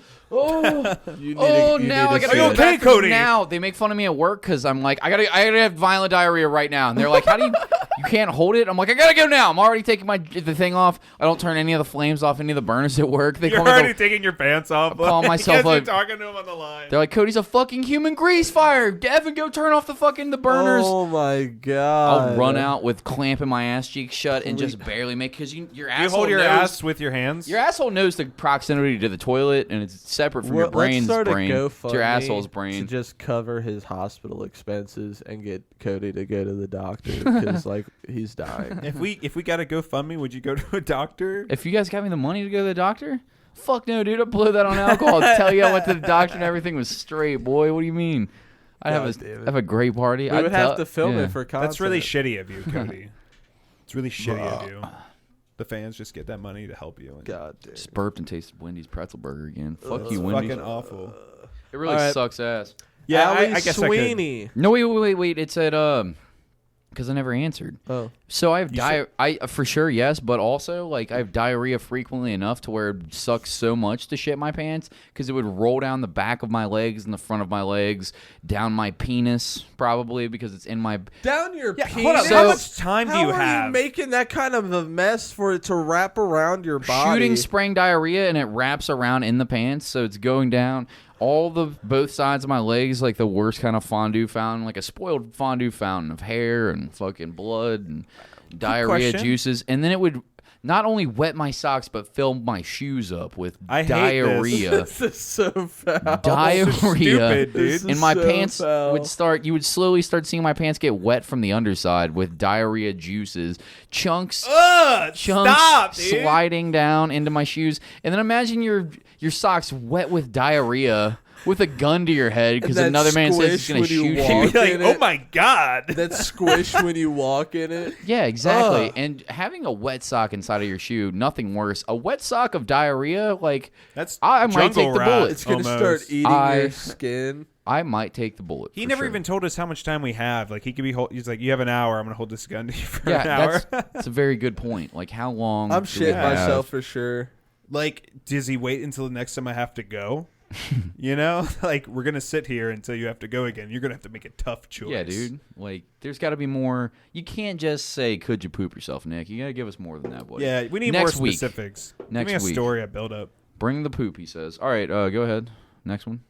Speaker 4: You need
Speaker 2: oh,
Speaker 4: you
Speaker 2: now
Speaker 4: need
Speaker 2: I
Speaker 4: to
Speaker 2: gotta
Speaker 4: see
Speaker 2: go
Speaker 3: Are you
Speaker 2: to
Speaker 4: it.
Speaker 2: the
Speaker 3: okay,
Speaker 2: bathroom
Speaker 3: Cody?
Speaker 2: now. They make fun of me at work because I'm like I gotta have violent diarrhea right now, and they're like, how do you can't hold it? I'm like, I gotta go now. I'm already taking the thing off. I don't turn any of the flames off, any of the burners at work. They
Speaker 3: You're
Speaker 2: call me
Speaker 3: already taking your pants off.
Speaker 2: I'm calling myself
Speaker 3: because you're
Speaker 2: a-
Speaker 3: talking to him on the line.
Speaker 2: They're like, Cody's a fucking human grease fire. Devin, go turn off the burners.
Speaker 4: Oh my god!
Speaker 2: I'll run out with clamping my ass cheeks shut and just barely make because your
Speaker 3: You
Speaker 2: asshole
Speaker 3: hold your
Speaker 2: knows,
Speaker 3: ass with your hands.
Speaker 2: Your asshole knows the proximity to the toilet, and it's separate from your
Speaker 4: Let's
Speaker 2: brain's
Speaker 4: start
Speaker 2: brain.
Speaker 4: a
Speaker 2: It's your
Speaker 4: GoFundMe
Speaker 2: asshole's
Speaker 4: to
Speaker 2: brain.
Speaker 4: just cover his hospital expenses and get Cody to go to the doctor because like he's dying.
Speaker 3: If we got a GoFundMe, would you go to a doctor?
Speaker 2: If you guys got me the money to go to the doctor, fuck no, dude. I blew that on alcohol. I'd tell you I went to the doctor and everything was straight, boy. What do you mean? I'd
Speaker 4: God damn it.
Speaker 2: have a great party.
Speaker 4: We
Speaker 2: I'd
Speaker 4: would have to film it for content.
Speaker 3: That's really shitty of you, Cody. It's really shitty of you. The fans just get that money to help you. And
Speaker 4: God damn.
Speaker 2: Just burped and tasted Wendy's pretzel burger again. Fuck
Speaker 3: it's
Speaker 2: you, Wendy's.
Speaker 3: fucking awful.
Speaker 2: It really
Speaker 4: All right.
Speaker 2: sucks ass.
Speaker 3: Yeah,
Speaker 4: Allie
Speaker 3: I guess I could.
Speaker 4: Sweeney.
Speaker 2: No, wait. It said because I never answered.
Speaker 4: Oh,
Speaker 2: So I have I for sure yes, but also like I have diarrhea frequently enough to where it sucks so much to shit my pants because it would roll down the back of my legs and the front of my legs, down my penis probably because it's in my.
Speaker 4: down your
Speaker 3: Yeah,
Speaker 4: penis.
Speaker 3: hold on.
Speaker 2: So-
Speaker 3: How much time do
Speaker 4: How
Speaker 3: you
Speaker 4: are
Speaker 3: have?
Speaker 4: you making that kind of a mess for it to wrap around your body?
Speaker 2: Shooting spraying diarrhea and it wraps around in the pants, so it's going down all the both sides of my legs like the worst kind of fondue fountain, like a spoiled fondue fountain of hair and fucking blood and diarrhea
Speaker 3: question.
Speaker 2: juices, and then it would not only wet my socks but fill my shoes up with
Speaker 3: I hate this.
Speaker 2: diarrhea.
Speaker 4: This is so foul.
Speaker 2: Diarrhea,
Speaker 3: stupid, dude.
Speaker 4: This
Speaker 2: and
Speaker 4: is
Speaker 2: my
Speaker 4: so
Speaker 2: pants
Speaker 4: foul.
Speaker 2: would start. You would slowly start seeing my pants get wet from the underside with diarrhea juices, chunks
Speaker 3: Stop, dude.
Speaker 2: sliding down into my shoes, and then imagine your socks wet with diarrhea with a gun to your head because
Speaker 4: that
Speaker 2: another man says he's
Speaker 4: squish
Speaker 2: going to
Speaker 4: when you
Speaker 2: shoot
Speaker 4: walk.
Speaker 2: you.
Speaker 3: You'd be like,
Speaker 4: in
Speaker 3: oh
Speaker 4: it.
Speaker 3: my god.
Speaker 4: That squish when you walk in it.
Speaker 2: Yeah, exactly.
Speaker 4: Ugh.
Speaker 2: And having a wet sock inside of your shoe, nothing worse. A wet sock of diarrhea, like
Speaker 3: That's
Speaker 2: I might
Speaker 3: jungle
Speaker 2: take the
Speaker 3: rat.
Speaker 2: bullet.
Speaker 4: It's gonna
Speaker 3: Almost.
Speaker 4: start eating
Speaker 2: I-
Speaker 4: your skin.
Speaker 2: I might take the bullet.
Speaker 3: He
Speaker 2: for
Speaker 3: never
Speaker 2: sure.
Speaker 3: even told us how much time we have. Like he could be. He's like, you have an hour. I'm gonna hold this gun to you for an
Speaker 2: Yeah,
Speaker 3: hour.
Speaker 2: that's a very good point. Like, how long?
Speaker 4: I'm
Speaker 2: do we
Speaker 4: shitting
Speaker 2: have?
Speaker 4: myself for sure.
Speaker 3: Like, does he wait until the next time I have to go? You know, like we're gonna sit here until you have to go again. You're gonna have to make a tough choice.
Speaker 2: Yeah, dude. Like, there's got to be more. You can't just say, "Could you poop yourself, Nick?" You got to give us more than that, buddy.
Speaker 3: Yeah, we need
Speaker 2: Next
Speaker 3: more
Speaker 2: week.
Speaker 3: specifics.
Speaker 2: Next
Speaker 3: Give me a
Speaker 2: week.
Speaker 3: story I build up.
Speaker 2: Bring the poop, he says. All right, go ahead. Next one.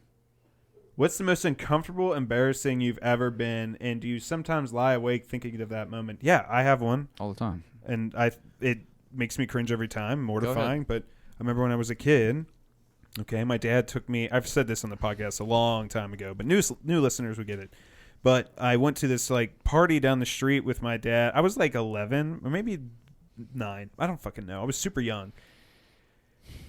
Speaker 3: What's the most uncomfortable, embarrassing you've ever been, and do you sometimes lie awake thinking of that moment? Yeah, I have one,
Speaker 2: All the time.
Speaker 3: and it makes me cringe every time, mortifying. But I remember when I was a kid. Okay, my dad took me. I've said this on the podcast a long time ago, but new listeners would get it. But I went to this like party down the street with my dad. I was like 11 or maybe 9. I don't fucking know. I was super young.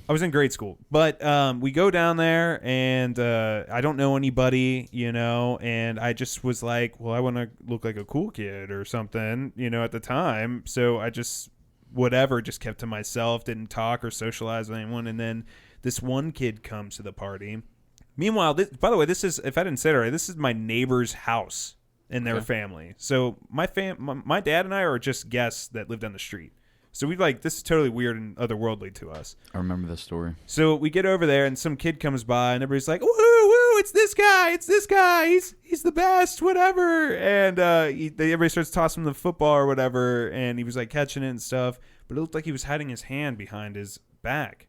Speaker 3: I was in grade school, but we go down there, and I don't know anybody, you know, and I just was like, well, I want to look like a cool kid or something, you know, at the time. So I just, just kept to myself, didn't talk or socialize with anyone. And then this one kid comes to the party. Meanwhile, by the way, this is, if I didn't say it already, this is my neighbor's house and their family. So my dad and I are just guests that live down the street. So we this is totally weird and otherworldly to us.
Speaker 2: I remember this story.
Speaker 3: So we get over there and some kid comes by and everybody's like, woo, woo, it's this guy. He's the best, whatever. And everybody starts tossing him the football or whatever. And he was like catching it and stuff. But it looked like he was hiding his hand behind his back.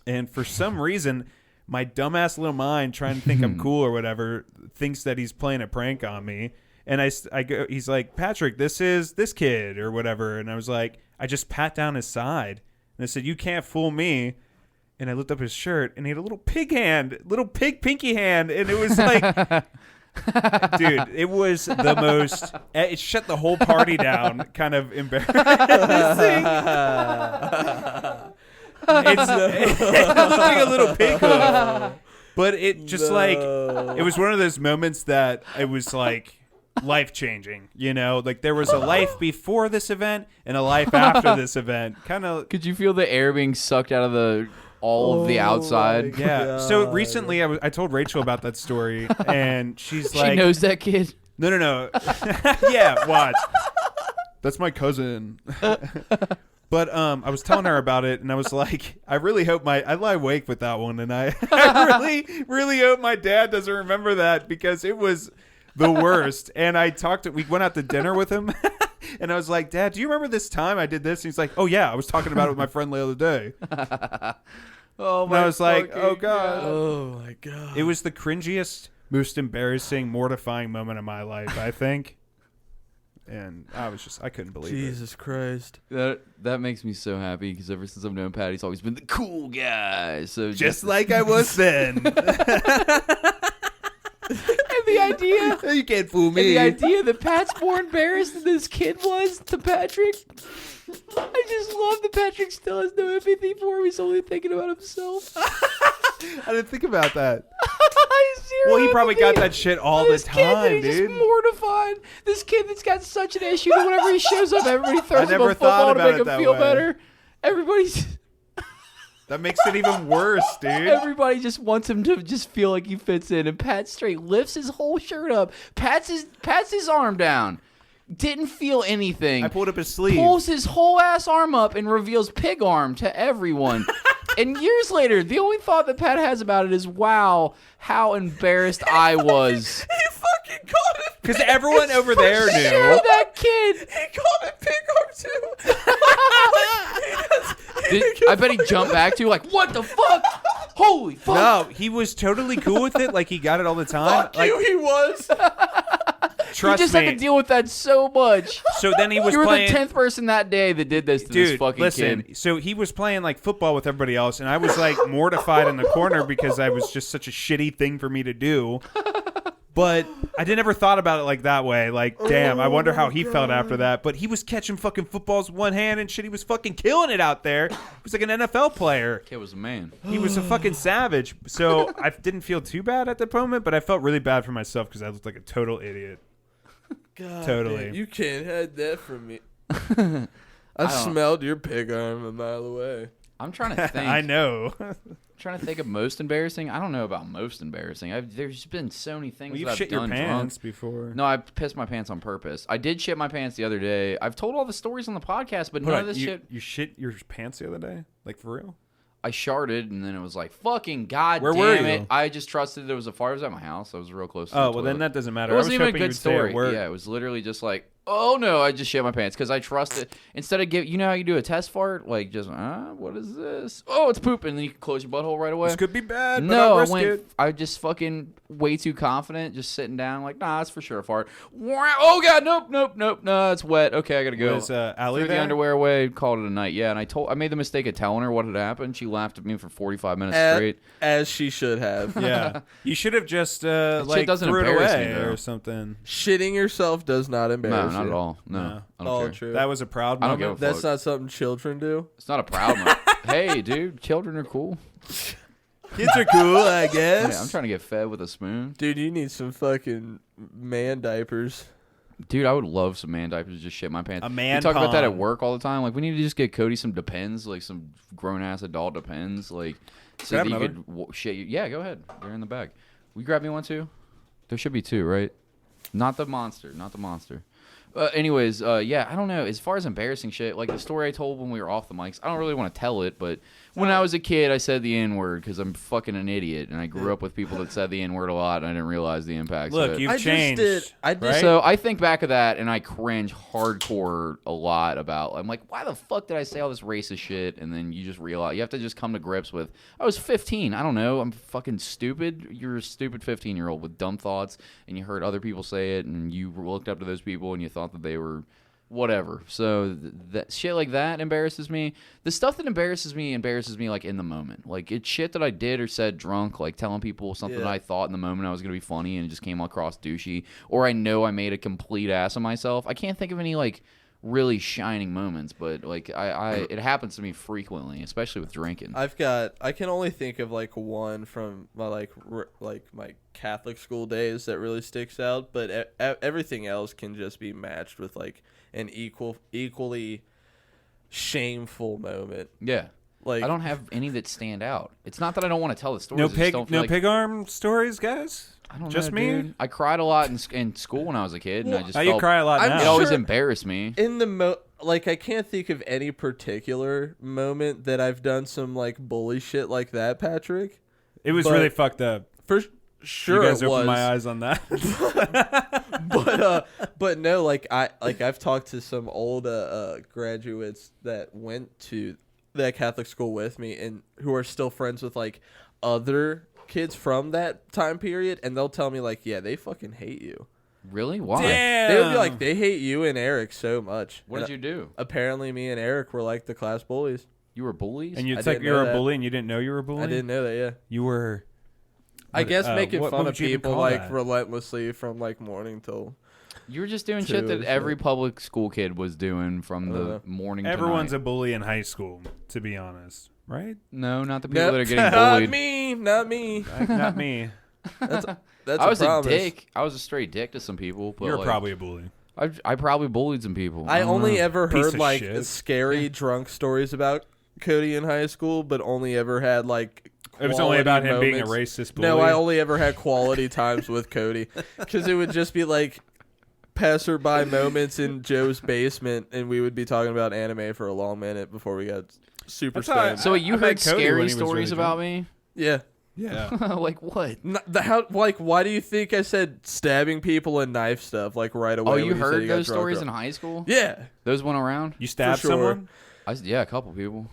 Speaker 3: And for some reason, my dumbass little mind trying to think I'm cool or whatever thinks that he's playing a prank on me. And I go, he's like, Patrick, this is this kid or whatever. And I was like, I just pat down his side. And I said, you can't fool me. And I looked up his shirt, and he had a little pig hand, little pig pinky hand. And it was like, dude, it was the most, it shut the whole party down, kind of embarrassing. It looked like a little pig hoof. But it just it was one of those moments that it was like, life-changing, you know, like there was a life before this event and a life after this event. Kind of.
Speaker 2: Could you feel the air being sucked out of all of the outside?
Speaker 3: Yeah. So recently, I told Rachel about that story, and she's like,
Speaker 2: she knows that kid.
Speaker 3: No. Yeah, watch. That's my cousin. But I was telling her about it, and I was like, I really hope I lie awake with that one, and I really hope my dad doesn't remember that because it was the worst. And we went out to dinner with him, and I was like, Dad, do you remember this time I did this? And he's like, oh yeah, I was talking about it with my friend the other day.
Speaker 2: Oh
Speaker 3: and I was like, oh god.
Speaker 4: Oh my god.
Speaker 3: It was the cringiest, most embarrassing, mortifying moment of my life, I think. And I couldn't believe it.
Speaker 4: Jesus Christ.
Speaker 2: That makes me so happy because ever since I've known Pat, he's always been the cool guy. So
Speaker 3: Just like I was then.
Speaker 2: And the idea,
Speaker 3: you can't fool me.
Speaker 2: the idea that Pat's more embarrassed than this kid was to Patrick. I just love that Patrick still has no empathy for him. He's only thinking about himself.
Speaker 3: I didn't think about that.
Speaker 2: Zero
Speaker 3: Well, he probably
Speaker 2: empathy.
Speaker 3: got that shit all
Speaker 2: This
Speaker 3: the
Speaker 2: kid that
Speaker 3: time,
Speaker 2: he's
Speaker 3: dude.
Speaker 2: just mortified. This kid that's got such an issue that whenever he shows up, everybody throws him
Speaker 3: never
Speaker 2: a football
Speaker 3: thought
Speaker 2: to
Speaker 3: about
Speaker 2: make
Speaker 3: it
Speaker 2: him
Speaker 3: that
Speaker 2: feel
Speaker 3: way.
Speaker 2: better. Everybody's.
Speaker 3: That makes it even worse, dude.
Speaker 2: Everybody just wants him to just feel like he fits in, and Pat straight lifts his whole shirt up, pats his arm down, didn't feel anything.
Speaker 3: I pulled up his sleeve.
Speaker 2: Pulls his whole ass arm up and reveals pig arm to everyone. And years later, the only thought that Pat has about it is, wow, how embarrassed I was.
Speaker 4: He fucking called it
Speaker 3: Because everyone over there
Speaker 2: For
Speaker 3: knew.
Speaker 2: sure, that kid.
Speaker 4: He called it pig arm too.
Speaker 2: I bet he jumped back to like, what the fuck? Holy fuck.
Speaker 3: No, he was totally cool with it. Like, he got it all the time.
Speaker 4: Fuck
Speaker 3: like,
Speaker 4: you, he was.
Speaker 2: You
Speaker 3: trust
Speaker 2: just
Speaker 3: me.
Speaker 2: had to deal with that so much.
Speaker 3: So then he was
Speaker 2: You were
Speaker 3: playing.
Speaker 2: the 10th person that day that did this to this
Speaker 3: Dude,
Speaker 2: fucking
Speaker 3: listen.
Speaker 2: kid.
Speaker 3: So he was playing like football with everybody else, and I was like mortified in the corner because I was just such a shitty thing for me to do. But I never thought about it like that way. Like, damn, I wonder how he felt after that. But he was catching fucking footballs with one hand and shit. He was fucking killing it out there. He was like an NFL player.
Speaker 2: Kid was a man.
Speaker 3: He was a fucking savage. So I didn't feel too bad at the moment, but I felt really bad for myself because I looked like a total idiot.
Speaker 4: God,
Speaker 3: Totally.
Speaker 4: man, you can't hide that from me. I smelled your pig arm a mile away.
Speaker 2: I'm trying to think.
Speaker 3: I know.
Speaker 2: Trying to think of most embarrassing. I don't know about most embarrassing. There's been so many things
Speaker 3: Well, you've
Speaker 2: that I've
Speaker 3: shit your
Speaker 2: done
Speaker 3: pants
Speaker 2: drunk.
Speaker 3: before.
Speaker 2: No, I pissed my pants on purpose. I did shit my pants the other day. I've told all the stories on the podcast, but
Speaker 3: Hold
Speaker 2: none
Speaker 3: on,
Speaker 2: of this shit.
Speaker 3: You shit your pants the other day? Like, for real?
Speaker 2: I sharted, and then it was like, fucking god
Speaker 3: Where
Speaker 2: damn
Speaker 3: were
Speaker 2: it.
Speaker 3: you?
Speaker 2: I just trusted it was a fire. It was at my house. I was real close to the
Speaker 3: Oh, well, then
Speaker 2: toilet.
Speaker 3: that doesn't matter.
Speaker 2: It wasn't
Speaker 3: I was
Speaker 2: even a
Speaker 3: hoping you
Speaker 2: good
Speaker 3: would say at
Speaker 2: story.
Speaker 3: work.
Speaker 2: Yeah, it was literally just like, oh no, I just shit my pants because I trusted. Instead of you know how you do a test fart, like just what is this? Oh, it's poop, and then you can close your butthole right away.
Speaker 3: This could be bad, but
Speaker 2: No,
Speaker 3: I'll
Speaker 2: I
Speaker 3: risk
Speaker 2: went.
Speaker 3: it.
Speaker 2: I just fucking way too confident, just sitting down, like, nah, it's for sure a fart. Oh god, nope, no, it's wet. Okay, I gotta go.
Speaker 3: Was Allie
Speaker 2: Threw the
Speaker 3: there?
Speaker 2: underwear away, called it a night. Yeah, and I made the mistake of telling her what had happened. She laughed at me for 45 minutes straight.
Speaker 4: As she should have.
Speaker 3: Yeah. You should have just,
Speaker 2: shit
Speaker 3: like,
Speaker 2: doesn't
Speaker 3: threw it
Speaker 2: embarrass
Speaker 3: away
Speaker 2: me, though.
Speaker 3: or something.
Speaker 4: Shitting yourself does not
Speaker 2: No,
Speaker 4: embarrass
Speaker 2: not
Speaker 4: you.
Speaker 2: at all. No, I don't
Speaker 4: All
Speaker 2: care.
Speaker 4: true.
Speaker 3: That was a proud
Speaker 2: I don't
Speaker 3: moment.
Speaker 2: give a
Speaker 4: That's
Speaker 2: fuck.
Speaker 4: not something children do.
Speaker 2: It's not a proud moment. Hey, dude, children are cool.
Speaker 4: Kids are cool, I guess.
Speaker 2: Yeah, I'm trying to get fed with a spoon.
Speaker 4: Dude, you need some fucking man diapers.
Speaker 2: Dude, I would love some man diapers to just shit my pants.
Speaker 3: A man
Speaker 2: You talk about that at
Speaker 3: pong.
Speaker 2: work all the time. Like, we need to just get Cody some Depends, like some grown-ass adult Depends. Like, so
Speaker 3: Grab
Speaker 2: that you
Speaker 3: another.
Speaker 2: could shit you. Yeah, go ahead. They're in the bag. Will you grab me one, too? There should be two, right? Not the monster. Anyways, yeah, I don't know. As far as embarrassing shit, like the story I told when we were off the mics, I don't really want to tell it, but when I was a kid, I said the N-word because I'm fucking an idiot, and I grew up with people that said the N-word a lot, and I didn't realize the impacts of
Speaker 3: Look,
Speaker 2: it.
Speaker 3: you've
Speaker 4: I just
Speaker 3: changed.
Speaker 4: did- I did-
Speaker 3: right?
Speaker 2: So I think back of that, and I cringe hardcore a lot about. I'm like, why the fuck did I say all this racist shit? And then you just realize you have to just come to grips with. I was 15. I don't know. I'm fucking stupid. You're a stupid 15-year-old with dumb thoughts, and you heard other people say it, and you looked up to those people, and you thought that they were. Whatever. So that shit like that embarrasses me. The stuff that embarrasses me like in the moment. Like it's shit that I did or said drunk, like telling people something
Speaker 4: Yeah.
Speaker 2: that I thought in the moment I was gonna be funny and it just came across douchey. Or I know I made a complete ass of myself. I can't think of any like really shining moments, but like I it happens to me frequently, especially with drinking.
Speaker 4: I can only think of like one from my like my Catholic school days that really sticks out, but everything else can just be matched with like an equally shameful moment.
Speaker 2: Yeah.
Speaker 4: Like
Speaker 2: I don't have any that stand out. It's not that I don't want to tell the stories.
Speaker 3: No
Speaker 2: I just
Speaker 3: pig,
Speaker 2: don't feel
Speaker 3: no
Speaker 2: like,
Speaker 3: pig arm stories, guys.
Speaker 2: I don't
Speaker 3: just
Speaker 2: know,
Speaker 3: me?
Speaker 2: dude. I cried a lot in school when I was a kid, and I just
Speaker 3: Oh, you
Speaker 2: felt,
Speaker 3: cry a lot
Speaker 4: I'm
Speaker 3: now.
Speaker 2: it always
Speaker 4: Sure.
Speaker 2: embarrassed me.
Speaker 4: in the like I can't think of any particular moment that I've done some like bully shit like that, Patrick.
Speaker 3: It was
Speaker 4: but-
Speaker 3: really fucked up.
Speaker 4: For sure,
Speaker 3: You guys
Speaker 4: it was.
Speaker 3: opened my eyes on that.
Speaker 4: but no, like I've talked to some old graduates that went to that Catholic school with me and who are still friends with like other kids from that time period, and they'll tell me like, yeah, they fucking hate you.
Speaker 2: Really? Why?
Speaker 3: Damn.
Speaker 4: They would be like, they hate you and Eric so much.
Speaker 2: What
Speaker 4: And
Speaker 2: did you do?
Speaker 4: Apparently, me and Eric were like the class bullies.
Speaker 2: You were bullies?
Speaker 3: And it's
Speaker 4: I
Speaker 3: like
Speaker 4: didn't
Speaker 3: you were
Speaker 4: know
Speaker 3: a
Speaker 4: that.
Speaker 3: bully and you didn't know you were a bully?
Speaker 4: I didn't know that. Yeah,
Speaker 3: You were...
Speaker 4: I guess
Speaker 3: What-
Speaker 4: making
Speaker 3: what
Speaker 4: fun
Speaker 3: would
Speaker 4: of
Speaker 3: you even
Speaker 4: people
Speaker 3: call
Speaker 4: like
Speaker 3: that?
Speaker 4: relentlessly from like morning till.
Speaker 2: You were just doing shit that
Speaker 4: Two,
Speaker 2: every
Speaker 4: so-
Speaker 2: public school kid was doing from the morning to
Speaker 3: Everyone's
Speaker 2: night.
Speaker 3: a bully in high school, to be honest. Right?
Speaker 2: No, not the people
Speaker 4: Nope.
Speaker 2: that are getting
Speaker 4: Not
Speaker 2: bullied.
Speaker 4: me, not me.
Speaker 3: Not me.
Speaker 4: That's
Speaker 2: I was
Speaker 4: a
Speaker 2: a
Speaker 4: promise.
Speaker 2: dick. I was a straight dick to some people. But
Speaker 3: You're
Speaker 2: like,
Speaker 3: probably a bully.
Speaker 2: I probably bullied some people.
Speaker 4: I
Speaker 2: don't
Speaker 4: only
Speaker 2: know.
Speaker 4: ever
Speaker 3: Piece
Speaker 4: heard
Speaker 3: of
Speaker 4: like
Speaker 3: shit.
Speaker 4: scary drunk stories about Cody in high school, but only ever had like.
Speaker 3: It was only about him being a
Speaker 4: moments.
Speaker 3: racist bully.
Speaker 4: No, I only ever had quality times with Cody because it would just be like passerby moments in Joe's basement, and we would be talking about anime for a long minute before we got super
Speaker 3: That's how I-
Speaker 4: stoned.
Speaker 2: So you
Speaker 3: I met
Speaker 2: heard
Speaker 3: Cody when
Speaker 2: scary
Speaker 3: he was
Speaker 2: stories
Speaker 3: really
Speaker 2: about
Speaker 3: drunk.
Speaker 2: me?
Speaker 4: Yeah.
Speaker 3: Yeah.
Speaker 2: Like what?
Speaker 4: Why do you think I said stabbing people and knife stuff like right away?
Speaker 2: Oh,
Speaker 4: when
Speaker 2: you
Speaker 4: said
Speaker 2: heard
Speaker 4: got
Speaker 2: those
Speaker 4: drunk
Speaker 2: stories
Speaker 4: up?
Speaker 2: in high school?
Speaker 4: Yeah.
Speaker 2: Those went around?
Speaker 3: You stabbed
Speaker 4: sure.
Speaker 3: someone?
Speaker 2: Yeah, a couple people.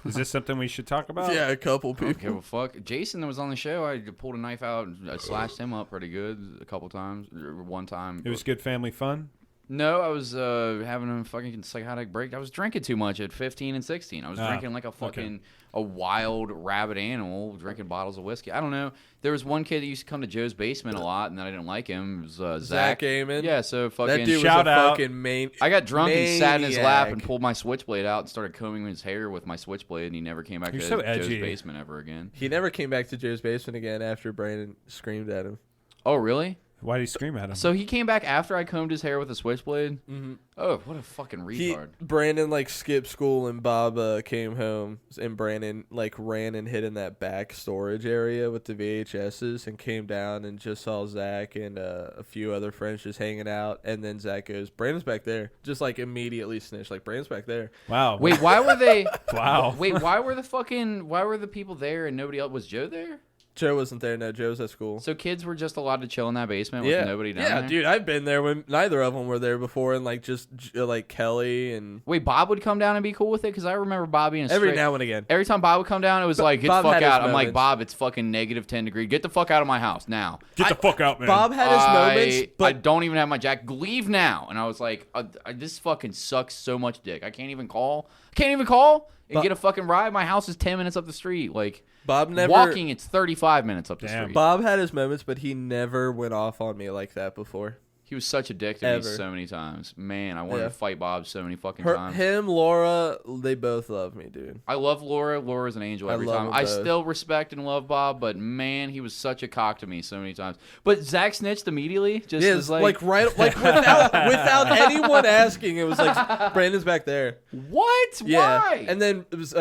Speaker 3: Is this something we should talk about?
Speaker 4: Yeah, a couple
Speaker 2: I don't give
Speaker 4: people.
Speaker 2: a fuck. Jason that was on the show, I pulled a knife out and I slashed him up pretty good a couple times. Or one time.
Speaker 3: It was good family fun?
Speaker 2: No, I was having a fucking psychotic break. I was drinking too much at 15 and 16. I was drinking like a fucking a wild rabid animal, drinking bottles of whiskey. I don't know. There was one kid that used to come to Joe's basement a lot, and then I didn't like him. It was Zach
Speaker 4: Amon.
Speaker 2: Yeah, so fucking
Speaker 4: That dude
Speaker 3: Shout
Speaker 4: was a
Speaker 3: out.
Speaker 4: fucking main.
Speaker 2: I got drunk and sat in his lap and
Speaker 4: maniac.
Speaker 2: pulled my switchblade out and started combing his hair with my switchblade, and he never came back
Speaker 3: You're
Speaker 2: to
Speaker 3: so
Speaker 2: Joe's
Speaker 3: edgy.
Speaker 2: basement ever again.
Speaker 4: He never came back to Joe's basement again after Brandon screamed at him.
Speaker 2: Oh, really?
Speaker 3: Why did he scream at him?
Speaker 2: So he came back after I combed his hair with a switchblade?
Speaker 4: Mm-hmm.
Speaker 2: Oh, what a fucking retard.
Speaker 4: Brandon like skipped school and Bob came home and Brandon like ran and hid in that back storage area with the VHSs and came down and just saw Zach and a few other friends just hanging out, and then Zach goes, "Brandon's back there," just like immediately snitched, like Brandon's back there.
Speaker 3: Wow.
Speaker 2: Wait, why were they?
Speaker 3: Wow.
Speaker 2: Wait, why were the people there and nobody else? Was Joe there?
Speaker 4: Joe wasn't there. No, Joe was at school.
Speaker 2: So kids were just allowed to chill in that basement with nobody down
Speaker 4: yeah,
Speaker 2: there?
Speaker 4: dude, I've been there when neither of them were there before, and like just like Kelly and
Speaker 2: Wait, Bob would come down and be cool with it? Because I remember Bob being a
Speaker 4: every
Speaker 2: strict-
Speaker 4: now and again.
Speaker 2: Every time Bob would come down, it was like, get
Speaker 4: Bob
Speaker 2: the fuck
Speaker 4: had his
Speaker 2: out. I'm like,
Speaker 4: moments.
Speaker 2: Bob, it's fucking negative 10 degrees. Get the fuck out of my house now.
Speaker 3: Get the fuck out, man.
Speaker 4: Bob had his moments, but
Speaker 2: I don't even have my jacket. Leave now. And I was like, this fucking sucks so much dick. I can't even call and get a fucking ride. My house is 10 minutes up the street. Like,
Speaker 4: Bob never
Speaker 2: walking, it's 35 minutes up the street.
Speaker 4: Bob had his moments, but he never went off on me like that before.
Speaker 2: He was such a dick to me
Speaker 4: Ever.
Speaker 2: so many times. Man, I wanted to fight Bob so many fucking
Speaker 4: Her,
Speaker 2: times.
Speaker 4: him, Laura, they both love me, dude.
Speaker 2: I love Laura. Laura's an angel
Speaker 4: I
Speaker 2: every
Speaker 4: love
Speaker 2: time.
Speaker 4: them
Speaker 2: I
Speaker 4: both.
Speaker 2: still respect and love Bob, but man, he was such a cock to me so many times. But Zach snitched immediately. Just
Speaker 4: Yeah,
Speaker 2: was
Speaker 4: like right, like without anyone asking, it was like Brandon's back there.
Speaker 2: What?
Speaker 4: Yeah,
Speaker 2: Why?
Speaker 4: and then it was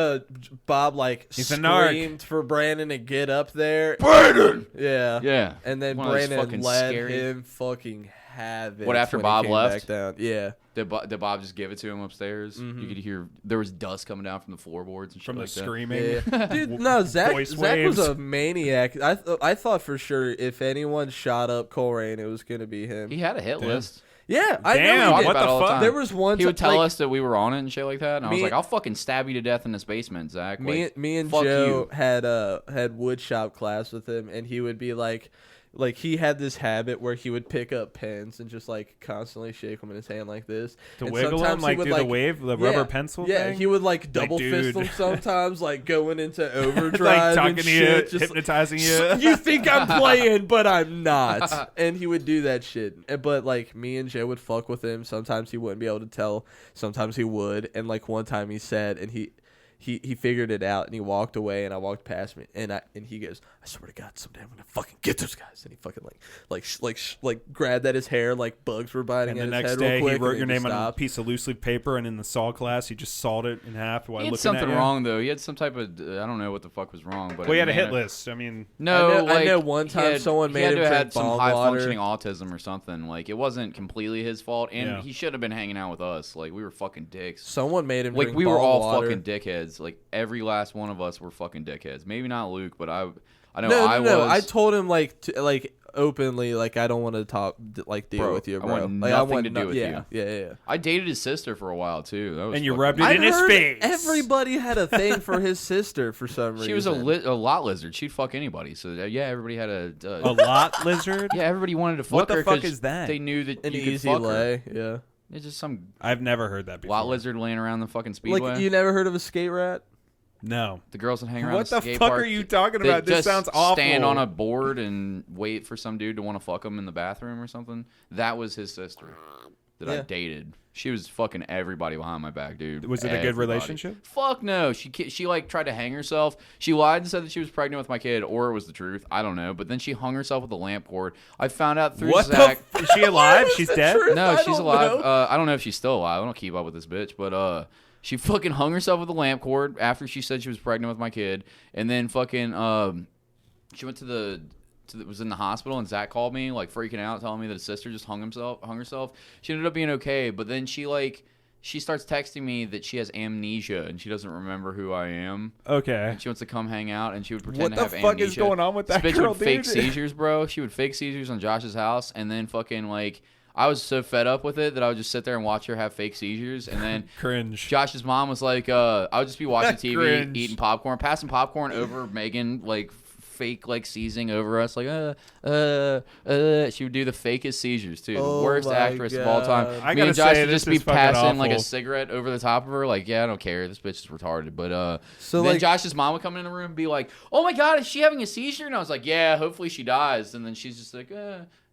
Speaker 4: Bob like
Speaker 3: He's a narc.
Speaker 4: screamed for Brandon to get up there.
Speaker 2: Brandon.
Speaker 4: Yeah,
Speaker 2: Yeah.
Speaker 4: and then
Speaker 2: One of those
Speaker 4: Brandon
Speaker 2: fucking
Speaker 4: let
Speaker 2: scary-
Speaker 4: him fucking have it.
Speaker 2: What, after
Speaker 4: when he
Speaker 2: Bob
Speaker 4: came
Speaker 2: left?
Speaker 4: Back down. Yeah,
Speaker 2: Did Bob just give it to him upstairs?
Speaker 4: Mm-hmm.
Speaker 2: You could hear there was dust coming down from the floorboards and shit
Speaker 3: From the
Speaker 2: like that.
Speaker 3: screaming.
Speaker 4: yeah. Dude, no, Zach
Speaker 3: Voice
Speaker 4: was
Speaker 3: waves.
Speaker 4: a maniac. I thought for sure if anyone shot up Coleraine, it was gonna be him.
Speaker 2: He had a hit list.
Speaker 4: Yeah, I
Speaker 3: Damn,
Speaker 4: know.
Speaker 2: Talked
Speaker 4: He did.
Speaker 3: what
Speaker 2: about it
Speaker 3: the
Speaker 2: all the
Speaker 3: fuck?
Speaker 2: time.
Speaker 4: There was one.
Speaker 2: He would tell
Speaker 4: like,
Speaker 2: us that we were on it and shit like that, and I was
Speaker 4: Me-
Speaker 2: like, "I'll fucking stab you to death in this basement, Zach."
Speaker 4: Me
Speaker 2: Like,
Speaker 4: and
Speaker 2: fuck
Speaker 4: Joe
Speaker 2: you.
Speaker 4: had wood shop class with him, and he would be like he had this habit where he would pick up pens and just like constantly shake them in his hand like this.
Speaker 3: To
Speaker 4: And
Speaker 3: wiggle
Speaker 4: sometimes
Speaker 3: them,
Speaker 4: he
Speaker 3: like
Speaker 4: would,
Speaker 3: do the wave, the rubber pencil
Speaker 4: Yeah,
Speaker 3: thing?
Speaker 4: he would like double fist
Speaker 3: dude.
Speaker 4: them sometimes, like going into overdrive,
Speaker 3: like talking
Speaker 4: and
Speaker 3: to
Speaker 4: shit,
Speaker 3: you,
Speaker 4: just
Speaker 3: hypnotizing you.
Speaker 4: You think I'm playing, but I'm not. And he would do that shit. But like me and Joe would fuck with him. Sometimes he wouldn't be able to tell. Sometimes he would. And like one time he said, and he figured it out, and he walked away, and I walked past me, and he goes, "I swear to God, someday I'm gonna fucking get those guys." And he fucking like grabbed at his hair like bugs were biting
Speaker 3: And the
Speaker 4: at his
Speaker 3: next
Speaker 4: head
Speaker 3: day,
Speaker 4: real quick.
Speaker 3: he wrote
Speaker 4: and
Speaker 3: your
Speaker 4: then
Speaker 3: name on a
Speaker 4: stopped.
Speaker 3: piece of loose leaf paper, and in the saw class, he just sawed it in half while
Speaker 2: He had
Speaker 3: looking
Speaker 2: something
Speaker 3: at you.
Speaker 2: wrong though. He had some type of I don't know what the fuck was wrong, but
Speaker 3: Well, he had a
Speaker 2: man,
Speaker 3: hit list. I mean,
Speaker 2: No,
Speaker 4: I know
Speaker 2: like,
Speaker 4: one
Speaker 2: he
Speaker 4: time
Speaker 2: had-
Speaker 4: someone
Speaker 2: he
Speaker 4: made
Speaker 2: had
Speaker 4: him
Speaker 2: to have
Speaker 4: drink
Speaker 2: had some
Speaker 4: bong
Speaker 2: high
Speaker 4: water.
Speaker 2: functioning autism or something. Like it wasn't completely his fault, and
Speaker 3: Yeah.
Speaker 2: he should have been hanging out with us. Like we were fucking dicks.
Speaker 4: Someone made him
Speaker 2: Like
Speaker 4: drink
Speaker 2: we were
Speaker 4: bong
Speaker 2: all
Speaker 4: water.
Speaker 2: fucking dickheads. Like every last one of us were fucking dickheads. Maybe not Luke, but I know
Speaker 4: No,
Speaker 2: I
Speaker 4: no,
Speaker 2: was.
Speaker 4: I told him like openly, like I don't want to deal
Speaker 2: Bro,
Speaker 4: with you,
Speaker 2: I
Speaker 4: bro.
Speaker 2: want
Speaker 4: Like,
Speaker 2: nothing to do with
Speaker 4: yeah,
Speaker 2: you.
Speaker 4: Yeah.
Speaker 2: I dated his sister for a while too. That was
Speaker 3: and you
Speaker 2: fucking-
Speaker 3: rubbed it
Speaker 4: I
Speaker 3: in his
Speaker 4: heard
Speaker 3: face.
Speaker 4: everybody had a thing for his sister for some reason.
Speaker 2: She was a lot lizard. She'd fuck anybody. So yeah, everybody had
Speaker 3: a lot lizard.
Speaker 2: Yeah, everybody wanted to fuck
Speaker 3: What the
Speaker 2: her.
Speaker 3: fuck
Speaker 2: 'cause
Speaker 3: is that?
Speaker 2: They knew that
Speaker 4: an
Speaker 2: you could
Speaker 4: easy
Speaker 2: fuck her.
Speaker 4: lay. Yeah.
Speaker 2: It's just some
Speaker 3: I've never heard that before.
Speaker 2: lot lizard laying around the fucking speedway.
Speaker 4: Like you never heard of a skate rat?
Speaker 3: No.
Speaker 2: The girls that hang around
Speaker 3: What the
Speaker 2: skate
Speaker 3: fuck
Speaker 2: park,
Speaker 3: are you talking
Speaker 2: they
Speaker 3: about? This
Speaker 2: just
Speaker 3: sounds awful.
Speaker 2: Stand on a board and wait for some dude to want to fuck them in the bathroom or something. That was his sister that I
Speaker 4: Yeah.
Speaker 2: dated. She was fucking everybody behind my back, dude.
Speaker 3: Was it a good
Speaker 2: Everybody.
Speaker 3: relationship?
Speaker 2: Fuck no. She like tried to hang herself. She lied and said that she was pregnant with my kid, or it was the truth. I don't know. But then she hung herself with a lamp cord. I found out through
Speaker 3: What
Speaker 2: Zach.
Speaker 3: the? Is she alive? She's dead.
Speaker 2: No,
Speaker 4: I
Speaker 2: she's
Speaker 4: don't
Speaker 2: alive.
Speaker 4: know.
Speaker 2: I don't know if she's still alive. I don't keep up with this bitch, but she fucking hung herself with a lamp cord after she said she was pregnant with my kid, and then fucking she went was in the hospital, and Zach called me like freaking out, telling me that his sister just hung herself. She ended up being okay, but then she starts texting me that she has amnesia and she doesn't remember who I am.
Speaker 3: Okay.
Speaker 2: And she wants to come hang out, and she would pretend
Speaker 3: What
Speaker 2: to
Speaker 3: the
Speaker 2: have
Speaker 3: fuck
Speaker 2: amnesia.
Speaker 3: is going on with that
Speaker 2: This bitch
Speaker 3: girl,
Speaker 2: would fake
Speaker 3: dude?
Speaker 2: seizures, bro. She would fake seizures on Josh's house, and then fucking like I was so fed up with it that I would just sit there and watch her have fake seizures, and then
Speaker 3: Cringe.
Speaker 2: Josh's mom was like, I would just be watching TV,
Speaker 3: Cringe.
Speaker 2: eating popcorn, passing popcorn over Megan like fake like seizing over us, like she would do the fakest seizures too.
Speaker 4: Oh
Speaker 2: the worst
Speaker 4: my
Speaker 2: actress of all time.
Speaker 3: I
Speaker 2: Me
Speaker 3: gotta
Speaker 2: and Josh
Speaker 3: say,
Speaker 2: would
Speaker 3: this
Speaker 2: just be
Speaker 3: is fucking
Speaker 2: passing like a
Speaker 3: awful.
Speaker 2: cigarette over the top of her, like, yeah, I don't care, this bitch is retarded. But
Speaker 4: So,
Speaker 2: then
Speaker 4: like-
Speaker 2: Josh's mom would come in the room and be like, "Oh my god, is she having a seizure?" And I was like, "Yeah, hopefully she dies." And then she's just like,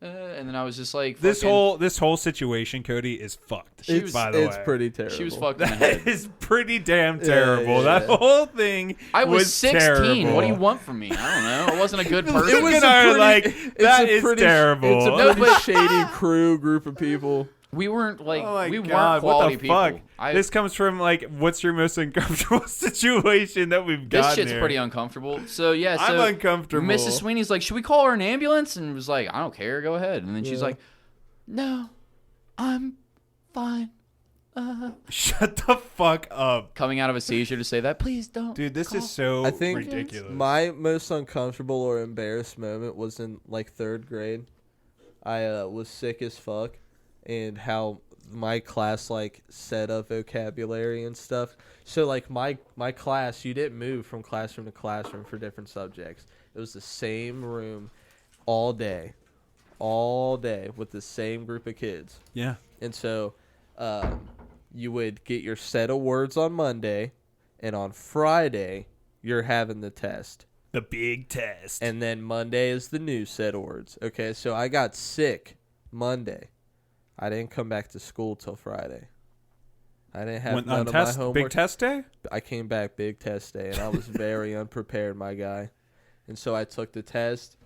Speaker 2: and then I was just like,
Speaker 3: This
Speaker 2: fucking-
Speaker 3: whole situation, Cody, is fucked.
Speaker 2: She
Speaker 3: by the
Speaker 4: It's
Speaker 3: way,
Speaker 4: pretty terrible.
Speaker 2: She was fucked in the
Speaker 3: That
Speaker 2: head.
Speaker 3: is pretty damn terrible.
Speaker 4: yeah.
Speaker 3: That whole thing.
Speaker 2: I was 16.
Speaker 3: terrible.
Speaker 2: What do you want from me? I don't know. I wasn't a good person.
Speaker 3: It was that is terrible.
Speaker 4: It's a
Speaker 2: No,
Speaker 4: pretty
Speaker 2: but-
Speaker 4: shady crew group of people.
Speaker 2: We weren't like
Speaker 3: Oh my
Speaker 2: we
Speaker 3: God,
Speaker 2: weren't quality
Speaker 3: what the fuck?
Speaker 2: people.
Speaker 3: This comes from like, what's your most uncomfortable situation that we've got?
Speaker 2: This shit's pretty uncomfortable. So yeah,
Speaker 3: I'm
Speaker 2: so
Speaker 3: uncomfortable.
Speaker 2: Mrs. Sweeney's like, "Should we call her an ambulance?" And was like, "I don't care, go ahead." And then she's like, "No, I'm fine."
Speaker 3: Shut the fuck up,
Speaker 2: Coming out of a seizure to say that, please don't.
Speaker 3: dude. This
Speaker 2: call.
Speaker 3: is so
Speaker 4: I think
Speaker 3: ridiculous.
Speaker 4: my most uncomfortable or embarrassed moment was in like 3rd grade. I was sick as fuck, and how my class like set up vocabulary and stuff. So like my class, you didn't move from classroom to classroom for different subjects. It was the same room all day with the same group of kids.
Speaker 3: Yeah.
Speaker 4: And so you would get your set of words on Monday, and on Friday you're having the test.
Speaker 3: The big test.
Speaker 4: And then Monday is the new set of words. Okay, so I got sick Monday. I didn't come back to school till Friday. I didn't have none of my homework.
Speaker 3: Big test day?
Speaker 4: I came back big test day, and I was very unprepared, my guy. And so I took the test.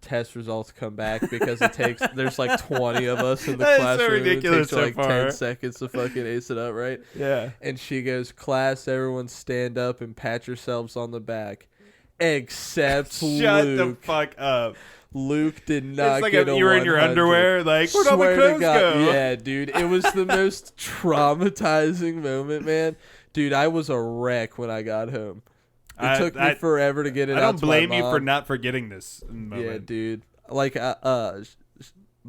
Speaker 4: Test results come back because it takes there's like 20 of us in the
Speaker 3: That is so
Speaker 4: classroom.
Speaker 3: ridiculous
Speaker 4: It takes like
Speaker 3: so far.
Speaker 4: 10 seconds to fucking ace it up, right?
Speaker 3: Yeah.
Speaker 4: And she goes, "Class, everyone stand up and pat yourselves on the back." Except
Speaker 3: Shut
Speaker 4: Luke.
Speaker 3: the fuck up.
Speaker 4: Luke did not
Speaker 3: It's like
Speaker 4: get
Speaker 3: you were in your
Speaker 4: 100.
Speaker 3: underwear, like, where'd all my
Speaker 4: Swear to
Speaker 3: clothes
Speaker 4: God,
Speaker 3: go?
Speaker 4: yeah, dude. It was the most traumatizing moment, man. Dude, I was a wreck when I got home. It took me forever to get it
Speaker 3: I
Speaker 4: out
Speaker 3: don't
Speaker 4: to my
Speaker 3: blame you for
Speaker 4: mom.
Speaker 3: not forgetting this moment.
Speaker 4: Yeah, dude. Like, the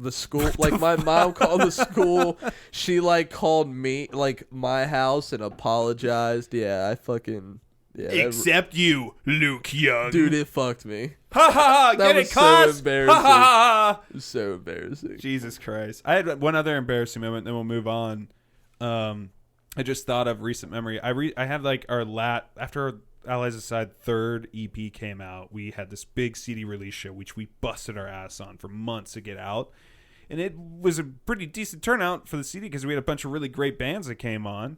Speaker 4: school, like, my mom called the school. She, like, called me, like, my house and apologized. Yeah, I fucking... Yeah,
Speaker 3: Except you, Luke Young.
Speaker 4: dude, it fucked me.
Speaker 3: Ha ha ha!
Speaker 4: That
Speaker 3: Get
Speaker 4: was
Speaker 3: it,
Speaker 4: so
Speaker 3: cuz?
Speaker 4: embarrassing.
Speaker 3: Ha ha ha!
Speaker 4: It was so embarrassing.
Speaker 3: Jesus Christ. I had one other embarrassing moment, then we'll move on. I just thought of recent memory. I had like after Allies Aside 3rd EP came out, we had this big CD release show, which we busted our ass on for months to get out. And it was a pretty decent turnout for the CD because we had a bunch of really great bands that came on.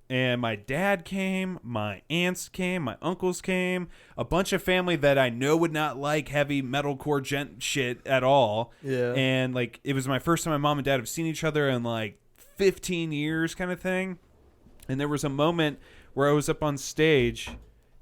Speaker 3: And my dad came, my aunts came, my uncles came, a bunch of family that I know would not like heavy metalcore gent shit at all.
Speaker 4: Yeah.
Speaker 3: And like it was my first time my mom and dad have seen each other in like 15 years kind of thing. And there was a moment where I was up on stage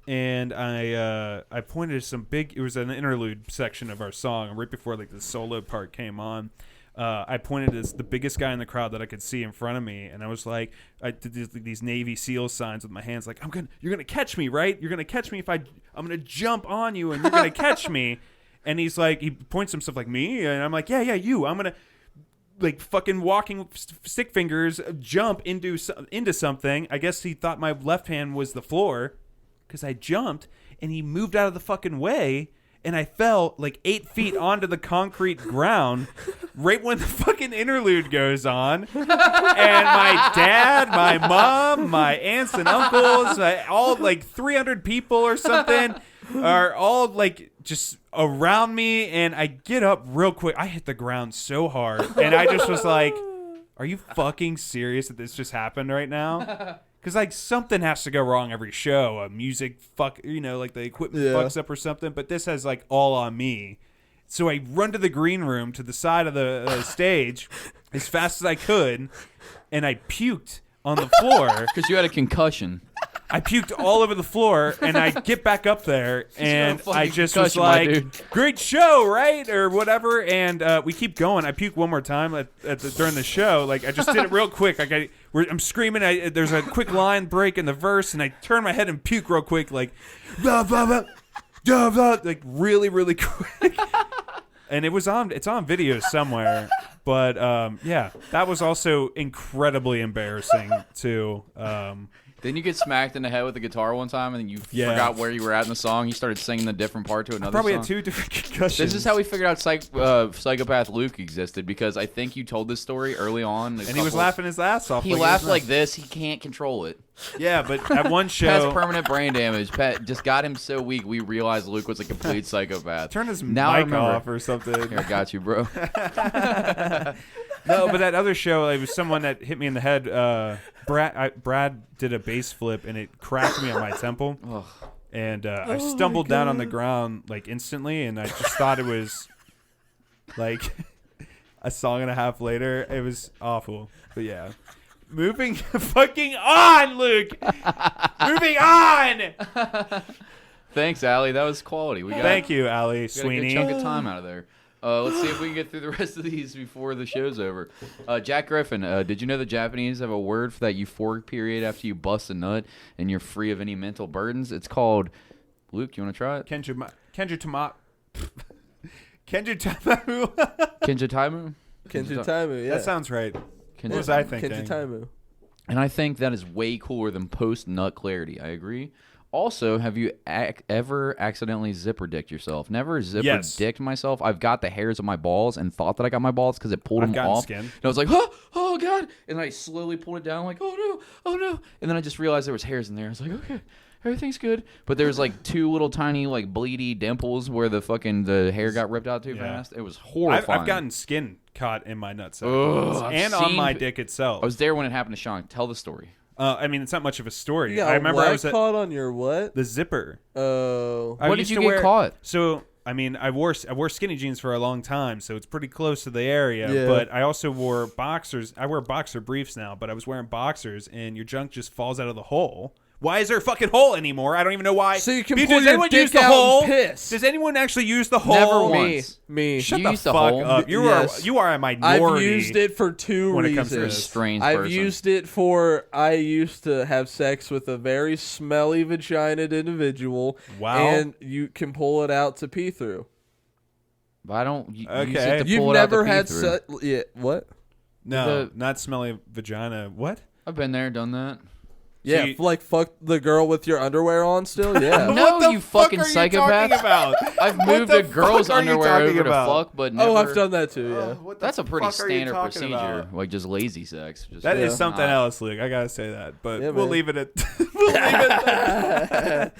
Speaker 3: and I pointed to some big, it was an interlude section of our song right before like the solo part came on. I pointed at the biggest guy in the crowd that I could see in front of me, and I was like, I did these Navy SEAL signs with my hands, like, you're gonna catch me, right? You're gonna catch me if I'm gonna jump on you, and you're gonna catch me. And he's like, he points some stuff like me, and I'm like, yeah, you. I'm gonna like fucking walking stick fingers jump into something. I guess he thought my left hand was the floor, because I jumped, and he moved out of the fucking way. And I fell like 8 feet onto the concrete ground right when the fucking interlude goes on. And my dad, my mom, my aunts and uncles, all like 300 people or something are all like just around me. And I get up real quick. I hit the ground so hard. And I just was like, are you fucking serious that this just happened right now? Because, like, something has to go wrong every show. Music like the equipment fucks up or something. But this has, like, all on me. So I run to the green room to the side of the stage as fast as I could. And I puked on the floor.
Speaker 2: Because you had a concussion.
Speaker 3: I puked all over the floor. And I get back up there. And I just was like, great show, right? Or whatever. And we keep going. I puke one more time during the show. Like, I just did it real quick. I'm screaming. There's a quick line break in the verse, and I turn my head and puke real quick, like, blah, blah, blah, blah, blah, like really, really quick. And it's on video somewhere. But yeah, that was also incredibly embarrassing too.
Speaker 2: Didn't you get smacked in the head with the guitar one time, and then you
Speaker 3: Yeah.
Speaker 2: forgot where you were at in the song? You started singing a different part to another
Speaker 3: Probably
Speaker 2: song.
Speaker 3: had 2 different concussions.
Speaker 2: This is how we figured out Psychopath Luke existed, because I think you told this story early on.
Speaker 3: And he was laughing his ass off.
Speaker 2: He
Speaker 3: like
Speaker 2: laughed
Speaker 3: was
Speaker 2: like
Speaker 3: nuts.
Speaker 2: this. He can't control it.
Speaker 3: Yeah, but at one
Speaker 2: Has
Speaker 3: show,
Speaker 2: permanent brain damage. Pat just got him so weak, we realized Luke was a complete psychopath.
Speaker 3: turn his
Speaker 2: Now I
Speaker 3: mic
Speaker 2: remember.
Speaker 3: off or something.
Speaker 2: Here, I got you, bro.
Speaker 3: No, but that other show, it was someone that hit me in the head. Brad did a bass flip, and it cracked me on my temple.
Speaker 2: Ugh.
Speaker 3: And I stumbled down on the ground like instantly, and I just thought it was like a song and a half later. It was awful. But yeah. Moving fucking on, Luke. Moving on.
Speaker 2: Thanks, Allie. That was quality. We got,
Speaker 3: Thank you, Allie
Speaker 2: we got a
Speaker 3: Sweeney.
Speaker 2: good chunk of time out of there. Let's see if we can get through the rest of these before the show's over. Jack Griffin, did you know the Japanese have a word for that euphoric period after you bust a nut and you're free of any mental burdens? It's called... Luke, you want to try it?
Speaker 3: Kenju Tamamu.
Speaker 2: Kenja Taimu?
Speaker 4: Kenji Taimu, yeah.
Speaker 3: That sounds right.
Speaker 2: Kenja
Speaker 3: What was I
Speaker 2: Taimu.
Speaker 3: thinking?
Speaker 4: Kenji Taimu.
Speaker 2: And I think that is way cooler than post-nut clarity. I agree. Also, have you ever accidentally zipper dicked yourself? Never zipper
Speaker 3: Yes.
Speaker 2: dicked myself. I've got the hairs of my balls and thought that I got my balls because it pulled
Speaker 3: I've
Speaker 2: them
Speaker 3: gotten
Speaker 2: off.
Speaker 3: skin.
Speaker 2: And I was like, oh, God. And I slowly pulled it down like, oh, no. And then I just realized there was hairs in there. I was like, okay, everything's good. But there was like 2 little tiny like bleedy dimples where the hair got ripped out too
Speaker 3: Yeah.
Speaker 2: fast. It was horrifying.
Speaker 3: I've gotten skin caught in my nutsack
Speaker 2: Ugh, I've
Speaker 3: and on
Speaker 2: seen-
Speaker 3: my dick itself.
Speaker 2: I was there when it happened to Sean. Tell the story.
Speaker 3: I mean, it's not much of a story.
Speaker 4: You got
Speaker 3: I remember
Speaker 4: what
Speaker 3: I was at
Speaker 4: caught on your what?
Speaker 3: the zipper.
Speaker 4: Oh.
Speaker 3: I
Speaker 2: What did
Speaker 3: used
Speaker 2: you
Speaker 3: to
Speaker 2: get
Speaker 3: wear-
Speaker 2: caught?
Speaker 3: So I mean, I wore skinny jeans for a long time, so it's pretty close to the area.
Speaker 4: Yeah.
Speaker 3: But I also wore boxers. I wear boxer briefs now, but I was wearing boxers, and your junk just falls out of the hole. Why is there a fucking hole anymore? I don't even know why.
Speaker 4: So you can
Speaker 3: Does
Speaker 4: pull your
Speaker 3: anyone
Speaker 4: dick
Speaker 3: use the
Speaker 4: out and
Speaker 3: hole?
Speaker 4: piss.
Speaker 3: Does anyone actually use the hole?
Speaker 2: Never
Speaker 4: Me.
Speaker 2: once.
Speaker 4: Me.
Speaker 3: Shut
Speaker 2: You
Speaker 3: the
Speaker 2: used the
Speaker 3: fuck
Speaker 2: hole?
Speaker 3: up.
Speaker 4: Yes.
Speaker 3: You are a
Speaker 4: I've
Speaker 3: minority.
Speaker 4: used it for 2
Speaker 3: when it
Speaker 4: reasons.
Speaker 3: comes to
Speaker 2: You're a
Speaker 3: this.
Speaker 2: strange
Speaker 4: I've
Speaker 2: person.
Speaker 4: used it for I used to have sex with a very smelly vaginaed individual.
Speaker 3: Wow.
Speaker 4: And you can pull it out to pee through.
Speaker 2: But I don't use
Speaker 3: Okay.
Speaker 2: it to
Speaker 4: You've
Speaker 2: pull it out
Speaker 4: never
Speaker 2: to pee
Speaker 4: had
Speaker 2: through.
Speaker 4: sex. Yeah. What?
Speaker 3: No,
Speaker 2: The-
Speaker 3: not smelly vagina. What?
Speaker 2: I've been there, done that.
Speaker 4: Yeah.
Speaker 3: you-
Speaker 4: Like fuck the girl with your underwear on still. Yeah.
Speaker 2: No,
Speaker 3: What the
Speaker 2: you
Speaker 3: fuck
Speaker 2: fucking
Speaker 3: are you
Speaker 2: psychopath.
Speaker 3: talking about?
Speaker 2: I've
Speaker 3: What
Speaker 2: moved
Speaker 3: the
Speaker 2: a girl's
Speaker 3: fuck are you
Speaker 2: underwear
Speaker 3: talking
Speaker 2: over
Speaker 3: about?
Speaker 2: to fuck, but never.
Speaker 4: Oh, I've done that too. Yeah.
Speaker 3: What the
Speaker 2: That's a pretty
Speaker 3: fuck are you
Speaker 2: standard
Speaker 3: talking
Speaker 2: procedure,
Speaker 3: about?
Speaker 2: like just lazy sex. Just
Speaker 3: That is
Speaker 4: Yeah.
Speaker 3: something else, Luke. I gotta say that, but
Speaker 4: Yeah,
Speaker 3: we'll
Speaker 4: man.
Speaker 3: leave it at. We'll leave it at that.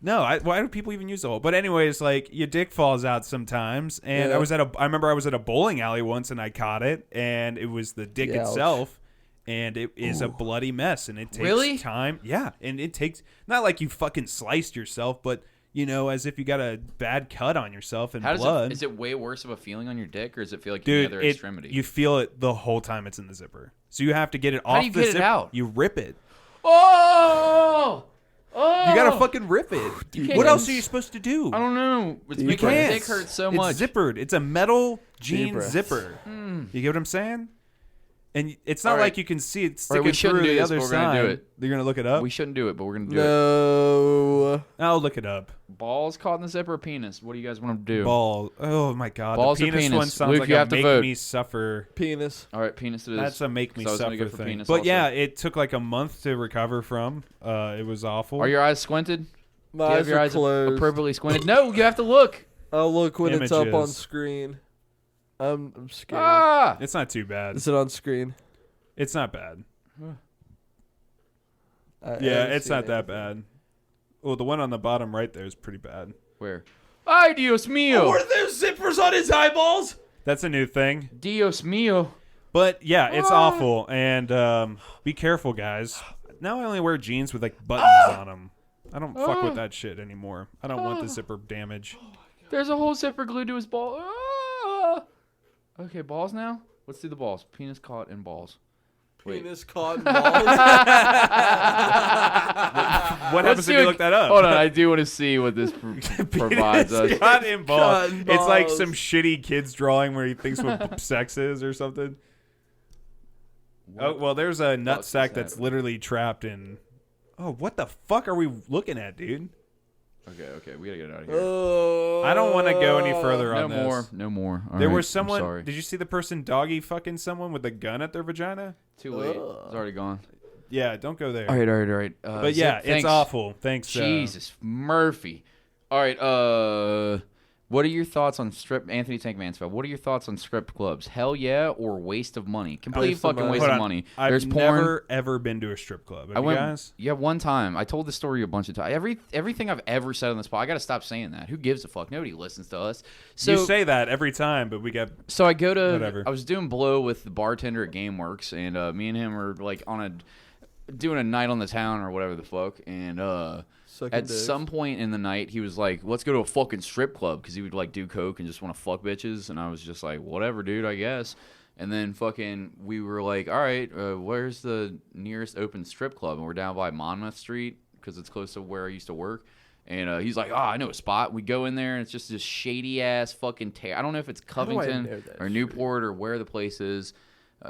Speaker 3: No. Why do people even use the hole? But anyways, like your dick falls out sometimes, and
Speaker 4: Yeah.
Speaker 3: I remember I was at a bowling alley once, and I caught it, and it was the dick
Speaker 4: Ouch.
Speaker 3: itself, and it is a bloody mess, and it takes
Speaker 2: Really?
Speaker 3: time. Yeah, and it takes not like you fucking sliced yourself, but as if you got a bad cut on yourself and
Speaker 2: How does
Speaker 3: blood.
Speaker 2: it? Is it way worse of a feeling on your dick, or does it feel like any
Speaker 3: Dude,
Speaker 2: other extremity?
Speaker 3: you feel it the whole time it's in the zipper. So you have to get it
Speaker 2: How
Speaker 3: off
Speaker 2: do you
Speaker 3: the
Speaker 2: get it
Speaker 3: zipper.
Speaker 2: out?
Speaker 3: You rip it.
Speaker 2: Oh!
Speaker 3: You gotta fucking rip it.
Speaker 2: can't
Speaker 3: What
Speaker 2: even-
Speaker 3: else are you supposed to do?
Speaker 2: I don't know. It's
Speaker 4: You
Speaker 2: making my
Speaker 3: can't.
Speaker 2: dick hurt so
Speaker 3: It's
Speaker 2: much.
Speaker 3: zippered. It's a metal jean
Speaker 4: Zebra.
Speaker 3: zipper. You get what I'm saying? And it's not
Speaker 2: All right.
Speaker 3: like you can see it
Speaker 2: All
Speaker 3: sticking
Speaker 2: right, we shouldn't
Speaker 3: through
Speaker 2: do
Speaker 3: the
Speaker 2: this,
Speaker 3: other
Speaker 2: but we're gonna
Speaker 3: side.
Speaker 2: do it.
Speaker 3: You're gonna look it up.
Speaker 2: We shouldn't do it, but we're gonna do it.
Speaker 4: No.
Speaker 3: I'll look it up.
Speaker 2: Balls caught in the zipper, or penis. What do you guys want to do?
Speaker 3: Ball. Oh my god.
Speaker 2: Balls
Speaker 3: the
Speaker 2: or
Speaker 3: penis
Speaker 2: penis?
Speaker 3: one sounds
Speaker 2: Luke,
Speaker 3: like
Speaker 2: you
Speaker 3: a
Speaker 2: have to
Speaker 3: make
Speaker 2: vote.
Speaker 3: me suffer.
Speaker 4: Penis.
Speaker 2: All right, penis it is.
Speaker 3: That's a make me
Speaker 2: 'Cause I was gonna
Speaker 3: suffer
Speaker 2: go for
Speaker 3: thing.
Speaker 2: penis
Speaker 3: But
Speaker 2: also.
Speaker 3: yeah, it took like a month to recover from. It was awful.
Speaker 2: Are your eyes squinted?
Speaker 4: My
Speaker 2: Do you have
Speaker 4: eyes
Speaker 2: your
Speaker 4: are
Speaker 2: eyes
Speaker 4: closed.
Speaker 2: appropriately squinted? No, you have to look.
Speaker 4: I'll look when it's up on
Speaker 3: Images.
Speaker 4: screen. I'm scared.
Speaker 2: Ah!
Speaker 3: It's not too bad.
Speaker 4: Is it on screen?
Speaker 3: It's not bad.
Speaker 4: I
Speaker 3: Yeah,
Speaker 4: haven't
Speaker 3: it's
Speaker 4: seen
Speaker 3: not that
Speaker 4: anything.
Speaker 3: bad. Well, the one on the bottom right there is pretty bad.
Speaker 2: Where? Ay, Dios mío.
Speaker 4: there zippers on his eyeballs?
Speaker 3: That's a new thing.
Speaker 2: Dios mío.
Speaker 3: But yeah, it's awful. And be careful, guys. Now I only wear jeans with like buttons on them. I don't fuck with that shit anymore. I don't want the zipper damage.
Speaker 2: There's a whole zipper glued to his ball. Ah! Okay, balls now? Let's do the balls. Penis caught in balls. Wait.
Speaker 4: Penis caught balls.
Speaker 3: What happens if you look that up?
Speaker 2: Hold on, I do want to see what this provides us.
Speaker 3: Caught in balls.
Speaker 4: Caught in
Speaker 3: It's like
Speaker 4: balls.
Speaker 3: some shitty kid's drawing where he thinks what sex is or something. Oh, well, there's a nut
Speaker 2: fuck
Speaker 3: sack
Speaker 2: is
Speaker 3: that's
Speaker 2: that?
Speaker 3: literally trapped in. Oh, what the fuck are we looking at, dude?
Speaker 2: Okay, we gotta get out of here.
Speaker 4: Oh.
Speaker 3: I don't want to go any further
Speaker 2: No
Speaker 3: on this.
Speaker 2: more, no more. All
Speaker 3: There
Speaker 2: right,
Speaker 3: was someone.
Speaker 2: I'm sorry.
Speaker 3: Did you see the person doggy fucking someone with a gun at their vagina?
Speaker 2: Too late. It's already gone.
Speaker 3: Yeah, don't go there.
Speaker 2: All right.
Speaker 3: But yeah,
Speaker 2: thanks.
Speaker 3: it's awful. Thanks.
Speaker 2: Jesus, Murphy. All right. What are your thoughts on Anthony Tank Mansfield? What are your thoughts on strip clubs? Hell yeah, or waste of money? Complete
Speaker 4: Waste of
Speaker 2: fucking
Speaker 4: money.
Speaker 2: waste
Speaker 3: Hold
Speaker 2: of
Speaker 3: on.
Speaker 2: money.
Speaker 3: I've
Speaker 2: There's porn.
Speaker 3: never ever been to a strip club. Have
Speaker 2: I
Speaker 3: you
Speaker 2: went,
Speaker 3: guys?
Speaker 2: yeah, one time. I told the story a bunch of times. Everything I've ever said on this pod, I got to stop saying that. Who gives a fuck? Nobody listens to us. So
Speaker 3: You say that every time, but we get.
Speaker 2: So I go to.
Speaker 3: Whatever.
Speaker 2: I was doing blow with the bartender at GameWorks, and me and him were like doing a night on the town or whatever the fuck, and
Speaker 4: Sucking
Speaker 2: at
Speaker 4: dicks.
Speaker 2: some point in the night he was like, "Let's go to a fucking strip club," because he would like do coke and just want to fuck bitches, and I was just like, "Whatever, dude, I guess." And then fucking we were like, "All right, where's the nearest open strip club?" And we're down by Monmouth Street because it's close to where I used to work. And he's like, "Oh, I know a spot." We go in there, and it's just this shady ass fucking. I don't know if it's
Speaker 4: do I know
Speaker 2: Covington
Speaker 4: that
Speaker 2: or Newport or where the place is.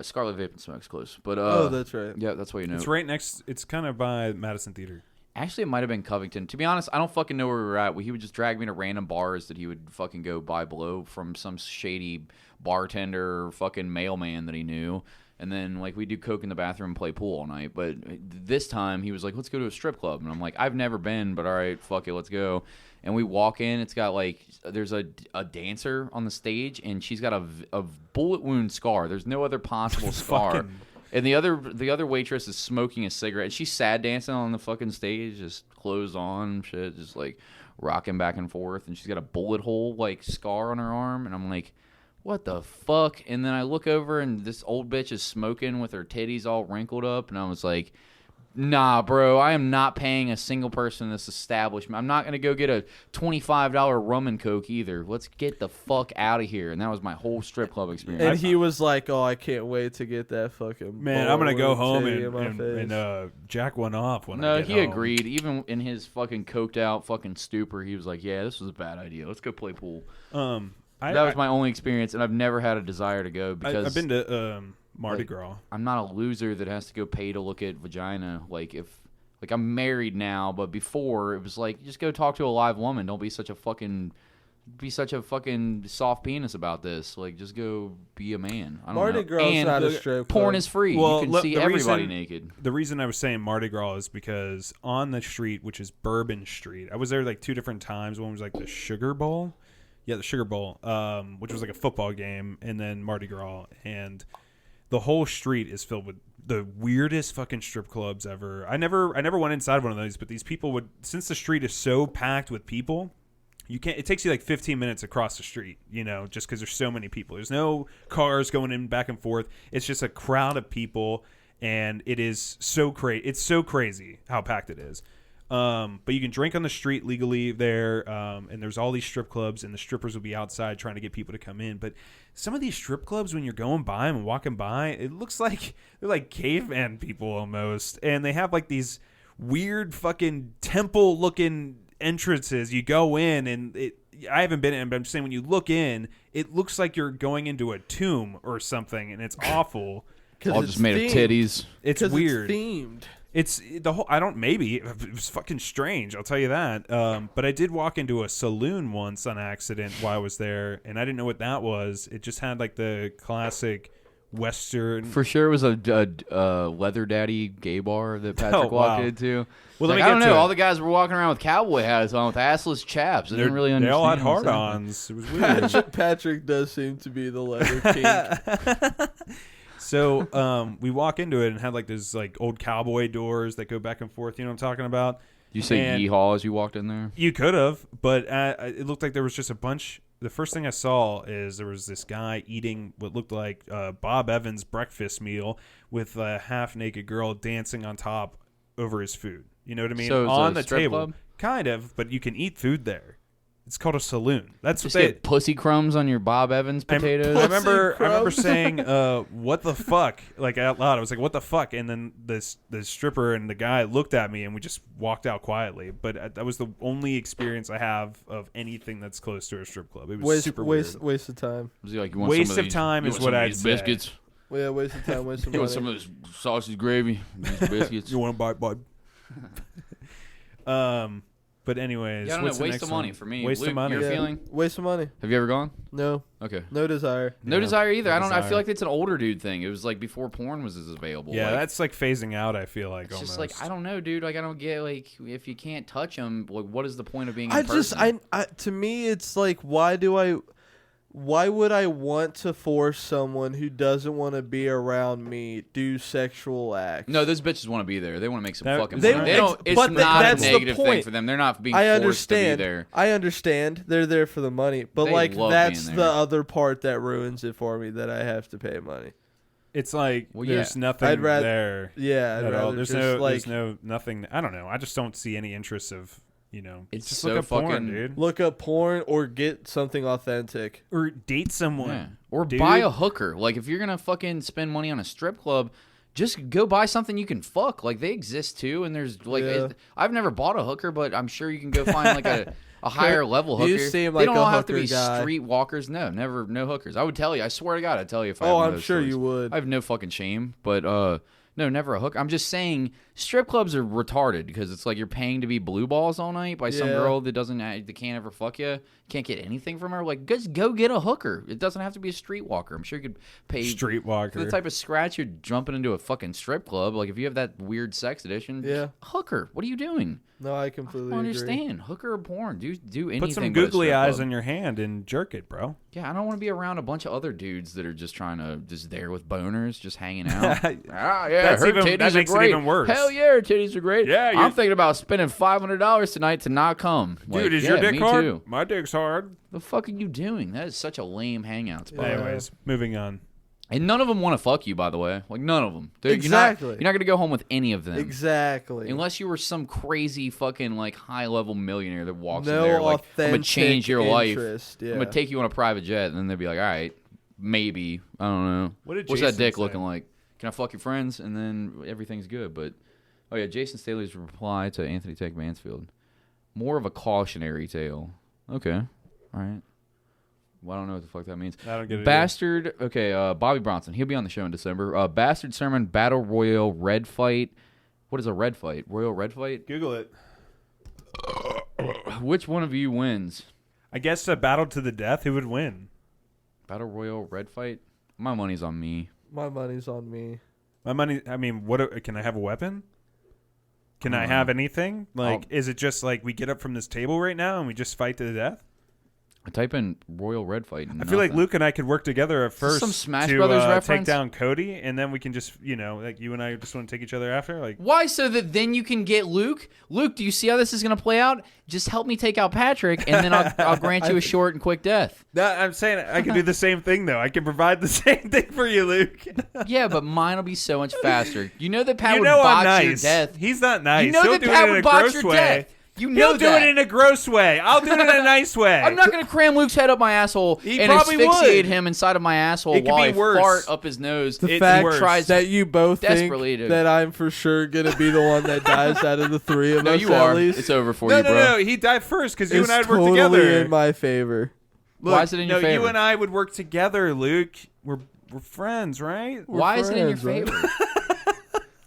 Speaker 2: Scarlet Vape and Smoke's close, but
Speaker 4: Oh, that's right.
Speaker 2: yeah, that's what you know.
Speaker 3: It's right next. It's kind of by Madison Theater.
Speaker 2: Actually, it might have been Covington. To be honest, I don't fucking know where we were at. He would just drag me to random bars that he would fucking go buy blow from some shady bartender or fucking mailman that he knew. And then, like, we'd do coke in the bathroom and play pool all night. But this time, he was like, "Let's go to a strip club." And I'm like, "I've never been, but all right, fuck it, let's go." And we walk in. It's got, like, there's a dancer on the stage, and she's got a bullet wound scar. There's no other possible scar.
Speaker 3: Fucking-
Speaker 2: And the other waitress is smoking a cigarette. She's sad dancing on the fucking stage, just clothes on, shit, just like rocking back and forth. And she's got a bullet hole like scar on her arm. And I'm like, what the fuck? And then I look over and this old bitch is smoking with her titties all wrinkled up. And I was like, nah, bro, I am not paying a single person in this establishment. I'm not going to go get a $25 rum and coke either. Let's get the fuck out of here. And that was my whole strip club experience.
Speaker 4: And he was like, "Oh, I can't wait to get that fucking
Speaker 3: Man, I'm gonna go
Speaker 4: bullet
Speaker 3: home
Speaker 4: titty in my face."
Speaker 3: and jack one off when I
Speaker 2: No,
Speaker 3: get
Speaker 2: he
Speaker 3: home.
Speaker 2: agreed. Even in his fucking coked out fucking stupor, he was like, "Yeah, this was a bad idea. Let's go play pool." That was my only experience, and I've never had a desire to go because
Speaker 3: I've been to Mardi
Speaker 2: like,
Speaker 3: Gras.
Speaker 2: I'm not a loser that has to go pay to look at vagina. Like I'm married now, but before it was like, just go talk to a live woman. Don't be such a fucking soft penis about this. Like, just go be a man. I don't
Speaker 4: Mardi
Speaker 2: know.
Speaker 4: Gras
Speaker 2: And
Speaker 4: not a strip
Speaker 2: porn
Speaker 4: club.
Speaker 2: is free.
Speaker 3: Well,
Speaker 2: you can
Speaker 3: look,
Speaker 2: see
Speaker 3: the
Speaker 2: everybody
Speaker 3: reason-
Speaker 2: naked.
Speaker 3: The reason I was saying Mardi Gras is because on the street, which is Bourbon Street, I was there like 2 different times. One was like the Sugar Bowl. Yeah, the Sugar Bowl, which was like a football game, and then Mardi Gras. And the whole street is filled with the weirdest fucking strip clubs ever. I never went inside one of those, but these people would, since the street is so packed with people, you can't. It takes you like 15 minutes across the street, just because there's so many people. There's no cars going in back and forth. It's just a crowd of people, and it is so crazy. It's so crazy how packed it is. But you can drink on the street legally there, and there's all these strip clubs, and the strippers will be outside trying to get people to come in. But some of these strip clubs, when you're going by them and walking by, it looks like they're like caveman people almost, and they have like these weird fucking temple-looking entrances. You go in, and I haven't been in, but I'm just saying when you look in, it looks like you're going into a tomb or something, and it's awful.
Speaker 2: All just made of titties.
Speaker 3: It's
Speaker 4: 'Cause
Speaker 3: weird.
Speaker 4: It's themed.
Speaker 3: It's the whole. I don't. Maybe it was fucking strange. I'll tell you that. But I did walk into a saloon once on accident while I was there, and I didn't know what that was. It just had like the classic Western.
Speaker 2: For sure, it was a leather daddy gay bar that Patrick walked into.
Speaker 3: Well,
Speaker 2: Like,
Speaker 3: let me
Speaker 2: I don't
Speaker 3: get
Speaker 2: know.
Speaker 3: to
Speaker 2: All
Speaker 3: it.
Speaker 2: the guys were walking around with cowboy hats on with assless chaps. I didn't really
Speaker 3: They
Speaker 2: understand.
Speaker 3: all had
Speaker 2: what's happening.
Speaker 3: hard-ons. It was weird.
Speaker 4: Patrick does seem to be the leather king.
Speaker 3: So we walk into it and had like those like old cowboy doors that go back and forth. You know what I'm talking about?
Speaker 2: You say
Speaker 3: And
Speaker 2: yeehaw as you walked in there?
Speaker 3: You could have, but it looked like there was just a bunch. The first thing I saw is there was this guy eating what looked like Bob Evans' breakfast meal with a half-naked girl dancing on top over his food. You know what I mean?
Speaker 2: So it's
Speaker 3: on
Speaker 2: a
Speaker 3: the
Speaker 2: strip
Speaker 3: table.
Speaker 2: club?
Speaker 3: Kind of, but you can eat food there. It's called a saloon. That's
Speaker 2: Just
Speaker 3: what they.
Speaker 2: get pussy crumbs on your Bob Evans potatoes.
Speaker 3: I remember saying, "What the fuck?" Like out loud. I was like, "What the fuck?" And then the stripper and the guy looked at me, and we just walked out quietly. But that was the only experience I have of anything that's close to a strip club. It was super weird.
Speaker 4: Waste of time.
Speaker 2: Was he like, you want
Speaker 3: Waste
Speaker 2: some
Speaker 3: of
Speaker 2: these-
Speaker 3: time
Speaker 2: you
Speaker 3: is
Speaker 2: want
Speaker 3: what
Speaker 2: some of
Speaker 3: I'd
Speaker 2: these
Speaker 3: say.
Speaker 2: biscuits?
Speaker 4: Well, yeah, waste of time, waste of
Speaker 2: You want
Speaker 4: money.
Speaker 2: some of this sausage gravy? These biscuits?
Speaker 3: You want to bite, bud? But anyways,
Speaker 2: Yeah, I don't
Speaker 3: what's
Speaker 2: know.
Speaker 3: the
Speaker 2: Waste
Speaker 3: next
Speaker 2: of money
Speaker 3: one?
Speaker 2: for me.
Speaker 3: Waste
Speaker 2: Luke,
Speaker 3: of money.
Speaker 2: Your
Speaker 4: Yeah.
Speaker 2: feeling?
Speaker 4: Waste of money.
Speaker 2: Have you ever gone?
Speaker 4: No.
Speaker 2: Okay.
Speaker 4: No desire.
Speaker 2: No desire either.
Speaker 3: no
Speaker 2: I don't. I
Speaker 3: desire.
Speaker 2: feel like it's an older dude thing. It was like before porn was as available.
Speaker 3: Yeah,
Speaker 2: like,
Speaker 3: that's like phasing out. I feel like
Speaker 2: it's
Speaker 3: almost.
Speaker 2: just like I don't know, dude. Like I don't get like if you can't touch them, like what is the point of being? In
Speaker 4: I just
Speaker 2: person?
Speaker 4: I to me it's like why would I want to force someone who doesn't want to be around me do sexual acts?
Speaker 2: No, those bitches want to be there. They want to make some
Speaker 3: That-
Speaker 2: fucking
Speaker 3: they-
Speaker 2: money. They don't. It's
Speaker 4: but
Speaker 2: not
Speaker 4: that's
Speaker 2: a
Speaker 4: the
Speaker 2: negative thing
Speaker 4: point.
Speaker 2: for them. They're not being
Speaker 4: I
Speaker 2: forced
Speaker 4: understand.
Speaker 2: to be there.
Speaker 4: I understand. They're there for the money, but
Speaker 2: They
Speaker 4: like
Speaker 2: love
Speaker 4: that's
Speaker 2: being
Speaker 4: the
Speaker 2: there.
Speaker 4: other part that ruins it for me that I have to pay money.
Speaker 3: it's like
Speaker 2: Well,
Speaker 3: there's
Speaker 2: yeah.
Speaker 3: nothing
Speaker 4: I'd rather-
Speaker 3: there
Speaker 4: Yeah, I'd
Speaker 3: at all.
Speaker 4: rather
Speaker 3: There's
Speaker 4: just,
Speaker 3: no,
Speaker 4: like
Speaker 3: there's no nothing. I don't know. I just don't see any interest of
Speaker 2: It's
Speaker 3: just
Speaker 2: so
Speaker 3: look up porn,
Speaker 2: fucking-
Speaker 3: dude,
Speaker 4: look up porn or get something authentic.
Speaker 3: or date someone.
Speaker 2: Yeah. Or
Speaker 3: Dude.
Speaker 2: buy a hooker. Like if you're gonna fucking spend money on a strip club, just go buy something you can fuck. Like they exist too, and there's like
Speaker 4: Yeah.
Speaker 2: I've never bought a hooker, but I'm sure you can go find like a higher level hooker.
Speaker 4: You seem
Speaker 2: they
Speaker 4: like
Speaker 2: don't
Speaker 4: a
Speaker 2: all have to
Speaker 4: hooker
Speaker 2: be
Speaker 4: guy.
Speaker 2: street walkers. No, never, no hookers. I would tell you. I swear to God, I'd tell you if I.
Speaker 4: Oh,
Speaker 2: had one of
Speaker 4: I'm
Speaker 2: those
Speaker 4: sure
Speaker 2: stories.
Speaker 4: you would.
Speaker 2: I have no fucking shame, but no, never a hook. I'm just saying strip clubs are retarded because it's like you're paying to be blue balls all night by some
Speaker 4: Yeah.
Speaker 2: girl that can't ever fuck you. Can't get anything from her. Like, just go get a hooker. It doesn't have to be a streetwalker. I'm sure you could pay for
Speaker 3: Streetwalker.
Speaker 2: the type of scratch you're jumping into a fucking strip club. Like, if you have that weird sex edition,
Speaker 4: Yeah.
Speaker 2: hooker. What are you doing?
Speaker 4: No, I
Speaker 2: I
Speaker 4: completely
Speaker 2: don't
Speaker 4: agree.
Speaker 2: understand. Hooker or porn. Do anything.
Speaker 3: Put some
Speaker 2: but a
Speaker 3: googly
Speaker 2: strip
Speaker 3: eyes
Speaker 2: club.
Speaker 3: on your hand and jerk it, bro.
Speaker 2: Yeah, I don't want to be around a bunch of other dudes that are just trying to just there with boners, just hanging out. Ah, yeah,
Speaker 3: That's
Speaker 2: her
Speaker 3: even-
Speaker 2: titties
Speaker 3: that
Speaker 2: are
Speaker 3: makes it
Speaker 2: great.
Speaker 3: even worse.
Speaker 2: Hell yeah, her titties are great.
Speaker 3: Yeah,
Speaker 2: I'm thinking about spending $500 tonight to not come. Like,
Speaker 3: Dude, is
Speaker 2: yeah,
Speaker 3: your dick
Speaker 2: me
Speaker 3: hard?
Speaker 2: Too.
Speaker 3: My dick's hard.
Speaker 2: The fuck are you doing? That is such a lame hangout spot.
Speaker 3: Anyways, moving on.
Speaker 2: And none of them want to fuck you, by the way. Like none of them.
Speaker 4: Exactly.
Speaker 2: You're not going to go home with any of them.
Speaker 4: Exactly.
Speaker 2: Unless you were some crazy fucking like high level millionaire that walks in
Speaker 4: No
Speaker 2: there like I'm gonna
Speaker 4: authentic
Speaker 2: change your life.
Speaker 4: interest,
Speaker 2: I'm
Speaker 4: yeah.
Speaker 2: gonna take you on a private jet, and then they'd be like, all right, maybe I don't know.
Speaker 3: What did
Speaker 2: What's
Speaker 3: Jason
Speaker 2: that dick
Speaker 3: say?
Speaker 2: looking like? Can I fuck your friends? And then everything's good. But oh yeah, Jason Staley's reply to Anthony Tech Mansfield, more of a cautionary tale. Okay, all right. Well, I don't know what the fuck that means.
Speaker 3: I don't get it.
Speaker 2: Bastard. Okay, Bobby Bronson. He'll be on the show in December. Bastard Sermon Battle Royal Red Fight. What is a red fight? Royal Red Fight?
Speaker 3: Google it.
Speaker 2: Which one of you wins?
Speaker 3: I guess a battle to the death. Who would win?
Speaker 2: Battle Royal Red Fight? My money's on me.
Speaker 4: My money's on me.
Speaker 3: My money. I mean, what? Can I have a weapon? Can I have anything? Like, is it just like we get up from this table right now and we just fight to the death?
Speaker 2: I type in Royal Red Fight.
Speaker 3: I feel like Luke and I could work together at
Speaker 2: this
Speaker 3: first
Speaker 2: some Smash
Speaker 3: to
Speaker 2: Brothers
Speaker 3: take
Speaker 2: reference?
Speaker 3: down Cody, and then we can just, like you and I just want to take each other after. Like,
Speaker 2: Why? So that then you can get Luke? Luke, do you see how this is going to play out? Just help me take out Patrick, and then I'll grant you a short and quick death.
Speaker 3: I'm saying I can do the same thing though. I can provide the same thing for you, Luke.
Speaker 2: Yeah, but mine will be so much faster. You know that Pat
Speaker 3: you
Speaker 2: would
Speaker 3: know I'm
Speaker 2: botch your
Speaker 3: nice.
Speaker 2: death.
Speaker 3: He's not nice.
Speaker 2: You know
Speaker 3: He'll
Speaker 2: that
Speaker 3: do
Speaker 2: Pat
Speaker 3: it in
Speaker 2: would
Speaker 3: a
Speaker 2: botch
Speaker 3: gross
Speaker 2: your
Speaker 3: way.
Speaker 2: death. You know
Speaker 3: He'll do
Speaker 2: that.
Speaker 3: it in a gross way. I'll do it in a nice way.
Speaker 2: I'm not going to cram Luke's head up my asshole
Speaker 3: He
Speaker 2: and
Speaker 3: probably
Speaker 2: asphyxiate
Speaker 3: would.
Speaker 2: him inside of my asshole
Speaker 3: It could
Speaker 2: while
Speaker 3: be
Speaker 2: I
Speaker 3: worse.
Speaker 2: fart up his nose.
Speaker 4: The
Speaker 3: It's
Speaker 4: fact
Speaker 3: worse.
Speaker 2: tries
Speaker 4: that you both
Speaker 2: desperately
Speaker 4: think
Speaker 2: to-
Speaker 4: that I'm for sure gonna be the one that dies out of the three of
Speaker 2: No,
Speaker 4: us
Speaker 2: you
Speaker 4: at
Speaker 2: are.
Speaker 4: least.
Speaker 2: It's over for
Speaker 3: No,
Speaker 2: you,
Speaker 3: no,
Speaker 2: bro.
Speaker 3: no. He died first because you
Speaker 4: It's
Speaker 3: and I would work
Speaker 4: totally
Speaker 3: together.
Speaker 4: in my favor.
Speaker 2: Why is it in your
Speaker 3: no,
Speaker 2: favor?
Speaker 3: you and I would work together, Luke. We're friends, right?
Speaker 2: Why is it in your
Speaker 4: friends,
Speaker 2: favor?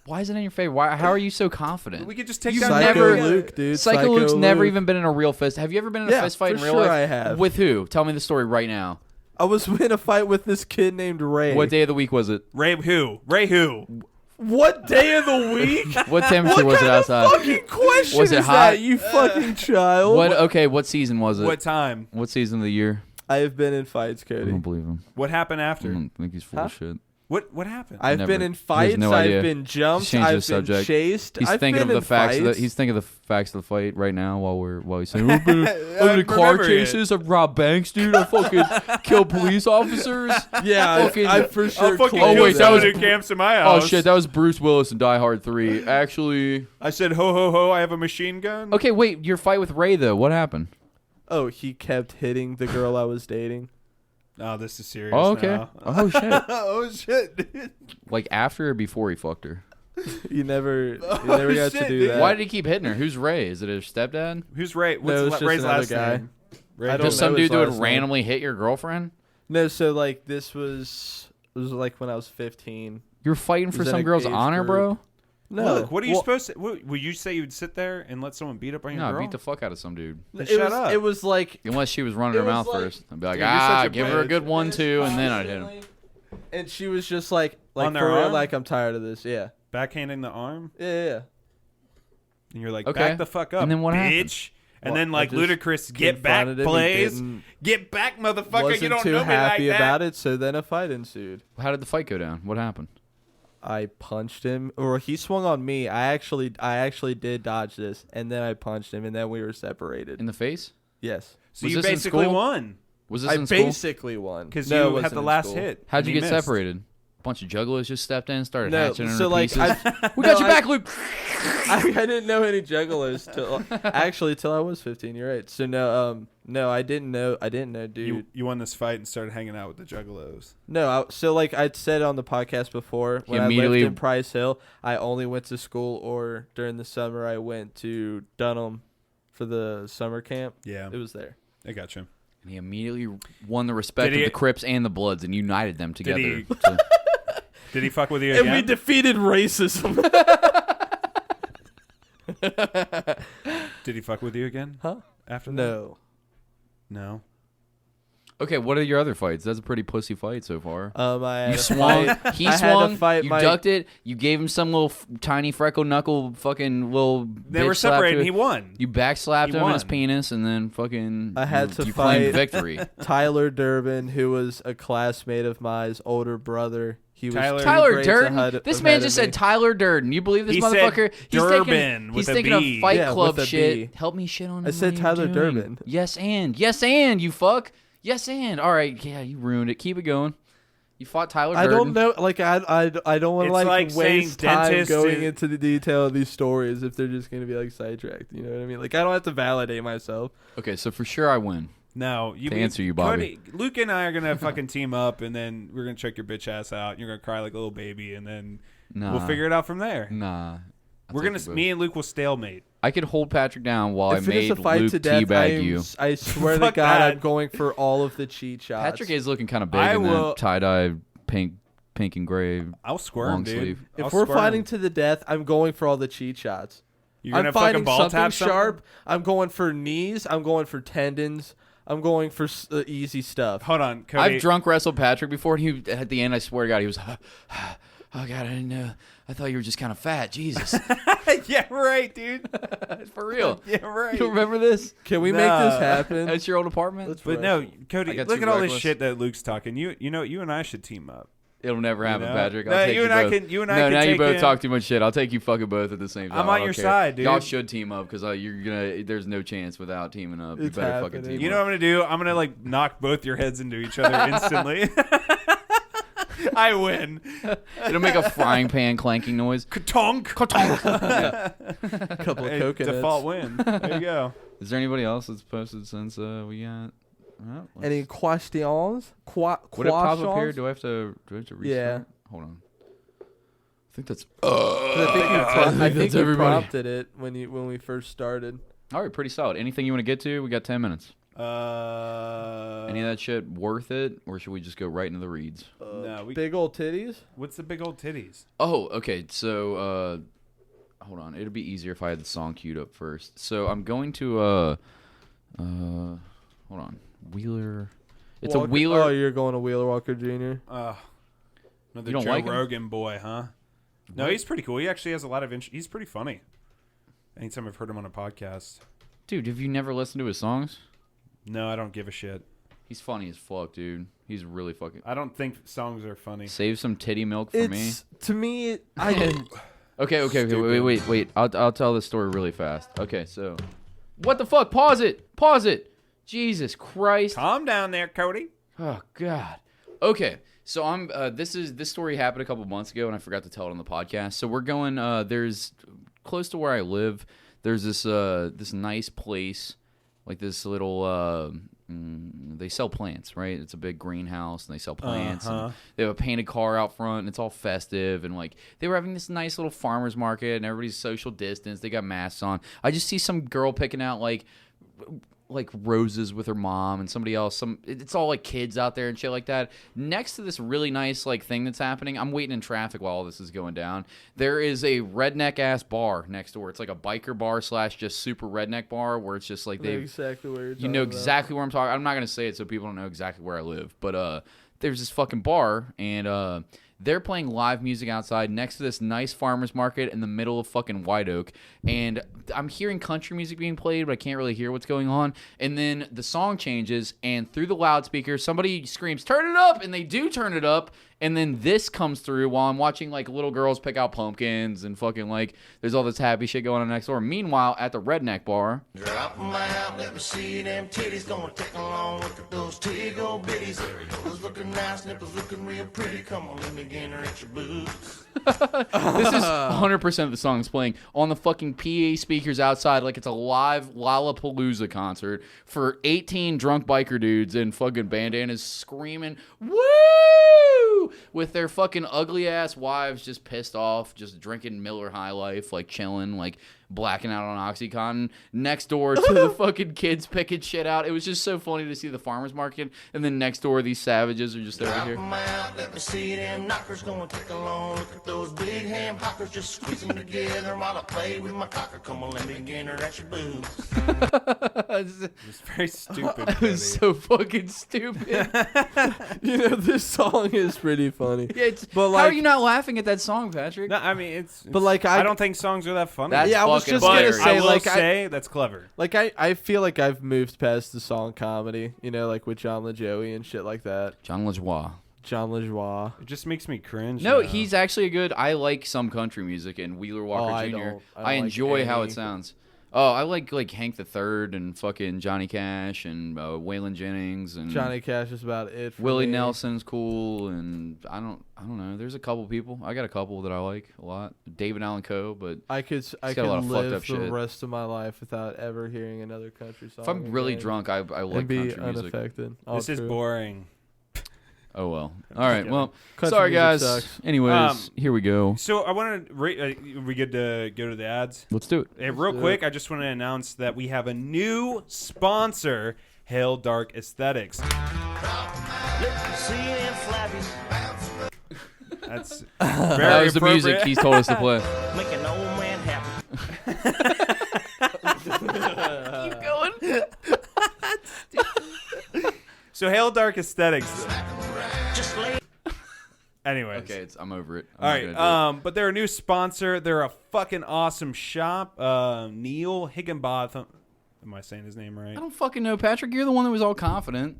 Speaker 2: Why is it in your favor? Why? How are you so confident?
Speaker 3: We could just take
Speaker 2: You've
Speaker 3: down
Speaker 4: Psycho
Speaker 2: never-
Speaker 4: Luke, dude.
Speaker 2: Psycho Luke's never
Speaker 4: Luke.
Speaker 2: even been in a real fist. Have you ever been in a
Speaker 4: Yeah,
Speaker 2: fist fight in
Speaker 4: for
Speaker 2: real
Speaker 4: sure
Speaker 2: life?
Speaker 4: I have.
Speaker 2: With who? Tell me the story right now.
Speaker 4: I was in a fight with this kid named Ray.
Speaker 2: What day of the week was it?
Speaker 3: Ray who? Ray who?
Speaker 4: What day of the week?
Speaker 2: What temperature was it outside?
Speaker 4: Fucking question
Speaker 2: Was it
Speaker 4: is
Speaker 2: hot?
Speaker 4: that, you fucking child?
Speaker 2: What? Okay, what season was it?
Speaker 3: What time?
Speaker 2: What season of the year?
Speaker 4: I have been in fights,
Speaker 2: I
Speaker 4: Cody.
Speaker 2: don't believe him.
Speaker 3: What happened
Speaker 2: I
Speaker 3: after?
Speaker 2: don't think he's full of shit.
Speaker 3: What happened?
Speaker 4: I've
Speaker 2: Never.
Speaker 4: been in
Speaker 2: He has
Speaker 4: fights.
Speaker 2: no idea.
Speaker 4: I've been jumped.
Speaker 2: Change the
Speaker 4: I've been
Speaker 2: subject.
Speaker 4: chased.
Speaker 2: He's
Speaker 4: I've
Speaker 2: thinking
Speaker 4: been
Speaker 2: of the
Speaker 4: in
Speaker 2: facts.
Speaker 4: Fights.
Speaker 2: He's thinking of the facts of the fight right now while he's saying, "I've been in car
Speaker 3: remember it.
Speaker 2: chases. I've robbed banks, dude. I fucking killed police officers."
Speaker 4: Yeah,
Speaker 2: Fucking-
Speaker 4: I for sure.
Speaker 3: I'll fucking
Speaker 2: Oh,
Speaker 3: kill
Speaker 2: wait, that
Speaker 3: someone
Speaker 2: was-
Speaker 3: who camps in my
Speaker 2: Oh
Speaker 3: house.
Speaker 2: shit, that was Bruce Willis in Die Hard 3. Actually,
Speaker 3: I said, ho, ho, ho, I have a machine gun.
Speaker 2: okay, wait. Your fight with Ray though, what happened?
Speaker 4: Oh, he kept hitting the girl I was dating.
Speaker 3: Oh, this is serious.
Speaker 2: Oh, okay.
Speaker 3: now.
Speaker 2: Oh shit.
Speaker 3: Oh, shit, dude.
Speaker 2: Like after or before he fucked her?
Speaker 4: You never got to
Speaker 3: shit,
Speaker 4: do
Speaker 3: dude.
Speaker 4: that.
Speaker 2: Why did he keep hitting her? Who's Ray? Is it her stepdad?
Speaker 3: Who's Ray?
Speaker 4: No,
Speaker 3: What's
Speaker 4: it's just
Speaker 3: Ray's
Speaker 4: another
Speaker 3: last
Speaker 4: guy.
Speaker 3: name? Ray.
Speaker 4: I don't
Speaker 2: Just
Speaker 4: know
Speaker 2: some
Speaker 4: his
Speaker 2: dude that would
Speaker 4: last name.
Speaker 2: randomly hit your girlfriend?
Speaker 4: No, so like this was like when I was 15.
Speaker 2: You're fighting for
Speaker 4: Was in
Speaker 2: some
Speaker 4: a
Speaker 2: girl's
Speaker 4: age
Speaker 2: honor,
Speaker 4: group.
Speaker 2: bro?
Speaker 4: No.
Speaker 3: Look, what are you
Speaker 4: Well,
Speaker 3: supposed to? Would you say you'd sit there and let someone beat up on your
Speaker 2: No,
Speaker 3: girl?
Speaker 2: beat the fuck out of some dude.
Speaker 3: Then
Speaker 4: It
Speaker 3: shut
Speaker 4: was,
Speaker 3: up.
Speaker 4: It was like
Speaker 2: Unless she was running
Speaker 4: It
Speaker 2: her
Speaker 4: was
Speaker 2: mouth
Speaker 4: like-
Speaker 2: first. I'd be like,
Speaker 3: Dude, you're such a
Speaker 2: give her a
Speaker 3: bitch.
Speaker 2: good 1-2, and then I'd hit him.
Speaker 4: and she was just like
Speaker 3: On their
Speaker 4: for real,
Speaker 3: arm?
Speaker 4: like I'm tired of this. Yeah.
Speaker 3: Backhanding the arm,
Speaker 4: Yeah.
Speaker 3: and you're like,
Speaker 2: Okay.
Speaker 3: back the fuck up,
Speaker 2: And then what
Speaker 3: bitch.
Speaker 2: happened?
Speaker 3: And
Speaker 4: Well,
Speaker 3: then like
Speaker 4: I just
Speaker 3: Ludacris, get back,
Speaker 4: confronted him. He
Speaker 3: Blaze.
Speaker 4: didn't-
Speaker 3: Get back, motherfucker.
Speaker 4: Wasn't
Speaker 3: You don't
Speaker 4: too
Speaker 3: know me
Speaker 4: happy
Speaker 3: like that.
Speaker 4: about it, so then a fight ensued.
Speaker 2: How did the fight go down? What happened?
Speaker 4: I punched him, or he swung on me. I actually did dodge this, and then I punched him, and then we were separated.
Speaker 2: In the face?
Speaker 4: Yes.
Speaker 3: So
Speaker 2: Was
Speaker 3: you
Speaker 2: this in
Speaker 3: basically
Speaker 2: school?
Speaker 3: won
Speaker 2: Was this
Speaker 4: I
Speaker 2: in school?
Speaker 4: basically won
Speaker 3: because
Speaker 4: No, it
Speaker 3: you had
Speaker 4: wasn't
Speaker 3: the
Speaker 4: in
Speaker 3: last
Speaker 4: school.
Speaker 3: hit.
Speaker 2: How'd you
Speaker 3: and
Speaker 2: get
Speaker 3: missed.
Speaker 2: separated? A bunch of juggalos just stepped in, started
Speaker 4: No,
Speaker 2: hatching
Speaker 4: so
Speaker 2: her
Speaker 4: like
Speaker 2: pieces.
Speaker 4: no,
Speaker 2: We got your
Speaker 4: I-
Speaker 2: back, Luke.
Speaker 4: I didn't know any juggalos till I was 15. You're right. So no, I didn't know, dude.
Speaker 3: You won this fight and started hanging out with the Juggalos.
Speaker 4: No, so like I'd said on the podcast before, when I
Speaker 2: immediately-
Speaker 4: lived in Price Hill, I only went to school, or during the summer I went to Dunham for the summer camp.
Speaker 3: Yeah,
Speaker 4: It was there.
Speaker 3: I got you.
Speaker 2: And he immediately won the respect
Speaker 3: Did
Speaker 2: of
Speaker 3: he-
Speaker 2: the Crips and the Bloods and united them together.
Speaker 3: he-
Speaker 2: So-
Speaker 3: Did he fuck with you
Speaker 4: And
Speaker 3: again?
Speaker 4: we defeated racism.
Speaker 3: Did he fuck with you again?
Speaker 4: Huh?
Speaker 3: After that?
Speaker 4: No.
Speaker 3: No.
Speaker 2: okay, what are your other fights? That's a pretty pussy fight so far.
Speaker 4: I had
Speaker 2: You
Speaker 4: a
Speaker 2: swung,
Speaker 4: fight-
Speaker 2: he
Speaker 4: I had to
Speaker 2: swung,
Speaker 4: fight
Speaker 2: you
Speaker 4: my-
Speaker 2: ducked it, you gave him some little tiny freckle knuckle fucking little
Speaker 3: They
Speaker 2: bitch
Speaker 3: were
Speaker 2: slap
Speaker 3: separated.
Speaker 2: to
Speaker 3: And he
Speaker 2: it.
Speaker 3: won.
Speaker 2: You backslapped
Speaker 3: He
Speaker 2: him in his
Speaker 3: won.
Speaker 2: penis and then fucking
Speaker 4: I had
Speaker 2: you,
Speaker 4: to
Speaker 2: you claimed
Speaker 4: fight-
Speaker 2: victory.
Speaker 4: Tyler Durbin, who was a classmate of mine's older brother. He was
Speaker 3: Tyler-
Speaker 4: two
Speaker 2: Tyler
Speaker 4: grades
Speaker 2: Durden?
Speaker 4: ahead-
Speaker 2: This
Speaker 4: ahead
Speaker 2: man
Speaker 4: of
Speaker 2: just
Speaker 4: me.
Speaker 2: said Tyler Durden. You believe this
Speaker 3: He said
Speaker 2: motherfucker?
Speaker 3: Durbin
Speaker 2: He's
Speaker 3: with a
Speaker 2: thinking
Speaker 3: B.
Speaker 2: of Fight
Speaker 4: Yeah,
Speaker 2: Club
Speaker 4: with a
Speaker 2: shit.
Speaker 4: B.
Speaker 2: Help me shit on him.
Speaker 4: I said
Speaker 2: What are you
Speaker 4: Tyler
Speaker 2: doing?
Speaker 4: Durbin.
Speaker 2: Yes, and you fuck. Yes, and all right. Yeah, you ruined it. Keep it going. You fought Tyler
Speaker 4: I
Speaker 2: Durden.
Speaker 4: don't know. Like I don't want
Speaker 3: It's
Speaker 4: to
Speaker 3: like saying
Speaker 4: waste time
Speaker 3: dentist
Speaker 4: going
Speaker 3: is-
Speaker 4: into the detail of these stories if they're just gonna be like sidetracked. You know what I mean? Like I don't have to validate myself.
Speaker 2: Okay, so for sure I win.
Speaker 3: No, you
Speaker 2: To answer you, Bobby.
Speaker 3: Cody, Luke and I are gonna fucking team up, and then we're gonna check your bitch ass out. And you're gonna cry like a little baby, and then
Speaker 2: Nah.
Speaker 3: we'll figure it out from there.
Speaker 2: Nah.
Speaker 3: We're gonna. Me and Luke will stalemate.
Speaker 2: I could hold Patrick down while
Speaker 4: if
Speaker 2: I
Speaker 4: it is
Speaker 2: made
Speaker 4: a fight
Speaker 2: Luke
Speaker 4: to death,
Speaker 2: teabag you.
Speaker 4: I swear to
Speaker 3: Fuck
Speaker 4: God,
Speaker 3: that.
Speaker 4: I'm going for all of the cheat shots.
Speaker 2: Patrick is looking kind of big
Speaker 3: I
Speaker 2: in
Speaker 3: will-
Speaker 2: that tie-dye pink and gray.
Speaker 3: I'll squirm,
Speaker 2: Long
Speaker 3: dude.
Speaker 2: sleeve.
Speaker 4: If
Speaker 3: I'll
Speaker 4: we're
Speaker 3: squirm.
Speaker 4: fighting to the death, I'm going for all the cheat shots.
Speaker 3: you're gonna
Speaker 4: I'm
Speaker 3: fucking
Speaker 4: fighting
Speaker 3: ball
Speaker 4: something
Speaker 3: tap
Speaker 4: sharp. I'm going for knees. I'm going for tendons. I'm going for easy stuff.
Speaker 3: Hold on, Cody.
Speaker 2: I've drunk wrestled Patrick before, and he at the end, I swear to God, he was, oh God, I didn't know. I thought you were just kind of fat. Jesus,
Speaker 3: yeah, right, dude.
Speaker 2: for real.
Speaker 3: Yeah, right.
Speaker 2: You don't remember this?
Speaker 4: Can we make
Speaker 3: Nah.
Speaker 4: this happen?
Speaker 2: At your old apartment?
Speaker 4: Let's
Speaker 3: But
Speaker 4: wrestle.
Speaker 3: no, Cody,
Speaker 2: I got
Speaker 3: look
Speaker 2: two
Speaker 3: at all this
Speaker 2: reckless.
Speaker 3: shit that Luke's talking. You know, you and I should team up.
Speaker 2: It'll never happen,
Speaker 3: know?
Speaker 2: Patrick. I'll
Speaker 3: No,
Speaker 2: take
Speaker 3: you and I
Speaker 2: both.
Speaker 3: can- you and I
Speaker 2: no,
Speaker 3: can
Speaker 2: now you
Speaker 3: take
Speaker 2: both
Speaker 3: in-
Speaker 2: talk too much shit. I'll take you fucking both at the same time.
Speaker 3: I'm
Speaker 2: I
Speaker 3: on
Speaker 2: don't
Speaker 3: your
Speaker 2: care.
Speaker 3: side, dude.
Speaker 2: Y'all should team up because you're gonna. There's no chance without teaming up. You
Speaker 4: It's
Speaker 2: better fucking
Speaker 4: happening.
Speaker 2: team
Speaker 3: You know
Speaker 2: up.
Speaker 3: what I'm gonna do? I'm gonna like knock both your heads into each other instantly. I win.
Speaker 2: It'll make a frying pan clanking noise.
Speaker 3: Ka-tonk.
Speaker 4: a couple of
Speaker 3: Hey,
Speaker 4: coconuts.
Speaker 3: default win. There you go.
Speaker 2: Is there anybody else that's posted since we got? Well, let's-
Speaker 4: Any questions?
Speaker 2: Would it pop up here?
Speaker 4: Questions?
Speaker 2: Do I have to restart?
Speaker 4: Yeah.
Speaker 2: Hold on. I think that's.
Speaker 4: 'Cause I think you, I think
Speaker 2: that's
Speaker 4: you
Speaker 2: everybody.
Speaker 4: prompted it when we first started.
Speaker 2: All right, pretty solid. Anything you want to get to? We got 10 minutes. Any of that shit worth it, or should we just go right into the reads?
Speaker 3: No,
Speaker 4: Big old titties.
Speaker 3: What's the big old titties?
Speaker 2: Oh, okay. So, hold on. It'd be easier if I had the song queued up first. So I'm going to hold on. Wheeler. It's
Speaker 4: Walker-
Speaker 2: a Wheeler.
Speaker 4: Oh, you're going to Wheeler Walker Jr.
Speaker 3: Another
Speaker 2: You don't
Speaker 3: Joe
Speaker 2: like him?
Speaker 3: Rogan boy, huh? No, he's pretty cool. He actually has a lot of he's pretty funny. Anytime I've heard him on a podcast.
Speaker 2: Dude, have you never listened to his songs?
Speaker 3: No, I don't give a shit.
Speaker 2: He's funny as fuck, dude. He's really fucking.
Speaker 3: I don't think songs are funny.
Speaker 2: Save some titty milk for me.
Speaker 4: It's to me. I
Speaker 2: Okay,
Speaker 3: Stupid.
Speaker 2: wait. I'll tell this story really fast. Okay, so what the fuck? Pause it. Jesus Christ.
Speaker 3: Calm down there, Cody.
Speaker 2: Oh God. Okay, so I'm. This story happened a couple months ago, and I forgot to tell it on the podcast. So we're going. There's close to where I live. There's this nice place, like this little. They sell plants, right? It's a big greenhouse, and they sell plants. And they have a painted car out front, and it's all festive. And like they were having this nice little farmers market, and everybody's social distance. They got masks on. I just see some girl picking out like like roses with her mom and somebody else. It's all like kids out there and shit like that. Next to this really nice like thing that's happening, I'm waiting in traffic while all this is going down. There is a redneck ass bar next door. It's like a biker bar / just super redneck bar where it's just like
Speaker 4: I know exactly where
Speaker 2: you know exactly where I'm talking. I'm not gonna say it so people don't know exactly where I live, but there's this fucking bar and they're playing live music outside next to this nice farmer's market in the middle of fucking White Oak. And I'm hearing country music being played, but I can't really hear what's going on. And then the song changes, and through the loudspeaker, somebody screams, "Turn it up!" And they do turn it up. And then this comes through while I'm watching like little girls pick out pumpkins and fucking like there's all this happy shit going on next door. Meanwhile, at the redneck bar,
Speaker 11: drop 'em out, let me see them titties. Gonna take along, look at those tiggle bitties. Nipples looking nice, nipples looking real pretty. Come on, let me get her at your boobs.
Speaker 2: this is 100% of the songs playing on the fucking PA speakers outside like it's a live Lollapalooza concert for 18 drunk biker dudes in fucking bandanas screaming, "Woo!" with their fucking ugly ass wives just pissed off, just drinking Miller High Life, like chilling, like blacking out on OxyContin next door to the fucking kids picking shit out. It was just so funny to see the farmer's market, and then next door these savages are just over here.
Speaker 11: Drop 'em out, let me see them knockers. Gonna take along, look at those big ham hockers. Just squeeze them together while I play with my cocker. Come on, let me get her at your boobs.
Speaker 3: It's very stupid.
Speaker 2: It was so fucking stupid.
Speaker 4: You know, this song is pretty funny.
Speaker 2: Yeah,
Speaker 4: but
Speaker 2: how are you not laughing at that song, Patrick?
Speaker 3: No, I mean it's
Speaker 4: But, like,
Speaker 3: I don't think songs are that funny.
Speaker 2: That's
Speaker 4: yeah, I was
Speaker 2: fucking
Speaker 4: just gonna
Speaker 2: hilarious.
Speaker 4: say,
Speaker 3: I will
Speaker 4: like,
Speaker 3: say that's clever.
Speaker 4: Like I feel like I've moved past the song comedy, you know, like with John LaJoie and shit like that.
Speaker 2: John LaJoie.
Speaker 4: John LaJoie.
Speaker 3: It just makes me cringe.
Speaker 2: No,
Speaker 3: now.
Speaker 2: he's actually a good. I like some country music and Wheeler Walker
Speaker 4: I
Speaker 2: Jr.
Speaker 4: don't
Speaker 2: I
Speaker 4: like
Speaker 2: enjoy how
Speaker 4: any.
Speaker 2: it sounds. Oh, I like Hank the Third and fucking Johnny Cash and Waylon Jennings and
Speaker 4: Johnny Cash is about it. For
Speaker 2: Willie
Speaker 4: me.
Speaker 2: Nelson's cool, and I don't know. There's a couple people. I got a couple that I like a lot. David Allan Coe, but
Speaker 4: I could
Speaker 2: got a lot of fucked
Speaker 4: live
Speaker 2: up
Speaker 4: the
Speaker 2: shit.
Speaker 4: rest of my life without ever hearing another country song.
Speaker 2: if I'm really
Speaker 4: again
Speaker 2: drunk, I like
Speaker 4: and be
Speaker 2: country music.
Speaker 4: unaffected.
Speaker 3: This is boring.
Speaker 2: Oh well. All right. Well,
Speaker 4: Country
Speaker 2: sorry
Speaker 4: music
Speaker 2: guys.
Speaker 4: sucks.
Speaker 2: Anyways, here we go.
Speaker 3: So I want to. We get to go to the ads.
Speaker 2: Let's do it.
Speaker 3: Hey, real quick, I just want to announce that we have a new sponsor, Hail Dark Aesthetics.
Speaker 11: Let me see them flappies.
Speaker 3: That's
Speaker 2: That
Speaker 3: very
Speaker 2: was the music
Speaker 3: appropriate.
Speaker 2: he's told us to play.
Speaker 11: Make an old man happy.
Speaker 2: Keep going.
Speaker 3: So Hail Dark Aesthetics.
Speaker 11: Just lay.
Speaker 3: Anyways.
Speaker 2: Okay, I'm over it.
Speaker 3: All right, but they're a new sponsor. They're a fucking awesome shop. Neil Higginbotham. Am I saying his name right?
Speaker 2: I don't fucking know, Patrick. You're the one that was all confident.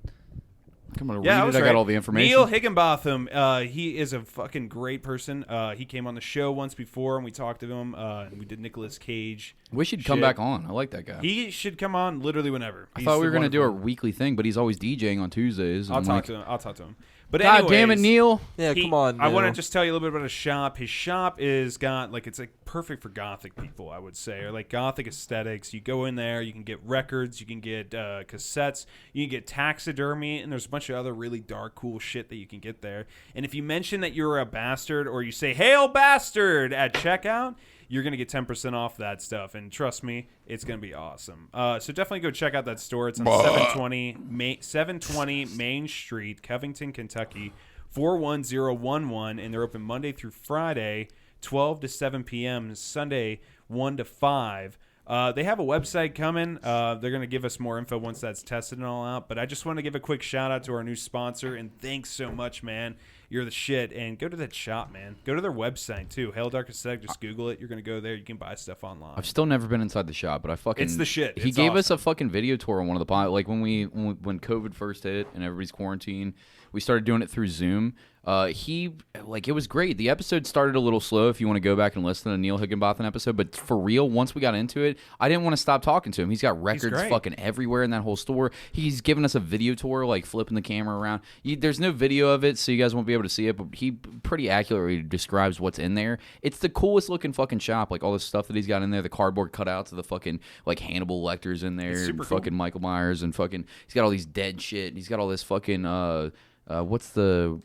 Speaker 2: Come on,
Speaker 3: Yeah,
Speaker 2: read it. I got all the information.
Speaker 3: Neil Higginbotham. He is a fucking great person. He came on the show once before, and we talked to him. And we did Nicolas Cage.
Speaker 2: Wish he'd come back on. I like that guy.
Speaker 3: He should come on literally whenever.
Speaker 2: I thought we were gonna do a weekly thing, but he's always DJing on Tuesdays.
Speaker 3: I'll
Speaker 2: and
Speaker 3: talk to him. I'll talk to him. But
Speaker 2: God
Speaker 3: anyways,
Speaker 2: damn it, Neil!
Speaker 4: Yeah, come on.
Speaker 3: I want to
Speaker 4: Neil.
Speaker 3: just tell you a little bit about his shop. His shop is got it's like perfect for gothic people, I would say, or like gothic aesthetics. You go in there, you can get records, you can get cassettes, you can get taxidermy, and there's a bunch of other really dark, cool shit that you can get there. And if you mention that you're a bastard or you say "Hail bastard" at checkout, you're going to get 10% off that stuff. And trust me, it's going to be awesome. So definitely go check out that store. It's on 720 Main Street, Covington, Kentucky, 41011. And they're open Monday through Friday, 12 to 7 p.m., Sunday, 1 to 5. They have a website coming. They're going to give us more info once that's tested and all out. But I just want to give a quick shout out to our new sponsor. And thanks so much, man. You're the shit. And go to that shop, man. Go to their website, too. Hail Dark Aesthetic. Just Google it. You're going to go there. You can buy stuff online.
Speaker 2: I've still never been inside the shop, but I fucking.
Speaker 3: It's the shit.
Speaker 2: He
Speaker 3: It's
Speaker 2: gave us
Speaker 3: awesome.
Speaker 2: a fucking video tour on one of the like when COVID first hit and everybody's quarantined. We started doing it through Zoom. It was great. The episode started a little slow if you want to go back and listen to the Neil Higginbotham episode, but for real, once we got into it, I didn't want to stop talking to him. He's got records
Speaker 3: great.
Speaker 2: fucking everywhere in that whole store. He's given us a video tour, like flipping the camera around. There's no video of it, so you guys won't be able to see it, but he pretty accurately describes what's in there. It's the coolest looking fucking shop. Like all the stuff that he's got in there, the cardboard cutouts of the fucking like Hannibal Lecters in there,
Speaker 3: It's
Speaker 2: and
Speaker 3: super cool.
Speaker 2: fucking Michael Myers, and fucking he's got all these dead shit. He's got all this fucking what's the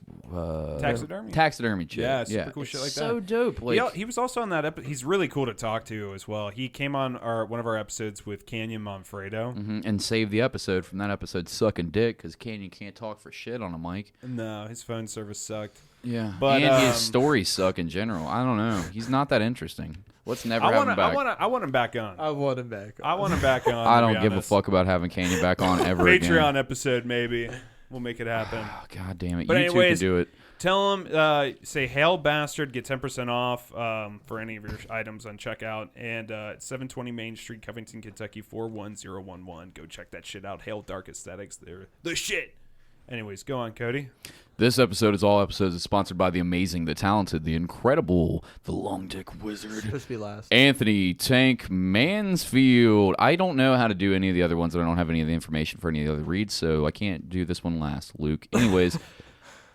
Speaker 2: taxidermy chick.
Speaker 3: Yeah, super cool shit like that.
Speaker 2: So dope. Like,
Speaker 3: he was also on that episode. He's really cool to talk to as well. He came on one of our episodes with Canyon Manfredo.
Speaker 2: and saved the episode from that episode sucking dick because Canyon can't talk for shit on a mic.
Speaker 3: No, his phone service sucked.
Speaker 2: Yeah,
Speaker 3: but
Speaker 2: and his stories suck in general. I don't know. He's not that interesting. Let's never have him back.
Speaker 3: I want him back on.
Speaker 4: I want him back.
Speaker 3: I want him back on.
Speaker 2: I don't give a fuck about having Canyon back on ever
Speaker 3: Patreon
Speaker 2: again.
Speaker 3: episode, maybe. We'll make it happen.
Speaker 2: God damn it.
Speaker 3: But
Speaker 2: You
Speaker 3: anyways,
Speaker 2: two can do it.
Speaker 3: Tell him, say, Hail Bastard, get 10% off for any of your items on checkout. And it's 720 Main Street, Covington, Kentucky, 41011. Go check that shit out. Hail Dark Aesthetics. They're the shit. Anyways, go on, Cody.
Speaker 2: This episode is all episodes is sponsored by the amazing, the talented, the incredible, the long dick wizard.
Speaker 4: Supposed to be last.
Speaker 2: Anthony Tank Mansfield. I don't know how to do any of the other ones. I don't have any of the information for any of the other reads, so I can't do this one last, Luke. Anyways,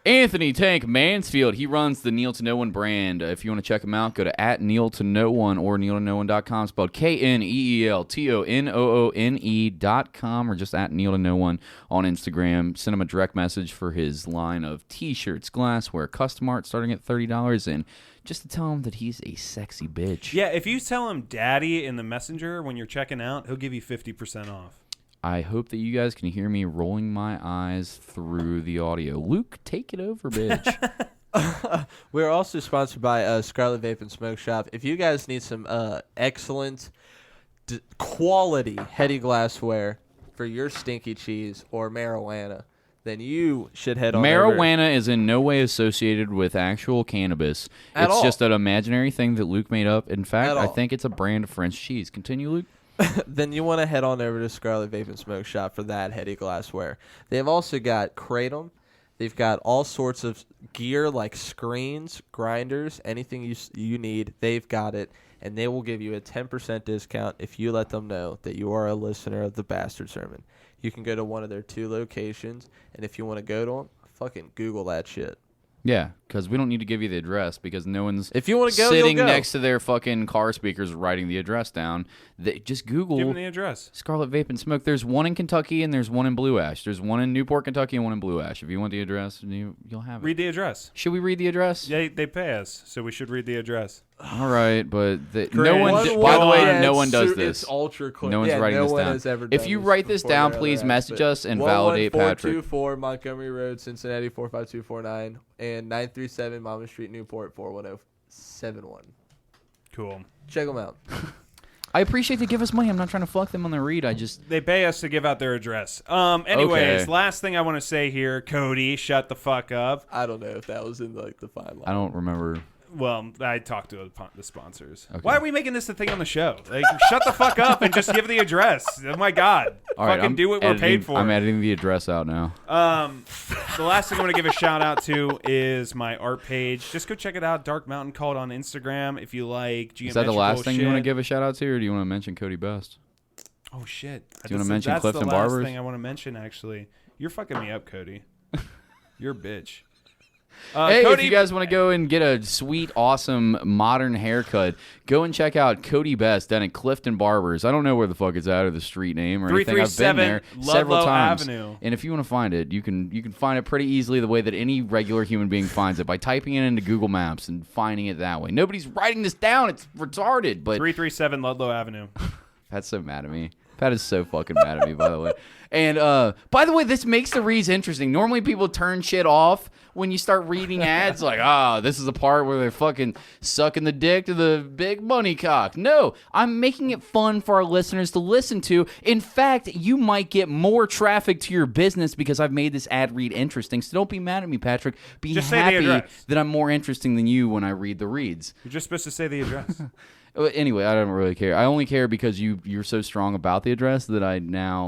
Speaker 2: Anthony Tank Mansfield. He runs the Kneel to No One brand. If you want to check him out, go to @KneelToNoOne or KneelToNoOne.com, spelled KneelToNoone.com, or just @KneelToNoOne on Instagram. Send him a direct message for his line of T-shirts, glassware, custom art starting at $30, and just to tell him that he's a sexy bitch.
Speaker 3: Yeah, if you tell him Daddy in the messenger when you're checking out, he'll give you 50% off.
Speaker 2: I hope that you guys can hear me rolling my eyes through the audio. Luke, take it over, bitch.
Speaker 4: We're also sponsored by Scarlet Vape and Smoke Shop. If you guys need some excellent quality heady glassware for your stinky cheese or marijuana, then you should head on
Speaker 2: Marijuana is in no way associated with actual cannabis.
Speaker 4: At
Speaker 2: it's
Speaker 4: all.
Speaker 2: just an imaginary thing that Luke made up. In fact,
Speaker 4: At
Speaker 2: I
Speaker 4: all.
Speaker 2: think it's a brand of French cheese. Continue, Luke.
Speaker 4: Then you want to head on over to Scarlet Vape and Smoke Shop for that heady glassware. They've also got Kratom. They've got all sorts of gear like screens, grinders, anything you need. They've got it, and they will give you a 10% discount if you let them know that you are a listener of the Bastard Sermon. You can go to one of their 2 locations, and if you want to go to them, fucking Google that shit.
Speaker 2: Yeah, because we don't need to give you the address because no one's
Speaker 4: If you want to go,
Speaker 2: sitting
Speaker 4: you'll go.
Speaker 2: next to their fucking car speakers writing the address down. They just Google
Speaker 3: Give him the address.
Speaker 2: Scarlet Vape and Smoke. There's one in Kentucky and there's one in Blue Ash. There's one in Newport, Kentucky, and one in Blue Ash. If you want the address, you'll have it.
Speaker 3: Read the address.
Speaker 2: Should we read the address?
Speaker 3: Yeah, they pay us, so we should read the address.
Speaker 2: All right, but no
Speaker 3: Cringe.
Speaker 2: one.
Speaker 3: One
Speaker 2: By the
Speaker 3: word.
Speaker 2: way,
Speaker 3: Yeah,
Speaker 2: no one does
Speaker 4: It's
Speaker 2: this.
Speaker 4: ultra quick.
Speaker 2: No one's
Speaker 4: Yeah,
Speaker 2: writing
Speaker 4: no
Speaker 2: this
Speaker 4: one
Speaker 2: down.
Speaker 4: has ever
Speaker 2: If
Speaker 4: done
Speaker 2: you
Speaker 4: this
Speaker 2: write this
Speaker 4: before
Speaker 2: down,
Speaker 4: their
Speaker 2: please
Speaker 4: other
Speaker 2: message
Speaker 4: aspect.
Speaker 2: us and validate Patrick.
Speaker 4: 11424 Montgomery Road, Cincinnati 45249, and 937 Mama Street, Newport 41071.
Speaker 3: Cool.
Speaker 4: Check them out.
Speaker 2: I appreciate they give us money. I'm not trying to fuck them on their read. I just
Speaker 3: They pay us to give out their address. Anyways,
Speaker 2: Okay.
Speaker 3: last thing I want to say here, Cody, shut the fuck up.
Speaker 4: I don't know if that was in like the fine line.
Speaker 2: I don't remember.
Speaker 3: Well, I talked to the sponsors.
Speaker 2: Okay.
Speaker 3: Why are we making this a thing on the show? Like, shut the fuck up and just give the address. Oh my god.
Speaker 2: All right,
Speaker 3: Fucking do what we're paid for.
Speaker 2: I'm editing the address out now.
Speaker 3: The last thing I want to give a shout out to is my art page. Just go check it out. Dark Mountain Cult on Instagram if you like geometrical
Speaker 2: Is that the last thing you want to
Speaker 3: shit.
Speaker 2: give a shout out to, or do you want to mention Cody Best?
Speaker 3: Oh shit!
Speaker 2: Do you wanna mention
Speaker 3: that's
Speaker 2: Clifton
Speaker 3: the last
Speaker 2: Barbers?
Speaker 3: thing I want to mention. Actually, you're fucking me up, Cody. You're a bitch.
Speaker 2: Hey,
Speaker 3: Cody,
Speaker 2: if you guys want to go and get a sweet, awesome, modern haircut, go and check out Cody Best down at Clifton Barbers. I don't know where the fuck it's at or the street name or anything. I've been
Speaker 3: 337
Speaker 2: there several
Speaker 3: Ludlow
Speaker 2: times.
Speaker 3: Avenue.
Speaker 2: And if you want to find it, you can find it pretty easily the way that any regular human being finds it, by typing it into Google Maps and finding it that way. Nobody's writing this down. It's retarded. But
Speaker 3: 337 Ludlow Avenue.
Speaker 2: Pat's so mad at me. Pat is so fucking mad at me, by the way. And by the way, this makes the reads interesting. Normally people turn shit off when you start reading ads, like, this is the part where they're fucking sucking the dick to the big money cock. No, I'm making it fun for our listeners to listen to. In fact, you might get more traffic to your business because I've made this ad read interesting. So don't be mad at me, Patrick. Be
Speaker 3: Just say the
Speaker 2: happy
Speaker 3: address.
Speaker 2: that I'm more interesting than you when I read the reads.
Speaker 3: You're just supposed to say the address.
Speaker 2: Anyway, I don't really care. I only care because you're so strong about the address that I now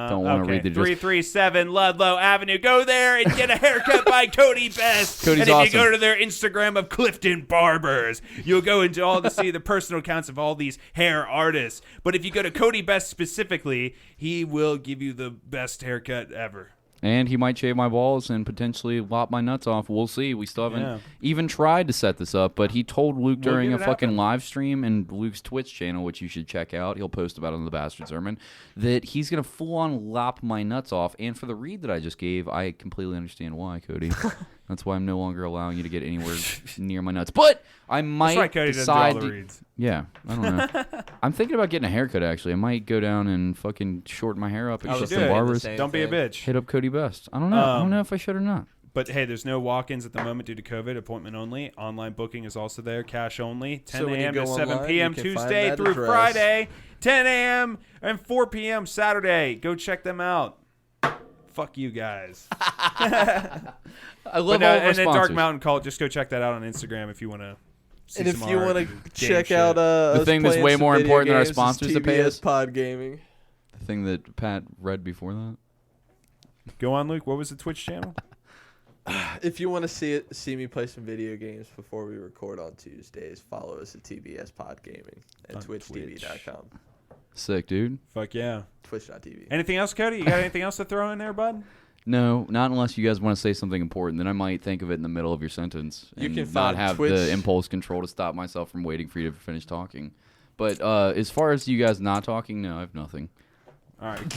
Speaker 2: don't want to read the address.
Speaker 3: 337 Ludlow Avenue. Go there and get a haircut by Cody Best.
Speaker 2: Cody's
Speaker 3: and if
Speaker 2: awesome.
Speaker 3: you go to their Instagram of Clifton Barbers, you'll go into all to see the personal accounts of all these hair artists. But if you go to Cody Best specifically, he will give you the best haircut ever.
Speaker 2: And he might shave my balls and potentially lop my nuts off. We'll see. We still haven't
Speaker 3: Yeah.
Speaker 2: even tried to set this up, but he told Luke
Speaker 3: We'll
Speaker 2: during
Speaker 3: get
Speaker 2: a
Speaker 3: it
Speaker 2: fucking
Speaker 3: happen.
Speaker 2: live stream and Luke's Twitch channel, which you should check out. He'll post about it on the Bastard Sermon, that he's going to full on lop my nuts off. And for the read that I just gave, I completely understand why, Cody. That's why I'm no longer allowing you to get anywhere near my nuts. But I might
Speaker 3: That's why Cody doesn't do
Speaker 2: decide
Speaker 3: all the
Speaker 2: to-
Speaker 3: reads.
Speaker 2: Yeah, I don't know. I'm thinking about getting a haircut, actually. I might go down and fucking shorten my hair up
Speaker 4: I
Speaker 2: at
Speaker 4: was
Speaker 2: some
Speaker 3: saying the
Speaker 2: barbers.
Speaker 4: same
Speaker 3: Don't be a
Speaker 4: thing.
Speaker 3: bitch.
Speaker 2: Hit up Cody Best. I don't know. I don't know if I should or not.
Speaker 3: But hey, there's no walk-ins at the moment due to COVID. Appointment only. Online booking is also there. Cash only. 10
Speaker 4: So when you
Speaker 3: a.m. to
Speaker 4: go
Speaker 3: 7
Speaker 4: online,
Speaker 3: p.m.
Speaker 4: you can find
Speaker 3: Tuesday
Speaker 4: that
Speaker 3: through
Speaker 4: address.
Speaker 3: Friday. 10 a.m. and 4 p.m. Saturday. Go check them out. Fuck you guys.
Speaker 2: I love
Speaker 3: But,
Speaker 2: all of our
Speaker 3: and then Dark
Speaker 2: sponsors.
Speaker 3: Mountain Cult. Just go check that out on Instagram if you want to.
Speaker 4: And if you want to check
Speaker 3: shit.
Speaker 4: out
Speaker 2: The
Speaker 4: us
Speaker 2: thing that's
Speaker 4: playing
Speaker 2: way
Speaker 4: some
Speaker 2: more
Speaker 4: video
Speaker 2: important than our
Speaker 4: games is
Speaker 2: sponsors to pay
Speaker 4: TBS
Speaker 2: us.
Speaker 4: Pod Gaming.
Speaker 2: The thing that Pat read before that.
Speaker 3: Go on, Luke. What was the Twitch channel?
Speaker 4: If you want to see me play some video games before we record on Tuesdays, follow us at TBS Pod Gaming at
Speaker 3: On
Speaker 4: twitchtv.com.
Speaker 2: Sick, dude.
Speaker 3: Fuck yeah.
Speaker 4: Twitch.tv.
Speaker 3: Anything else, Cody? You got anything else to throw in there, bud?
Speaker 2: No, not unless you guys want to say something important. Then I might think of it in the middle of your sentence.
Speaker 4: You
Speaker 2: and
Speaker 4: can
Speaker 2: not
Speaker 4: find
Speaker 2: have
Speaker 4: Twitch-
Speaker 2: the impulse control to stop myself from waiting for you to finish talking. But as far as you guys not talking, no, I have nothing.
Speaker 3: All right.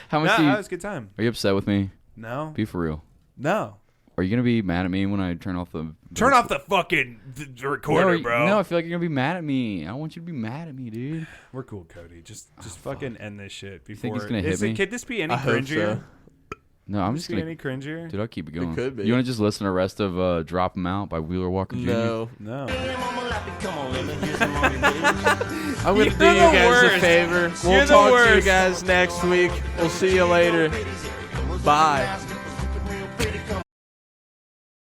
Speaker 2: How much
Speaker 3: Nah,
Speaker 2: do you,
Speaker 3: that was a good time.
Speaker 2: are you upset with me?
Speaker 3: No.
Speaker 2: Be for real.
Speaker 3: No.
Speaker 2: Are you gonna be mad at me when I turn off the
Speaker 3: Turn off the fucking recorder,
Speaker 2: no,
Speaker 3: bro.
Speaker 2: No, I feel like you're gonna be mad at me. I don't want you to be mad at me, dude.
Speaker 3: We're cool, Cody. Just fucking end this shit before.
Speaker 2: think he's gonna hit me?
Speaker 3: Could this be any
Speaker 4: I hope
Speaker 3: cringier?
Speaker 4: so.
Speaker 2: No, I'm
Speaker 3: Could
Speaker 2: just
Speaker 3: this be
Speaker 2: gonna.
Speaker 3: any cringier?
Speaker 2: Dude, I'll keep it going.
Speaker 4: could be.
Speaker 2: You want to just listen to the rest of "Drop 'Em Out" by Wheeler Walker Jr.?
Speaker 4: No.
Speaker 3: No.
Speaker 11: Come on, let me hear some of your baby.
Speaker 4: I'm going to
Speaker 3: You're
Speaker 4: do
Speaker 3: the
Speaker 4: you guys
Speaker 3: worst.
Speaker 4: a favor.
Speaker 3: You're
Speaker 4: We'll
Speaker 3: the
Speaker 4: talk to you
Speaker 3: worst.
Speaker 4: guys next week. We'll see you later. Bye.